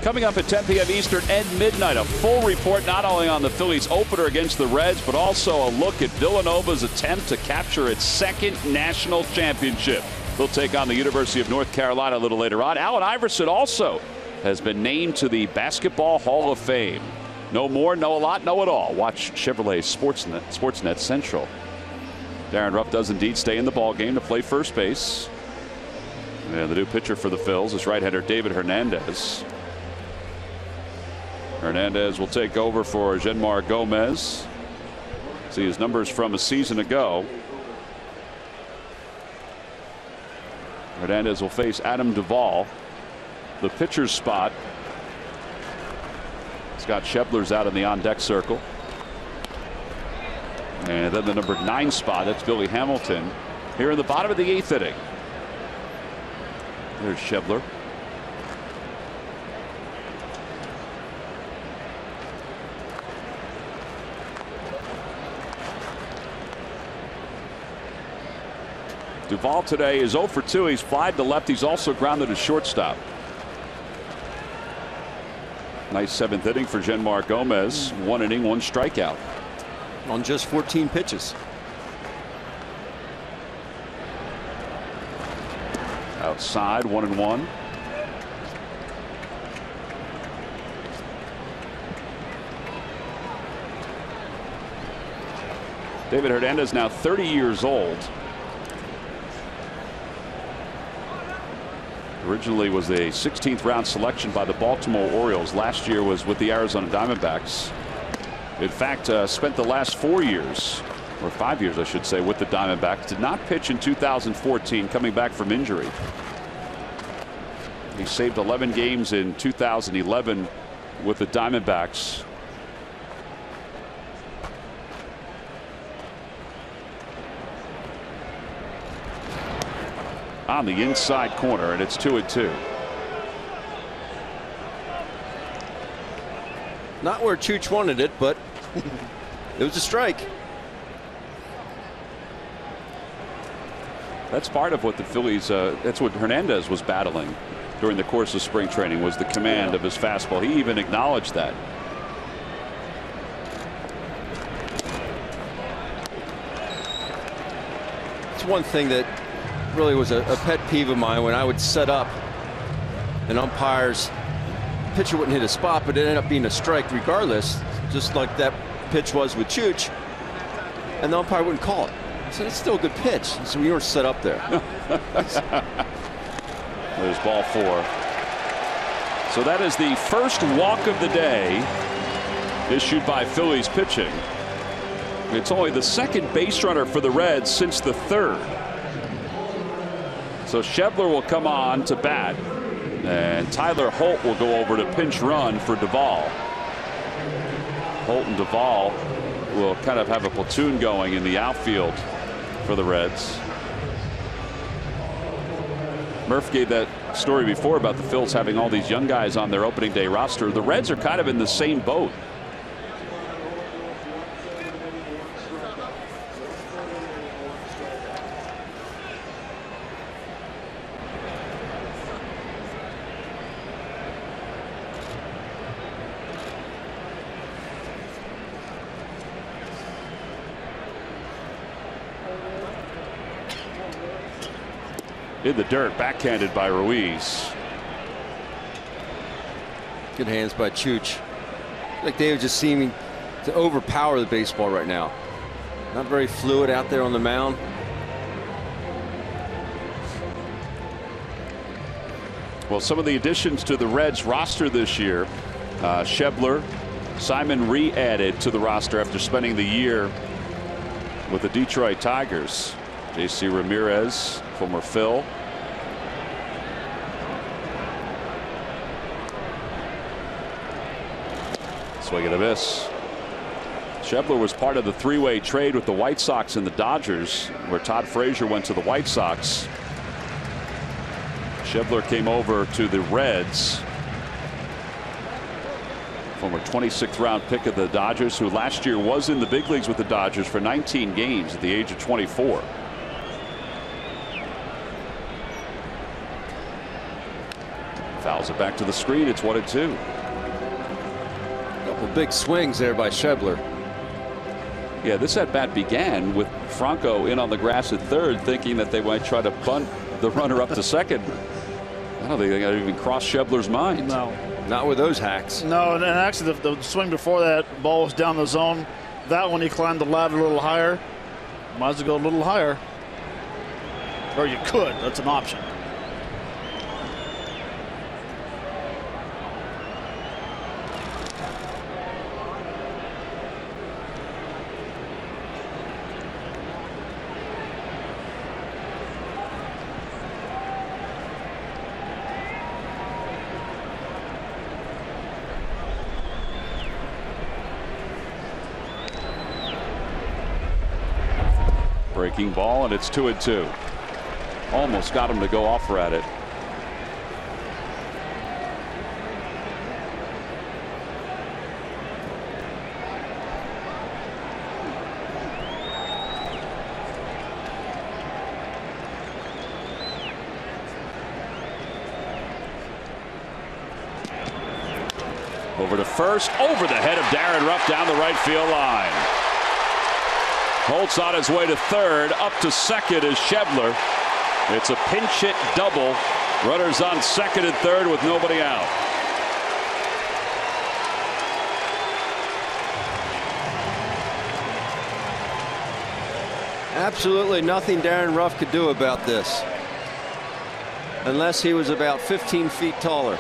Coming up at 10 p.m. Eastern and midnight, a full report not only on the Phillies opener against the Reds, but also a look at Villanova's attempt to capture its 2nd national championship. They'll take on the University of North Carolina a little later on. Allen Iverson also has been named to the Basketball Hall of Fame. No more, know a lot, know it all. Watch Chevrolet Sportsnet Central. Darren Ruff does indeed stay in the ball game to play first base. And the new pitcher for the Phils is right-hander David Hernandez. Hernandez will take over for Genmar Gomez. See his numbers from a season ago. Hernandez will face Adam Duvall. The pitcher's spot. Scott Schebler's out in the on-deck circle. And then the number 9 spot, that's Billy Hamilton, here in the bottom of the 8th inning. There's Schebler. Duvall today is 0 for 2. He's flied to left. He's also grounded to shortstop. Nice 7th inning for Genmar Gomez. 1 inning, 1 strikeout. On just 14 pitches. Outside, 1-1. David Hernandez now 30 years old. Originally was a 16th round selection by the Baltimore Orioles. Last year was with the Arizona Diamondbacks. In fact, spent the last 4 years, or 5 years I should say, with the Diamondbacks. Did not pitch in 2014, coming back from injury. He saved 11 games in 2011 with the Diamondbacks. On the inside corner, and it's 2-2. Not where Chooch wanted it, but it was a strike. That's part of what the Phillies, that's what Hernandez was battling during the course of spring training, was the command of his fastball. He even acknowledged that. It's one thing that really was a pet peeve of mine when I would set up and umpires, pitcher wouldn't hit a spot, but it ended up being a strike regardless, just like that pitch was with Chooch, and the umpire wouldn't call it. I said, it's still a good pitch. So we weren't set up there. There's ball 4. So that is the first walk of the day issued by Phillies pitching. It's only the second base runner for the Reds since the 3rd. So Schebler will come on to bat, and Tyler Holt will go over to pinch run for Duvall. Holt and Duvall will kind of have a platoon going in the outfield for the Reds. Murph gave that story before about the Phils having all these young guys on their opening day roster. The Reds are kind of in the same boat. In the dirt, backhanded by Ruiz. Good hands by Chooch. Like David just seeming to overpower the baseball right now. Not very fluid out there on the mound. Well, some of the additions to the Reds roster this year, Schebler, Simon re-added to the roster after spending the year with the Detroit Tigers. J.C. Ramirez, former Phil. Swing and a miss. Schebler was part of the 3-way trade with the White Sox and the Dodgers, where Todd Frazier went to the White Sox. Schebler came over to the Reds. Former 26th round pick of the Dodgers, who last year was in the big leagues with the Dodgers for 19 games at the age of 24. Fouls it back to the screen. It's 1-2. Couple big swings there by Schebler. Yeah, this at bat began with Franco in on the grass at third, thinking that they might try to bunt the runner up to second. I don't think they got to even cross Schebler's mind. No. Not with those hacks. No, and actually the swing before that, ball was down the zone. That one he climbed the ladder a little higher. Might as well go a little higher. Or you could. That's an option. Breaking ball, and it's 2-2. Almost got him to go off at it. Over to first, over the head of Darren Ruff down the right field line. Holtz on his way to third. Up to second is Schebler. It's a pinch hit double. Runners on second and third with nobody out. Absolutely nothing Darren Ruff could do about this. Unless he was about 15 feet taller.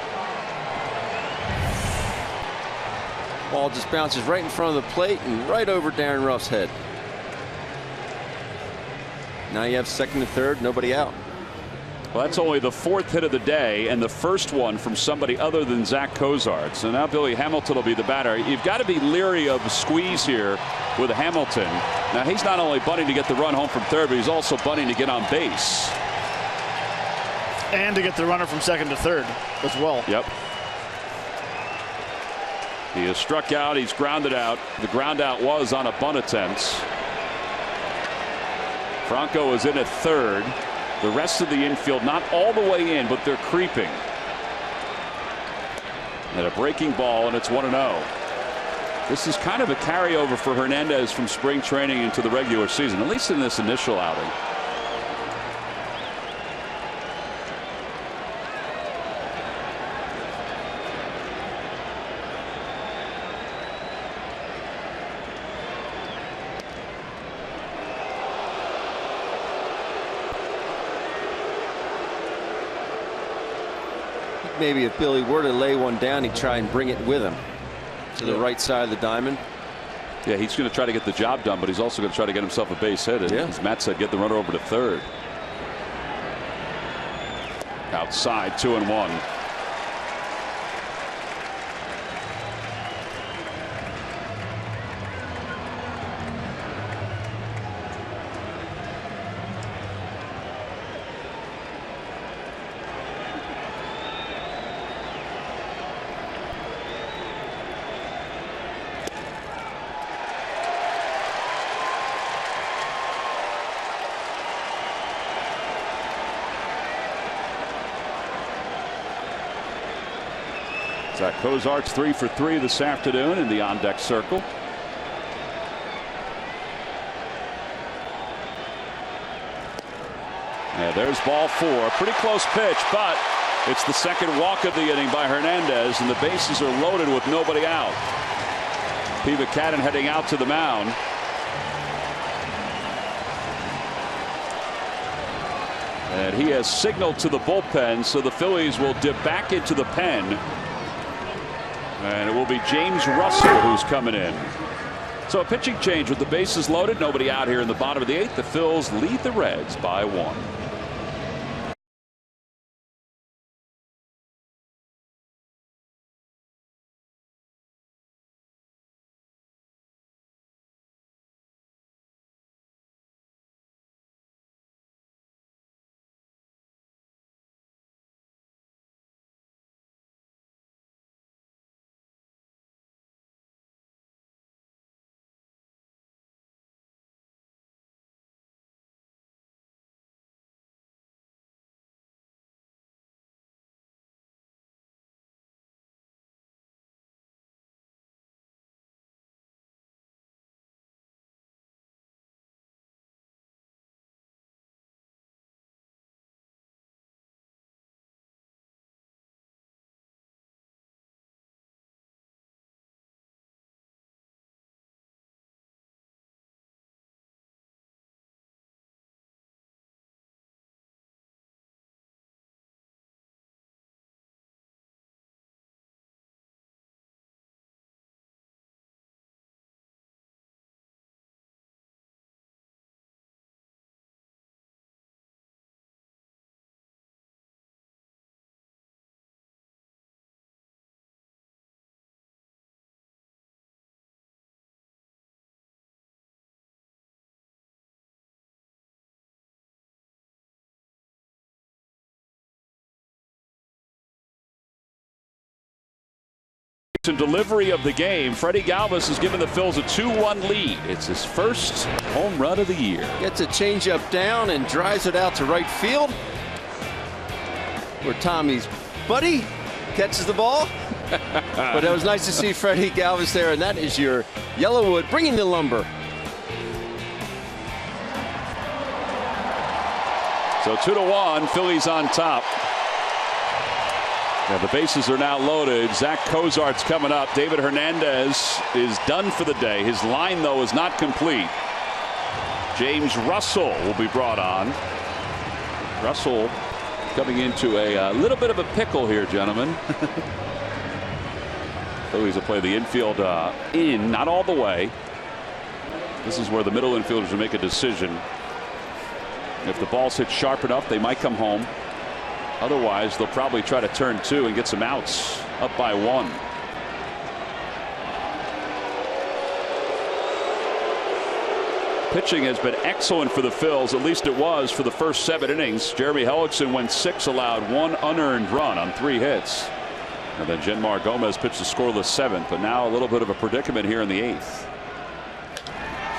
Ball just bounces right in front of the plate and right over Darren Ruff's head. Now you have second and third, nobody out. Well, that's only the fourth hit of the day and the first one from somebody other than Zach Cozart. So now Billy Hamilton will be the batter. You've got to be leery of a squeeze here with Hamilton. Now he's not only bunting to get the run home from third, but he's also bunting to get on base. And to get the runner from second to third as well. Yep. He has struck out. He's grounded out. The ground out was on a bunt attempt. Franco is in at third. The rest of the infield not all the way in, but they're creeping. And a breaking ball, and it's 1-0. This is kind of a carryover for Hernandez from spring training into the regular season, at least in this initial outing. Maybe if Billy were to lay one down, he'd try and bring it with him to the right side of the diamond. Yeah, he's going to try to get the job done, but he's also going to try to get himself a base hit. And as Matt said, get the runner over to third. Outside, 2-1. Zach Cozart's 3 for 3 this afternoon in the on-deck circle. Yeah, there's ball 4. Pretty close pitch, but it's the second walk of the inning by Hernandez, and the bases are loaded with nobody out. PHI AT CIN heading out to the mound. And he has signaled to the bullpen, so the Phillies will dip back into the pen. And it will be James Russell who's coming in. So a pitching change with the bases loaded. Nobody out here in the bottom of the 8th. The Phils lead the Reds by 1. Delivery of the game. Freddie Galvis has given the Phils a 2-1 lead. It's his first home run of the year. Gets a changeup down and drives it out to right field, where Tommy's buddy catches the ball. But it was nice to see Freddie Galvis there, and that is your Yellowwood bringing the lumber. So 2-1, Phillies on top. Yeah, the bases are now loaded. Zach Cozart's coming up. David Hernandez is done for the day. His line, though, is not complete. James Russell will be brought on. Russell coming into a little bit of a pickle here, gentlemen. Phillies will play the infield in, not all the way. This is where the middle infielders will make a decision. If the ball's hit sharp enough, they might come home. Otherwise, they'll probably try to turn 2 and get some outs, up by 1. Pitching has been excellent for the Phils. At least it was for the first 7 innings. Jeremy Hellickson went 6, allowed 1 unearned run on 3 hits. And then Jenmar Gomez pitched a scoreless 7th, but now a little bit of a predicament here in the 8th.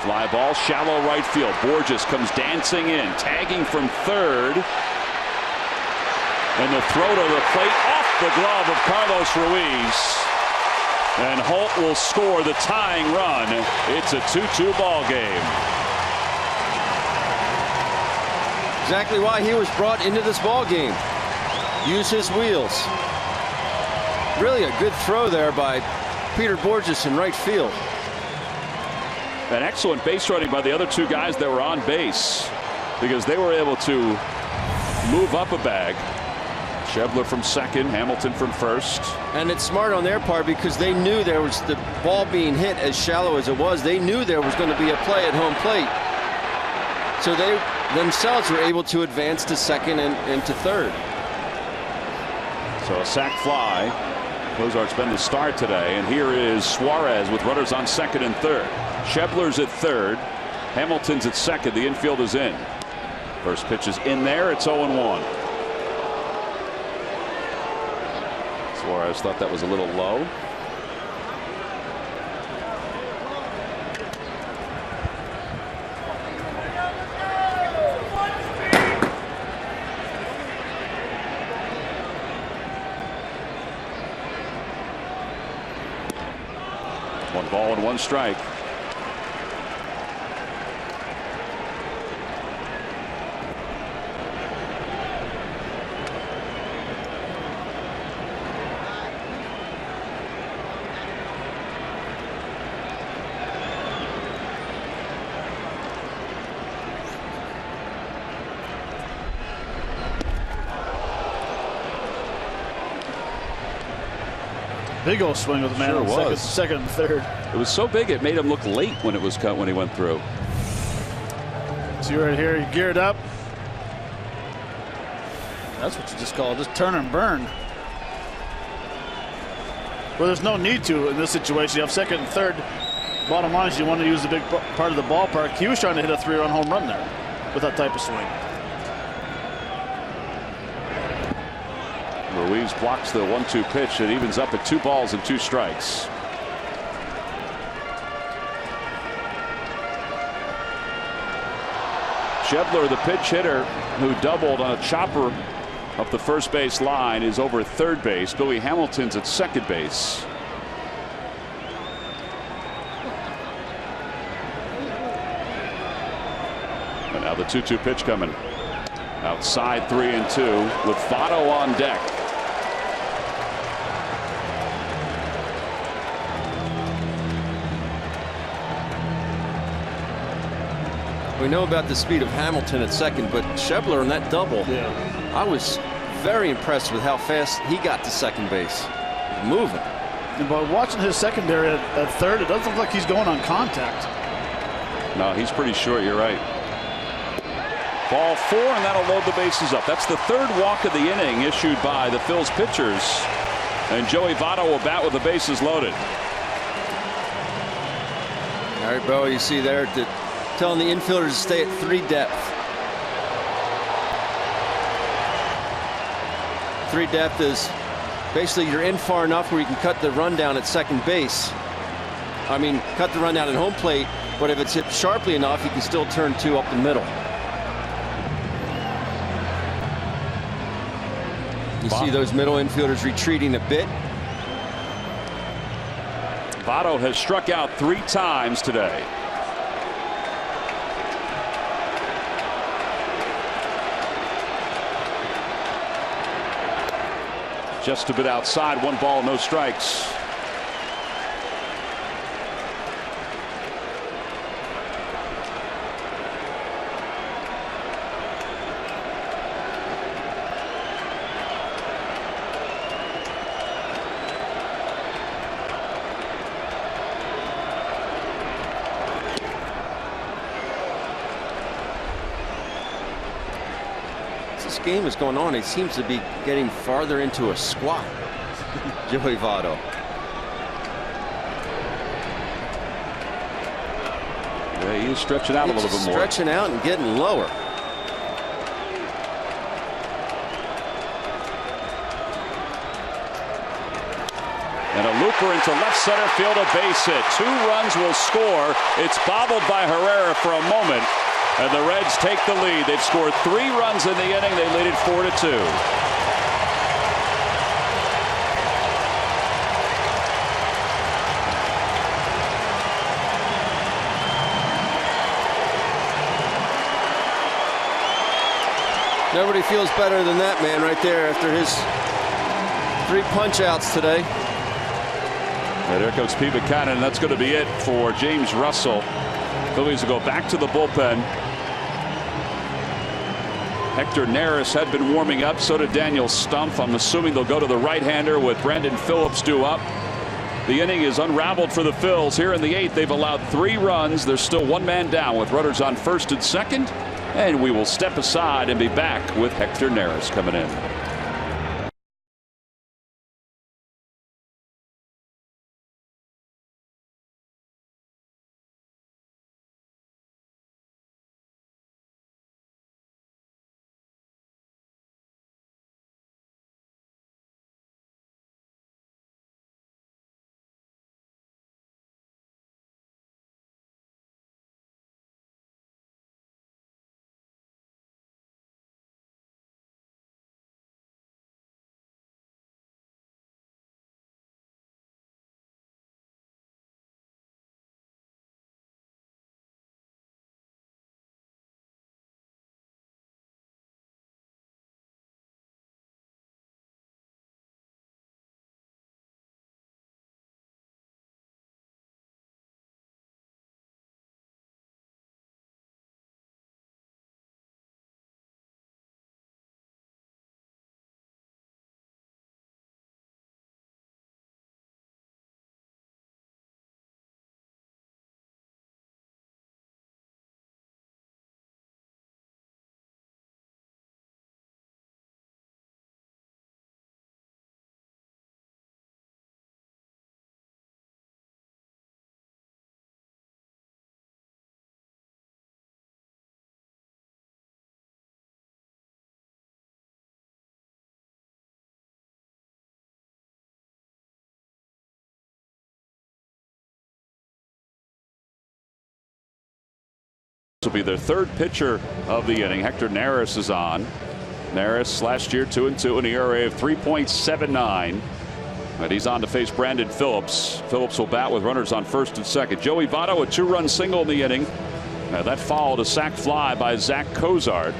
Fly ball, shallow right field. Borges comes dancing in, tagging from 3rd. And the throw to the plate off the glove of Carlos Ruiz. And Holt will score the tying run. It's a 2-2 ball game. Exactly why he was brought into this ball game. Use his wheels. Really a good throw there by Peter Borges in right field. An excellent base running by the other 2 guys that were on base, because they were able to move up a bag. Schebler from 2nd, Hamilton from 1st. And it's smart on their part, because they knew there was the ball being hit as shallow as it was. They knew there was going to be a play at home plate. So they themselves were able to advance to 2nd and to 3rd. So a sac fly. Cozart's been the star today. And here is Suarez with runners on 2nd and 3rd. Schebler's at 3rd. Hamilton's at 2nd. The infield is in. First pitch is in there. It's 0-1. Suarez thought that was a little low. One ball and 1 strike. Big old swing with the man on second and 3rd. It was so big it made him look late when it was cut when he went through. See right here, he geared up. That's what you just call just turn and burn. Well, there's no need to in this situation. You have 2nd and 3rd. Bottom line is you want to use the big part of the ballpark. He was trying to hit a 3-run home run there with that type of swing. Ruiz blocks the 1-2 pitch. It evens up at 2 balls and 2 strikes. Schebler, the pitch hitter who doubled on a chopper up the first base line, is over at 3rd base. Billy Hamilton's at 2nd base. And now the 2-2 pitch coming. Outside 3-2 with Votto on deck. We know about the speed of Hamilton at 2nd, but Schebler in that double, I was very impressed with how fast he got to 2nd base. Moving. And by watching his secondary at 3rd, it doesn't look like he's going on contact. No, he's pretty short. You're right. Ball 4, and that'll load the bases up. That's the 3rd walk of the inning issued by the Phils pitchers. And Joey Votto will bat with the bases loaded. All right, Bo, you see there telling the infielders to stay at 3 depth. 3 depth is basically you're in far enough where you can cut the run down at second base. I mean, cut the run down at home plate, but if it's hit sharply enough, you can still turn 2 up the middle. You see those middle infielders retreating a bit. Votto has struck out 3 times today. Just a bit outside, 1 ball, no strikes. This game is going on. He seems to be getting farther into a squat. Joey Votto. Yeah, he is stretching out a little bit more. Stretching out and getting lower. And a looper into left center field, a base hit. 2 runs will score. It's bobbled by Herrera for a moment. And the Reds take the lead. They've scored 3 runs in the inning. They lead it 4-2. Nobody feels better than that man right there after his 3 punch-outs today. And there comes PHI AT CIN, and that's going to be it for James Russell. Phillies will go back to the bullpen. Hector Neris had been warming up. So did Daniel Stumpf. I'm assuming they'll go to the right-hander with Brandon Phillips due up. The inning is unraveled for the Phils. Here in the 8th, they've allowed 3 runs. There's still 1 man down with runners on first and second. And we will step aside and be back with Hector Neris coming in. Will be their 3rd pitcher of the inning. Hector Neris is on. Neris last year 2-2, an ERA of 3.79. And he's on to face Brandon Phillips. Phillips will bat with runners on first and second. Joey Votto, a 2-run single in the inning. That followed a sac fly by Zach Cozart.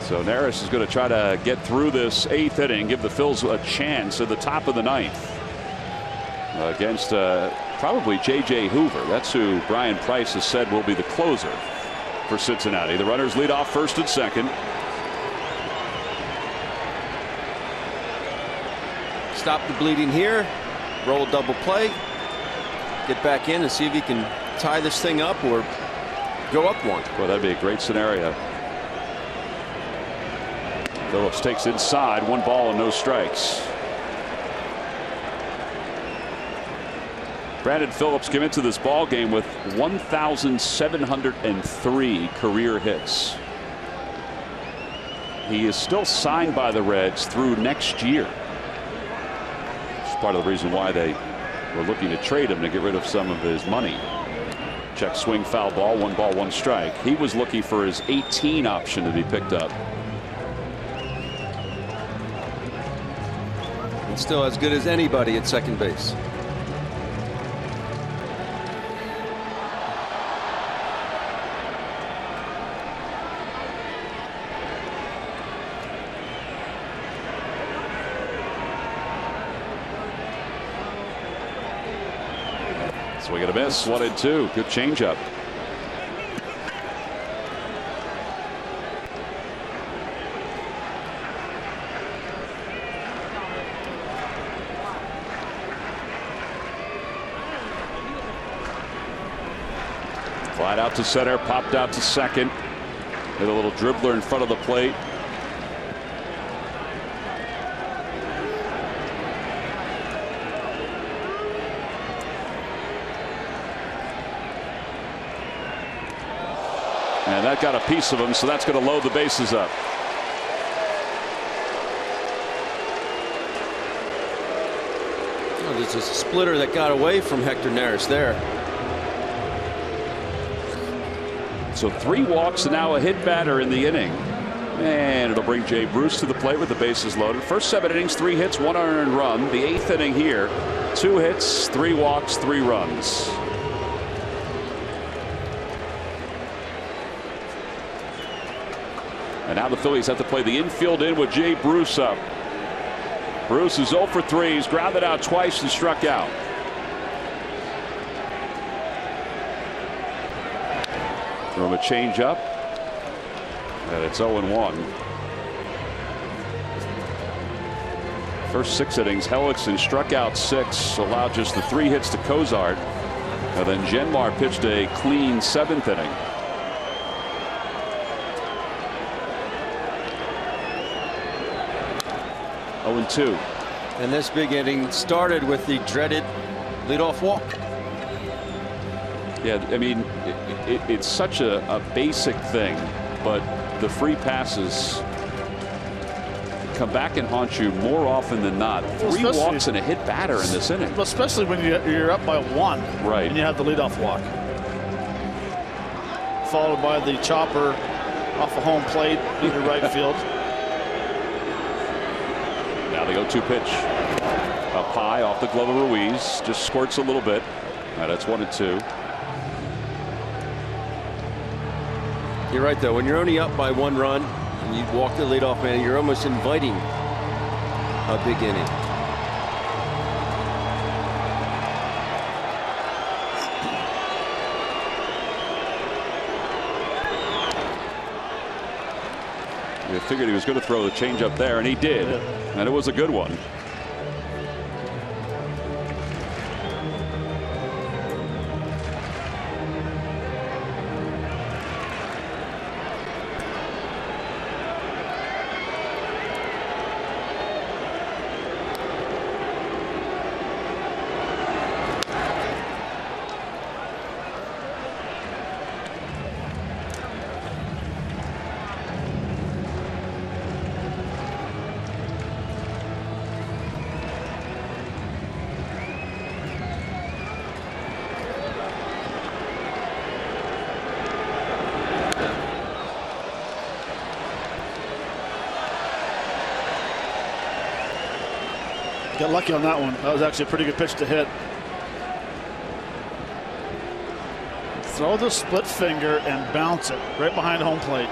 So Neris is going to try to get through this 8th inning, give the Phils a chance at the top of the 9th against probably J.J. Hoover. That's who Brian Price has said will be the closer for Cincinnati. The runners lead off first and second. Stop the bleeding here. Roll double play. Get back in and see if he can tie this thing up or go up 1. Well, that'd be a great scenario. Phillips takes inside, 1 ball and no strikes. Brandon Phillips came into this ball game with 1,703 career hits. He is still signed by the Reds through next year. It's part of the reason why they were looking to trade him, to get rid of some of his money. Check swing, foul ball, 1 ball, 1 strike. He was looking for his 18 option to be picked up. And still as good as anybody at second base. Swing and a miss, 1-2. Good changeup. Flied out to center, popped out to second. With a little dribbler in front of the plate. And that got a piece of him, so that's going to load the bases up. Oh, there's a splitter that got away from Hector Neris there. So 3 walks and now a hit batter in the inning. And it'll bring Jay Bruce to the plate with the bases loaded. First 7 innings, 3 hits, 1 earned run. The 8th inning here, 2 hits, 3 walks, 3 runs. And now the Phillies have to play the infield in with Jay Bruce up. Bruce is 0 for 3. He's grounded out twice and struck out. Throw him a change up. And it's 0-1. First 6 innings, Hellickson struck out 6, allowed just the 3 hits to Cozart. And then Genmar pitched a clean 7th inning. And 2. And this big inning started with the dreaded leadoff walk. Yeah, I mean, it's such a basic thing, but the free passes come back and haunt you more often than not. Well, 3 walks and a hit batter in this inning. Well, especially when you're up by 1. Right. And you have the leadoff walk. Followed by the chopper off a home plate into right field. Now the 0-2 pitch. Up high off the glove of Ruiz. Just squirts a little bit. Now that's 1-2. You're right, though. When you're only up by 1 run and you walk the leadoff man, you're almost inviting a big inning. You figured he was going to throw the changeup there, and he did. And it was a good one. Got lucky on that one. That was actually a pretty good pitch to hit. Throw the split finger and bounce it right behind home plate.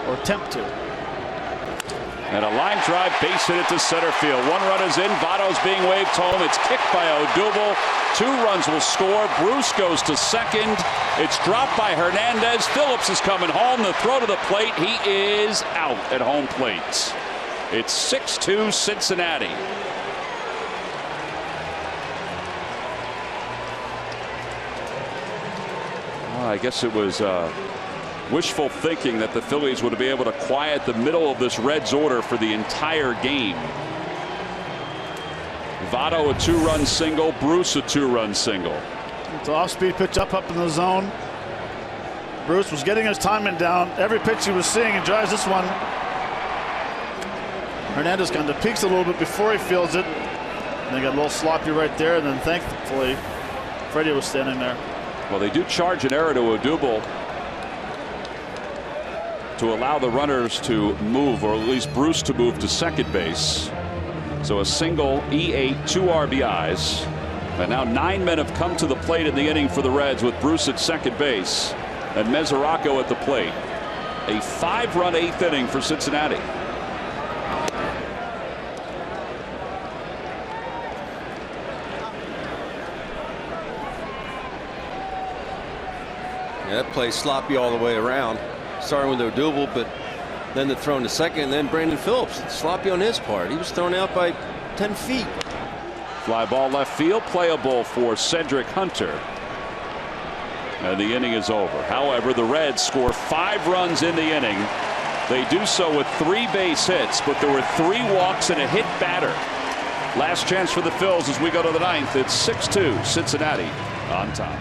Or attempt to. And a line drive, base hit it to center field. 1 run is in. Votto's being waved home. It's kicked by Odubel. 2 runs will score. Bruce goes to second. It's dropped by Hernandez. Phillips is coming home. The throw to the plate. He is out at home plate. It's 6-2 Cincinnati. Well, I guess it was wishful thinking that the Phillies would be able to quiet the middle of this Reds order for the entire game. Votto a 2-run single. Bruce a 2-run single. It's an off-speed pitch up in the zone. Bruce was getting his timing down. Every pitch he was seeing, and drives this one. Hernandez kind of peaks a little bit before he feels it. And they got a little sloppy right there, and then thankfully Freddie was standing there. Well, they do charge an error to Odubel to allow the runners to move, or at least Bruce to move to second base. So a single, E8, 2 RBIs. And now 9 men have come to the plate in the inning for the Reds, with Bruce at second base and Mesoraco at the plate. A 5-run 8th inning for Cincinnati. Yeah, that play sloppy all the way around, starting with Odubel, but then the throw to second, and then Brandon Phillips. Sloppy on his part. He was thrown out by 10 feet. Fly ball left field, playable for Cedric Hunter. And the inning is over. However, the Reds score 5 runs in the inning. They do so with 3 base hits, but there were 3 walks and a hit batter. Last chance for the Phils as we go to the 9th. It's 6-2 Cincinnati on top.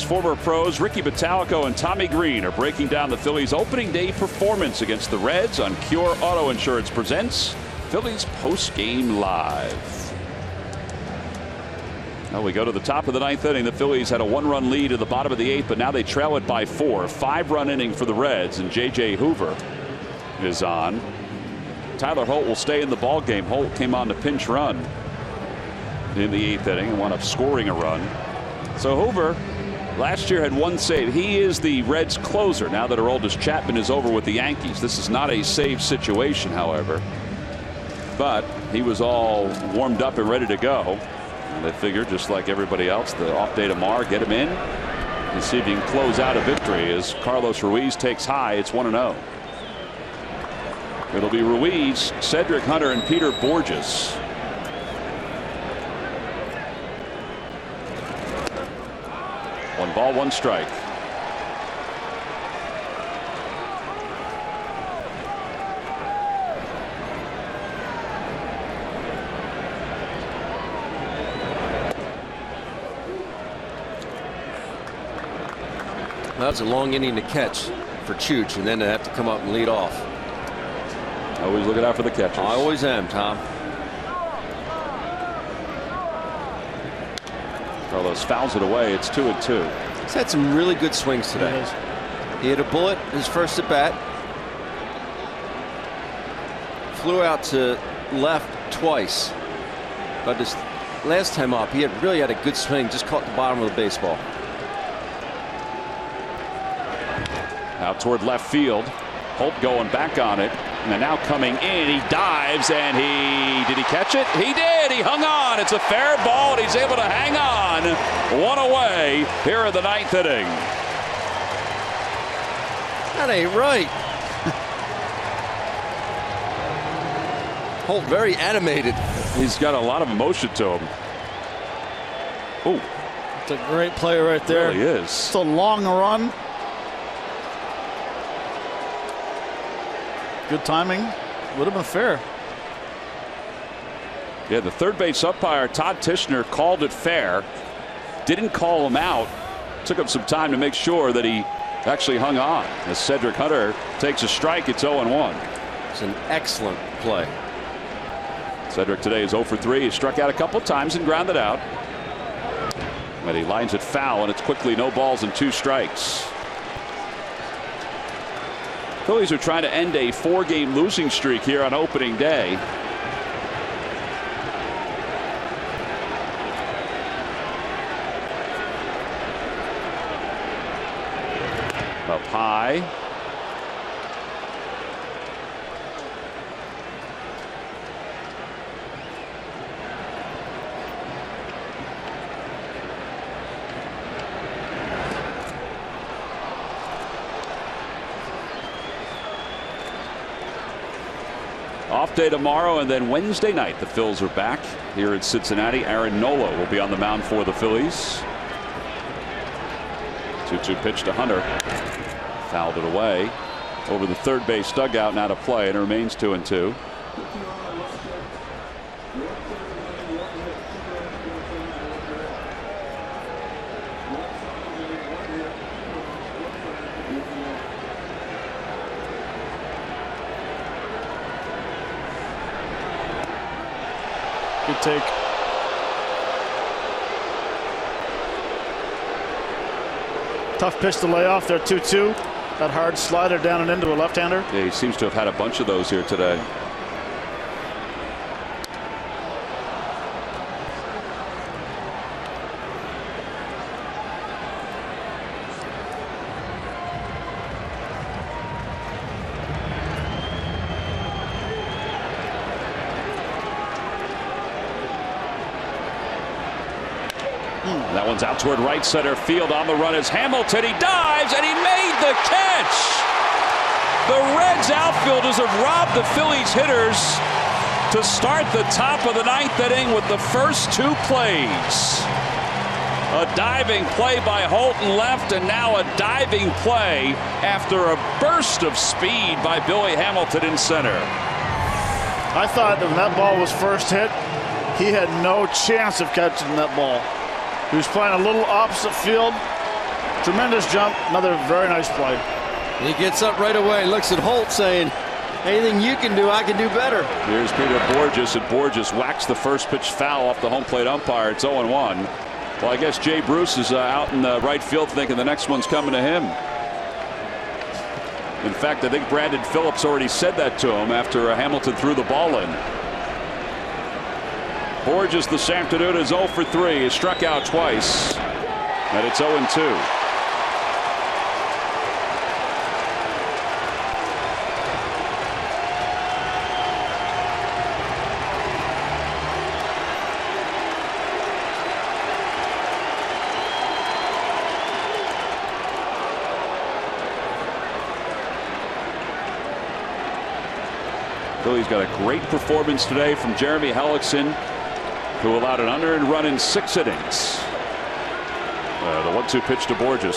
Former pros Ricky Bottalico and Tommy Green are breaking down the Phillies' opening day performance against the Reds on Cure Auto Insurance presents Phillies Post-Game Live. Now we go to the top of the 9th inning. The Phillies had a 1-run lead at the bottom of the 8th, but now they trail it by 4. 5-run inning for the Reds, and J.J. Hoover is on. Tyler Holt will stay in the ball game. Holt came on to pinch run in the 8th inning and wound up scoring a run. So Hoover last year had 1 save. He is the Reds closer now that Aroldis Chapman is over with the Yankees. This is not a save situation, however, but he was all warmed up and ready to go. And they figured, just like everybody else, the off day tomorrow, get him in and see if he can close out a victory as Carlos Ruiz takes high. It's 1-0. It'll be Ruiz, Cedric Hunter, and Peter Borges. One ball, 1 strike. That was a long inning to catch for Chooch, and then to have to come up and lead off. Always looking out for the catchers. I always am, Tom. Carlos fouls it away. It's 2-2. He's had some really good swings today. He hit a bullet his first at bat. Flew out to left twice. But this last time up, he really had a good swing. Just caught the bottom of the baseball. Out toward left field. Holt going back on it. And now coming in, he dives, and did he catch it? He did. He hung on. It's a fair ball, and he's able to hang on. 1 away here in the 9th inning. That ain't right. Holt very animated. He's got a lot of emotion to him. Oh, It's a great play right there. It really is. It's a long run. Good timing. Would have been fair. Yeah, the third base umpire, Todd Tishner, called it fair. Didn't call him out. Took him some time to make sure that he actually hung on. As Cedric Hunter takes a strike, it's 0-1. It's an excellent play. Cedric today is 0 for 3. He struck out a couple times and grounded out. But he lines it foul, and it's quickly no balls and 2 strikes. Phillies are trying to end a 4-game losing streak here on opening day. Up high. Off day tomorrow, and then Wednesday night the Phils are back here in Cincinnati. Aaron Nola will be on the mound for the Phillies. 2-2 pitch to Hunter. Fouled it away over the third base dugout, now to play, and it remains 2-2. Good take. Tough pitch to lay off there, 2-2. That hard slider down and into a left-hander. Yeah, he seems to have had a bunch of those here today. That one's out toward right center field. On the run is Hamilton. He dives and he made the catch. The Reds outfielders have robbed the Phillies hitters to start the top of the 9th inning with the first 2 plays. A diving play by Holton left, and now a diving play after a burst of speed by Billy Hamilton in center. I thought that when that ball was first hit, he had no chance of catching that ball. He was playing a little opposite field. Tremendous jump. Another very nice play. He gets up right away, looks at Holt saying, anything you can do, I can do better. Here's Peter Borges, and Borges whacks the first pitch foul off the home plate umpire. It's 0-1. Well, I guess Jay Bruce is out in the right field thinking the next one's coming to him. In fact, I think Brandon Phillips already said that to him after Hamilton threw the ball in. Borges this afternoon is 0 for 3. He struck out twice, and it's 0-2. Phillies got a great performance today from Jeremy Hellickson, who allowed an unearned run in 6 innings. The 1-2 pitch to Borges.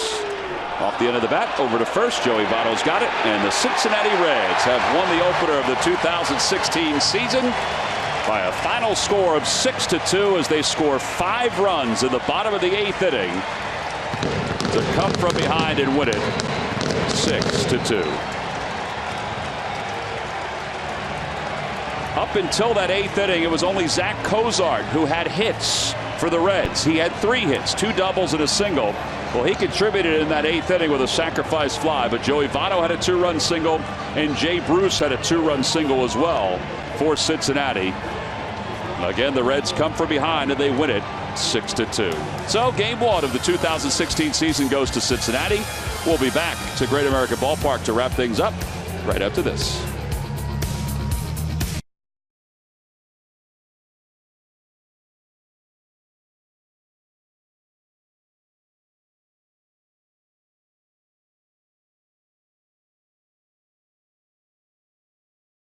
Off the end of the bat, over to first. Joey Votto's got it, and the Cincinnati Reds have won the opener of the 2016 season by a final score of 6-2 as they score 5 runs in the bottom of the 8th inning to come from behind and win it 6-2. Up until that 8th inning, it was only Zach Cozart who had hits for the Reds. He had 3 hits, 2 doubles and a single. Well, he contributed in that 8th inning with a sacrifice fly, but Joey Votto had a 2-run single, and Jay Bruce had a 2-run single as well for Cincinnati. Again, the Reds come from behind and they win it 6-2. So game 1 of the 2016 season goes to Cincinnati. We'll be back to Great American Ballpark to wrap things up right after this.